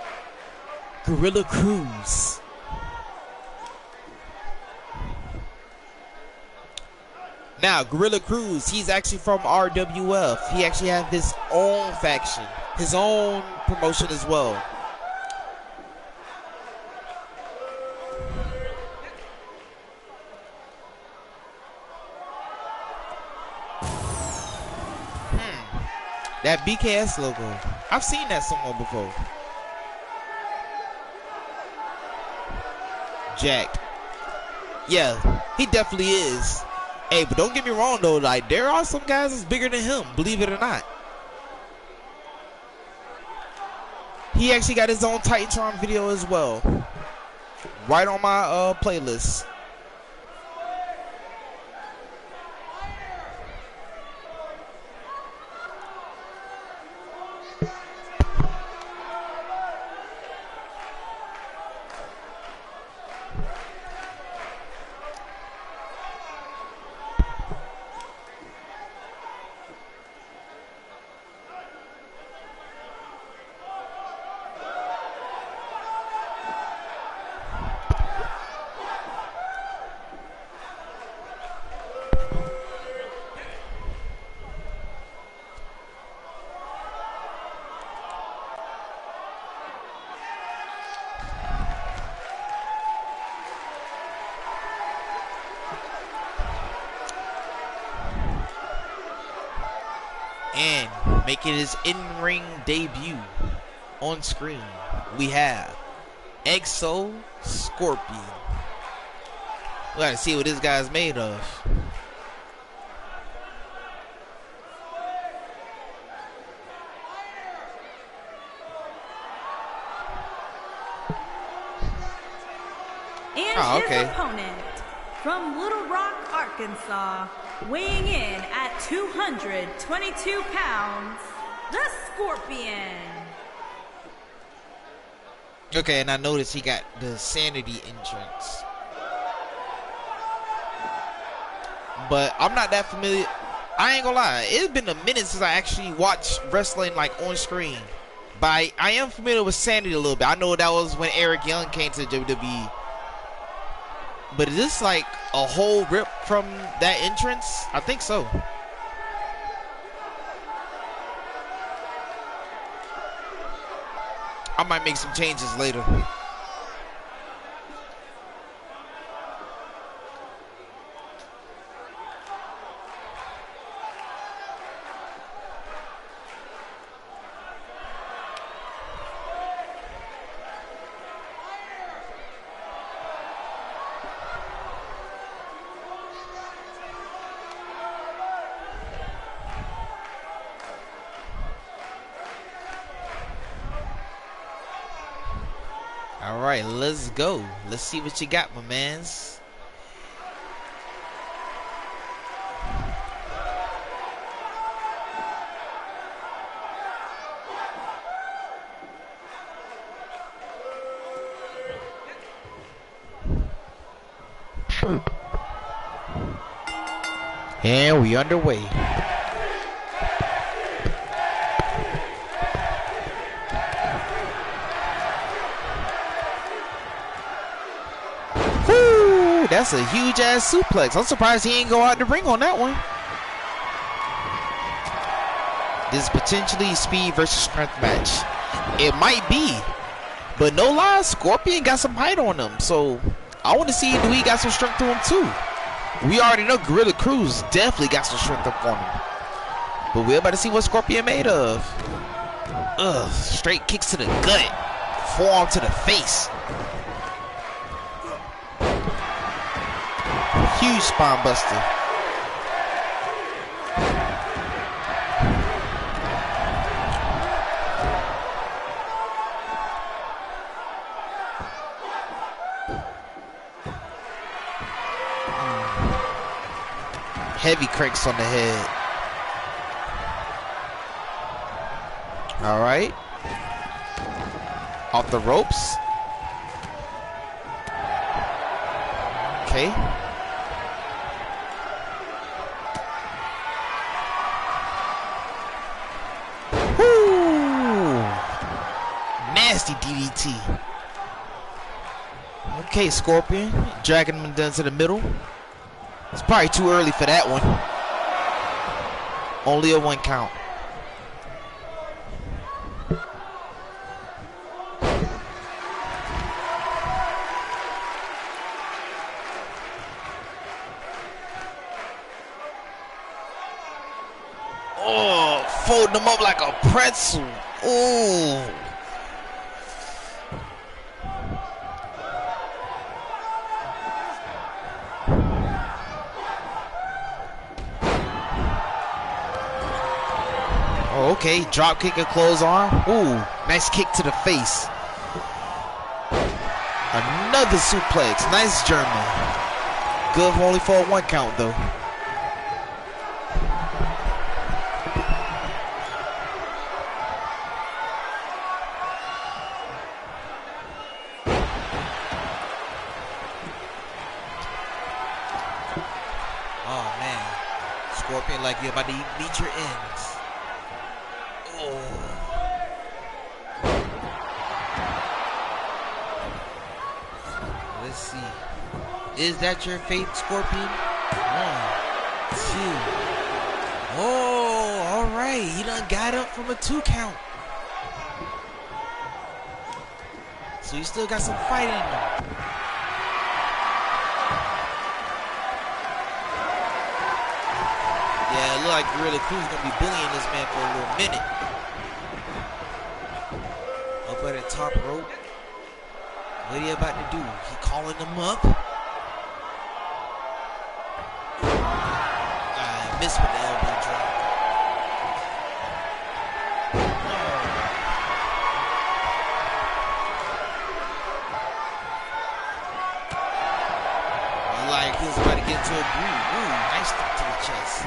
Gorilla Cruz. Now, Gorilla Cruz, he's actually from RWF. He actually has his own faction, his own promotion as well. That BKS logo, I've seen that somewhere before. Jacked. Yeah, he definitely is. Hey, but don't get me wrong though, like there are some guys that's bigger than him, believe it or not. He actually got his own Titantron video as well. Right on my playlist. And making his in-ring debut on screen, we have Exo Scorpion. We gotta see what this guy's made of. And his opponent, from Little Rock, Arkansas, weighing in at 222 pounds, the Scorpion. Okay, and I noticed he got the Sanity entrance. But I'm not that familiar. I ain't gonna lie, it's been a minute since I actually watched wrestling like on screen. But I am familiar with Sanity a little bit. I know that was when Eric Young came to WWE. But is this like a whole rip from that entrance? I think so. I might make some changes later. Alright, let's go. Let's see what you got, my mans. And we underway. Woo! That's a huge ass suplex. I'm surprised he ain't go out the ring on that one. This is potentially a speed versus strength match. It might be, but no lie, Scorpion got some height on him. So I want to see do he got some strength to him too. We already know Gorilla Cruz definitely got some strength up on him. But we're about to see what Scorpion made of. Ugh, straight kicks to the gut. Forearm to the face. Huge spine buster. Heavy cranks on the head. All right. Off the ropes. Okay. Woo! Nasty DDT. Okay, Scorpion. Dragging him down to the middle. It's probably too early for that one. Only a 1 count. Oh, folding them up like a pretzel. Oh. Okay, drop kick and close arm. Ooh, nice kick to the face. Another suplex. Nice German. Good only for a 1 count though. Oh man. Scorpion like you're about to meet your ends. Let's see. Is that your fate, Scorpion? 1, 2. Oh, alright. He done got up from a 2 count. So you still got some fight in him. Yeah, it look like Gorilla Cruz gonna be bullying this man for a little minute. Up at the top rope. What are you about to do? He calling them up. Missed with the elbow drop. Like he was about to get into a groove. Ooh, nice stick to the chest.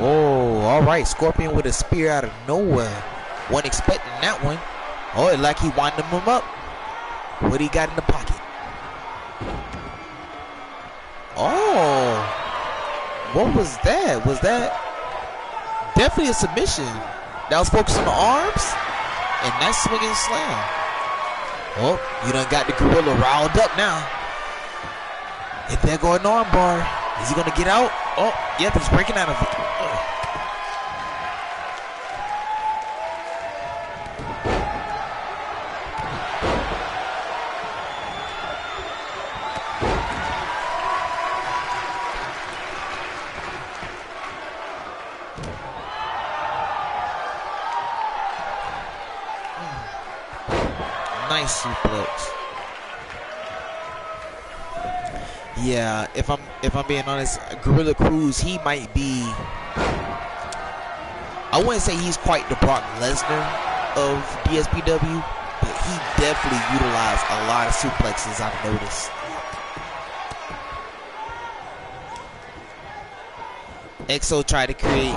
Oh, all right. Scorpion with a spear out of nowhere. Wasn't expecting that one. Oh, it like he winding him up. What he got in the pocket? Oh, what was that? Was that definitely a submission? That was focused on the arms, and nice swing and slam. Oh, you done got the gorilla riled up now. If they're going arm bar, is he gonna get out? Oh, yep, he's breaking out of it. Nice suplex. Yeah, if I'm being honest, Gorilla Cruz, he might be, I wouldn't say he's quite the Brock Lesnar of DSPW, but he definitely utilized a lot of suplexes, I've noticed. EXO tried to create,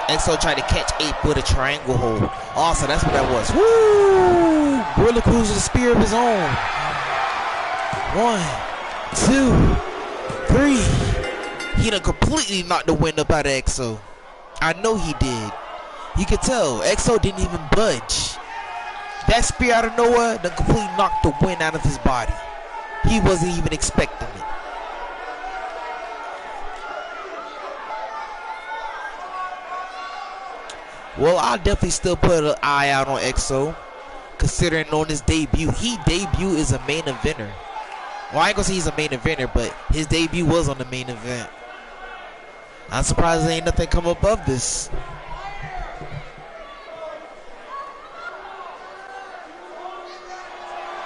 EXO tried to catch Ape with a triangle hold. Also, that's what that was. Woo! Gorilla Cruz with a spear of his own. 1, 2, 3. He done completely knocked the wind up out of EXO. I know he did. You could tell EXO didn't even budge. That spear out of nowhere done completely knocked the wind out of his body. He wasn't even expecting it. Well, I'll definitely still put an eye out on EXO, considering on his debut. He debuted as a main eventer. Well, I ain't gonna say he's a main eventer, but his debut was on the main event. I'm surprised there ain't nothing come above this.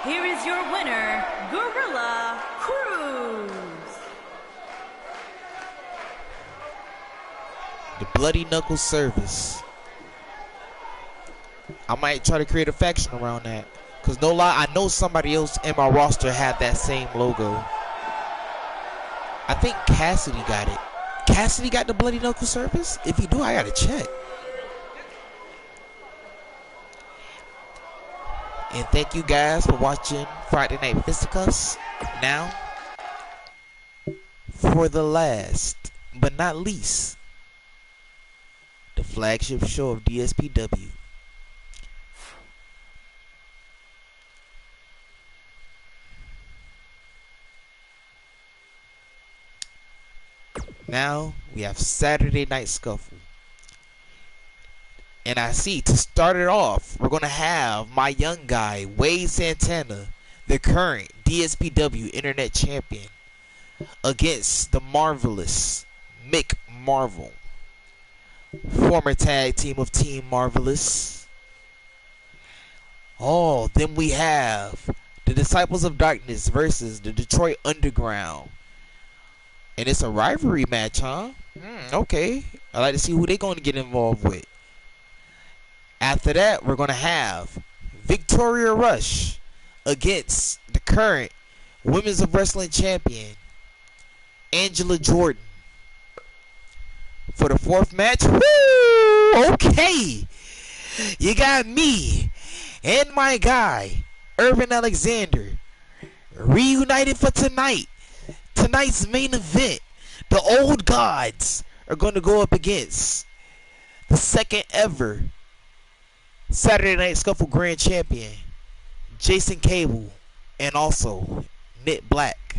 Here is your winner, Gorilla Cruz. The Bloody Knuckles service. I might try to create a faction around that. Cause no lie, I know somebody else in my roster had that same logo. I think Cassidy got it. Cassidy got the Bloody Knuckles service? If you do, I gotta check. And thank you guys for watching Friday Night Fisticuffs. Now, for the last, but not least, the flagship show of DSPW. Now, we have Saturday Night Scuffle. And I see, to start it off, we're going to have my young guy, Wade Santana, the current DSPW Internet Champion, against the marvelous Mick Marvel, former tag team of Team Marvelous. Oh, then we have the Disciples of Darkness versus the Detroit Underground. And it's a rivalry match, huh? Okay. I'd like to see who they're going to get involved with. After that, we're going to have Victoria Rush against the current Women's of Wrestling Champion, Angela Jordan. For the fourth match, woo! Okay. You got me and my guy, Urban Alexander, reunited for tonight. Tonight's main event. The Old Gods are going to go up against the second ever Saturday Night Scuffle Grand Champion, Jason Cable, and also Nick Black.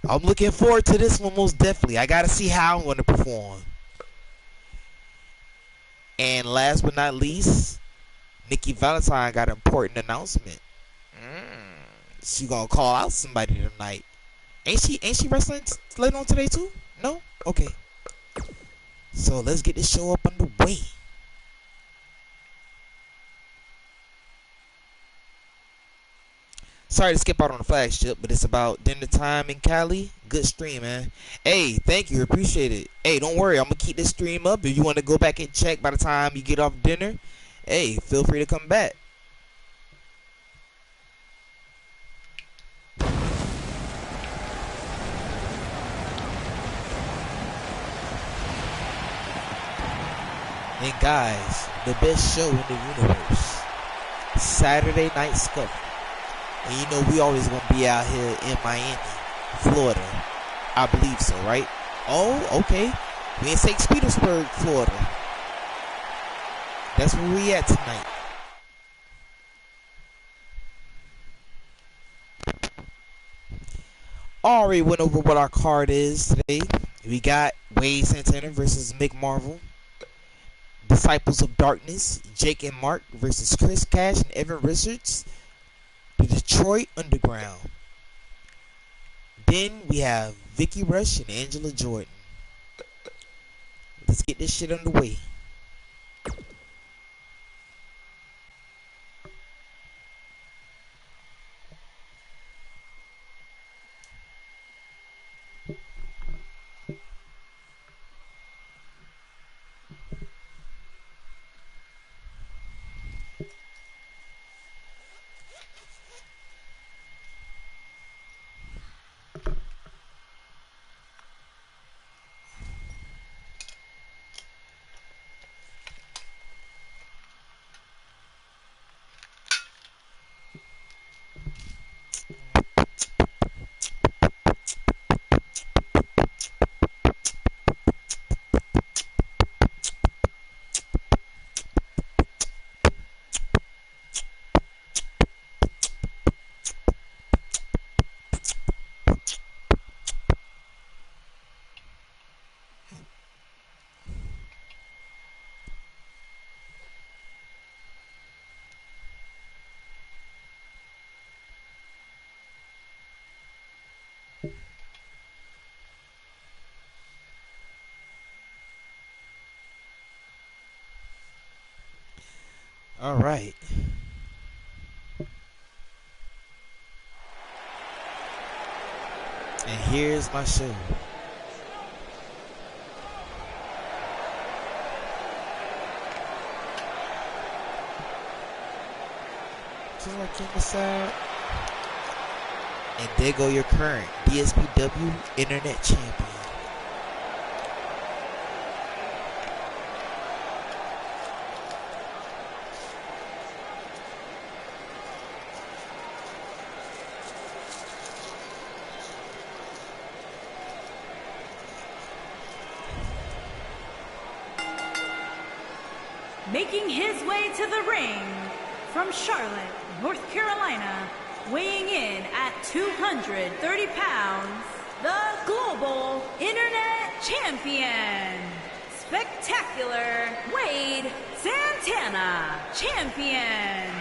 I'm looking forward to this one most definitely. I gotta see how I'm going to perform. And last but not least, Nikki Valentine got an important announcement. She gonna call out somebody tonight. Ain't she wrestling later on today too? No? Okay. So let's get this show up underway. Sorry to skip out on the flagship, but it's about dinner time in Cali. Good stream, man. Hey, thank you. Appreciate it. Hey, don't worry. I'm going to keep this stream up. If you want to go back and check by the time you get off dinner, hey, feel free to come back. And guys, the best show in the universe, Saturday Night Scuffle. And you know we always gonna be out here in Miami, Florida. I believe so, right? Oh, okay. We in St. Petersburg, Florida. That's where we at tonight. Already went over what our card is today. We got Wade Santana versus Mick Marvel. Disciples of Darkness, Jake and Mark versus Chris Cash and Evan Richards. The Detroit Underground. Then we have Vicky Rush and Angela Jordan. Let's get this shit underway. All right. And here's my show. Just like in the side. And there go your current DSPW Internet Champion. Making his way to the ring from Charlotte, North Carolina, weighing in at 230 pounds, the Global Internet Champion, Spectacular Wade Santana, Champion.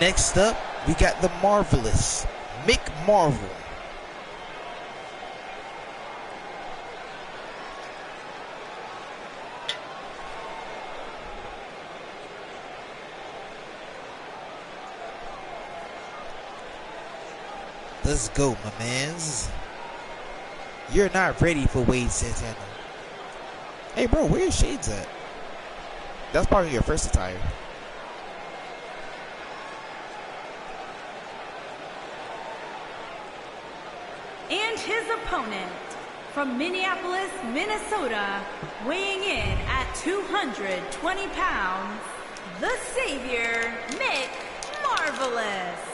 Next up, we got the marvelous Mick Marvel. Let's go, my mans. You're not ready for Wade Santana. Hey, bro, where your shades at? That's probably your first attire. And his opponent, from Minneapolis, Minnesota, weighing in at 220 pounds, the Savior, Mick Marvelous.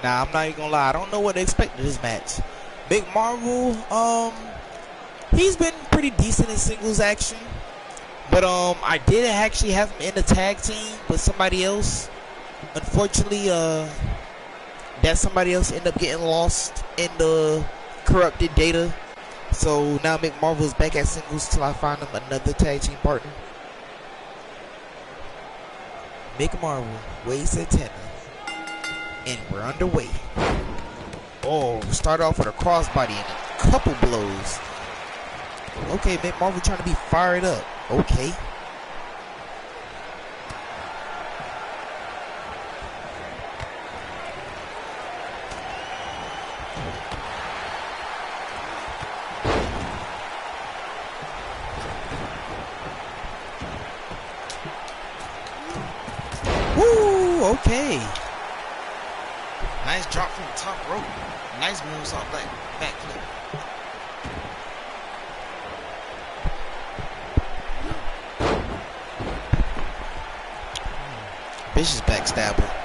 Nah, I'm not even gonna lie. I don't know what to expect of this match. Big Marvel, he's been pretty decent in singles action, but I did actually have him in the tag team with somebody else. Unfortunately, that somebody else ended up getting lost in the corrupted data. So now Big Marvel is back at singles till I find him another tag team partner. Big Marvel weighs at 10. And we're underway. Oh, start off with a crossbody and a couple blows. Okay, Mick Marvel trying to be fired up. Okay. Woo, okay. Nice drop from the top rope. Nice moves off that backflip. Vicious backstabber.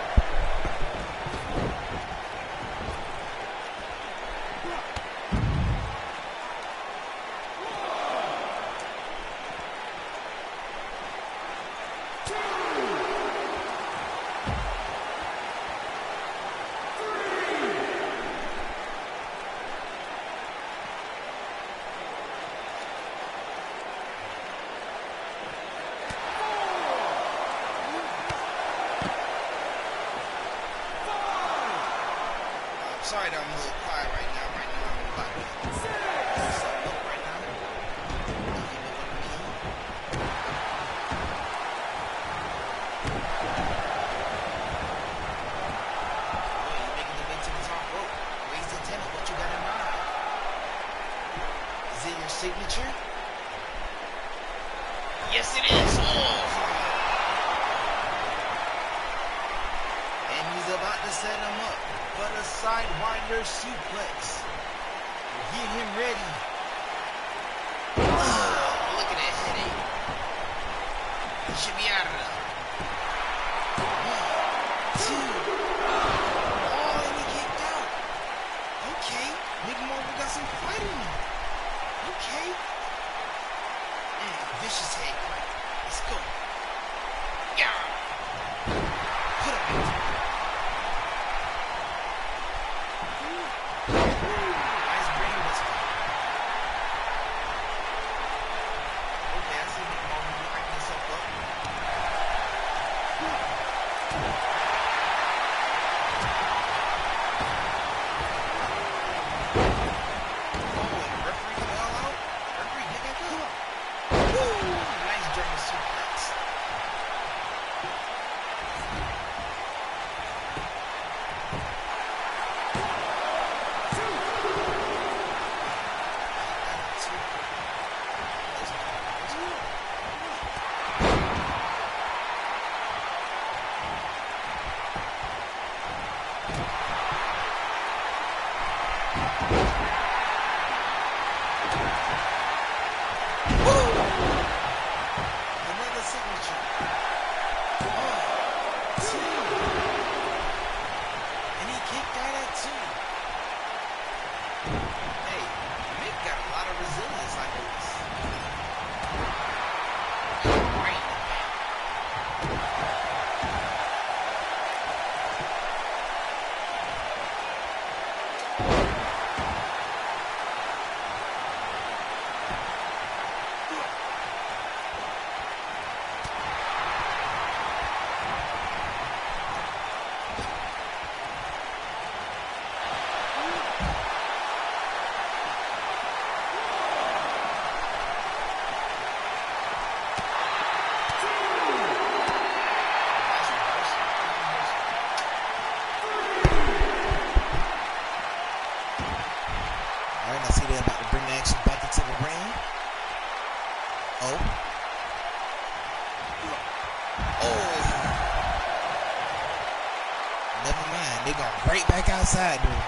Sorry that I'm a little quiet right now. I'm about to do something up right now. You know what I mean? Oh, you're making the way to the top rope. Raise the 10 of what you got in mind. Is it your signature? Yes, it is. Oh. And he's about to set him up. But a sidewinder suplex. Get him ready. Look at that headache. He should be out of there. 1, 2. Oh, and he kicked out. Okay. Big Marvel got some fight in him. Okay. Vicious head crack. Let's go. Yeah. Put him in. Alright, I see they're about to bring the action back into the ring. Oh. Oh. Never mind. They going right back outside the ring.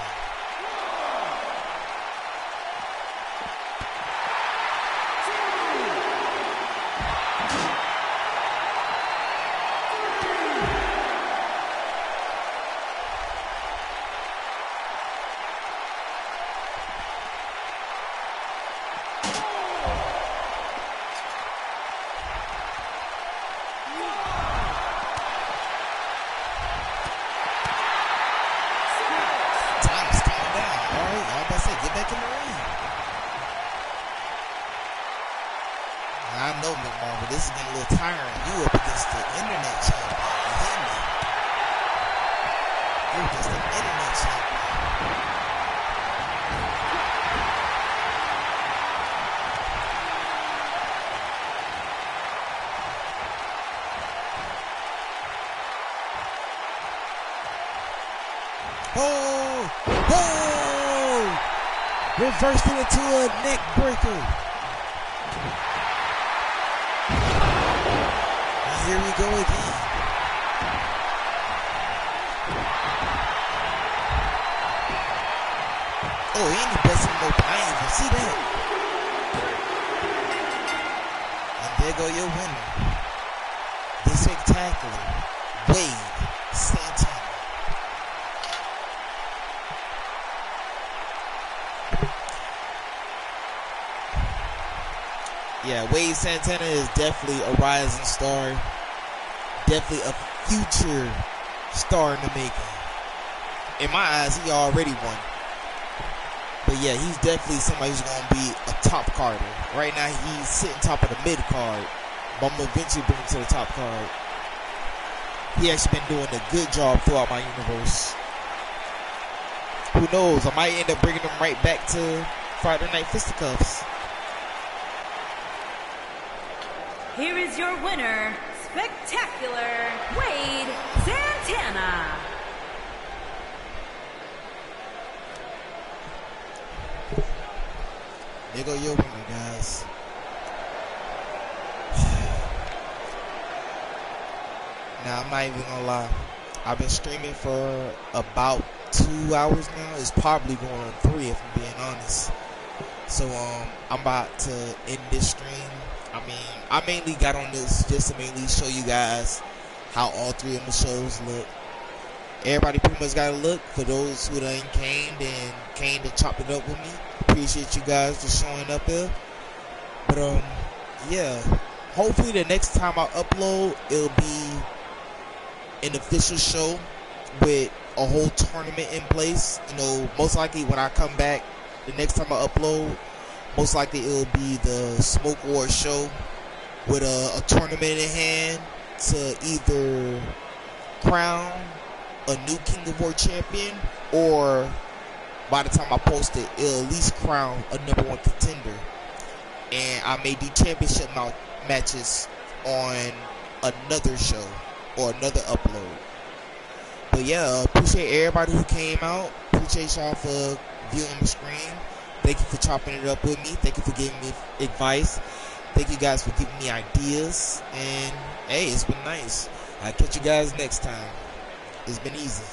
Get back in the ring. I know, McMahon, but this is getting a little tiring. You up against the internet champion. You hear me? You're against the internet champion. Oh! Oh! Reversed it into a neck breaker. And here we go again. Oh, he ain't busting no pain. You see that? And there go your winner. The spectacular Wade Santana. Yeah, Wade Santana is definitely a rising star. Definitely a future star in the making. In my eyes, he already won. But yeah, he's definitely somebody who's going to be a top carder. Right now, he's sitting top of the mid card. But I'm going to eventually bring him to the top card. He actually been doing a good job throughout my universe. Who knows? I might end up bringing him right back to Friday Night Fisticuffs. Here is your winner, spectacular Wade Santana. There go your winner, guys. Now, I'm not even gonna lie. I've been streaming for about 2 hours now. It's probably going on 3 if I'm being honest. So, I'm about to end this stream. I mean, I mainly got on this just to mainly show you guys how all 3 of my shows look. Everybody pretty much got a look. For those who done came to chop it up with me, appreciate you guys for showing up here. But yeah, hopefully the next time I upload, it'll be an official show with a whole tournament in place. You know, most likely when I come back, the next time I upload, most likely it'll be the Smoke Wars show with a tournament in hand to either crown a new King of War champion, or by the time I post it, it'll at least crown a #1 contender. And I may do championship matches on another show or another upload. But yeah, appreciate everybody who came out. Appreciate y'all for viewing the stream. Thank you for chopping it up with me. Thank you for giving me advice. Thank you guys for giving me ideas. And hey, it's been nice. I'll catch you guys next time. It's been easy.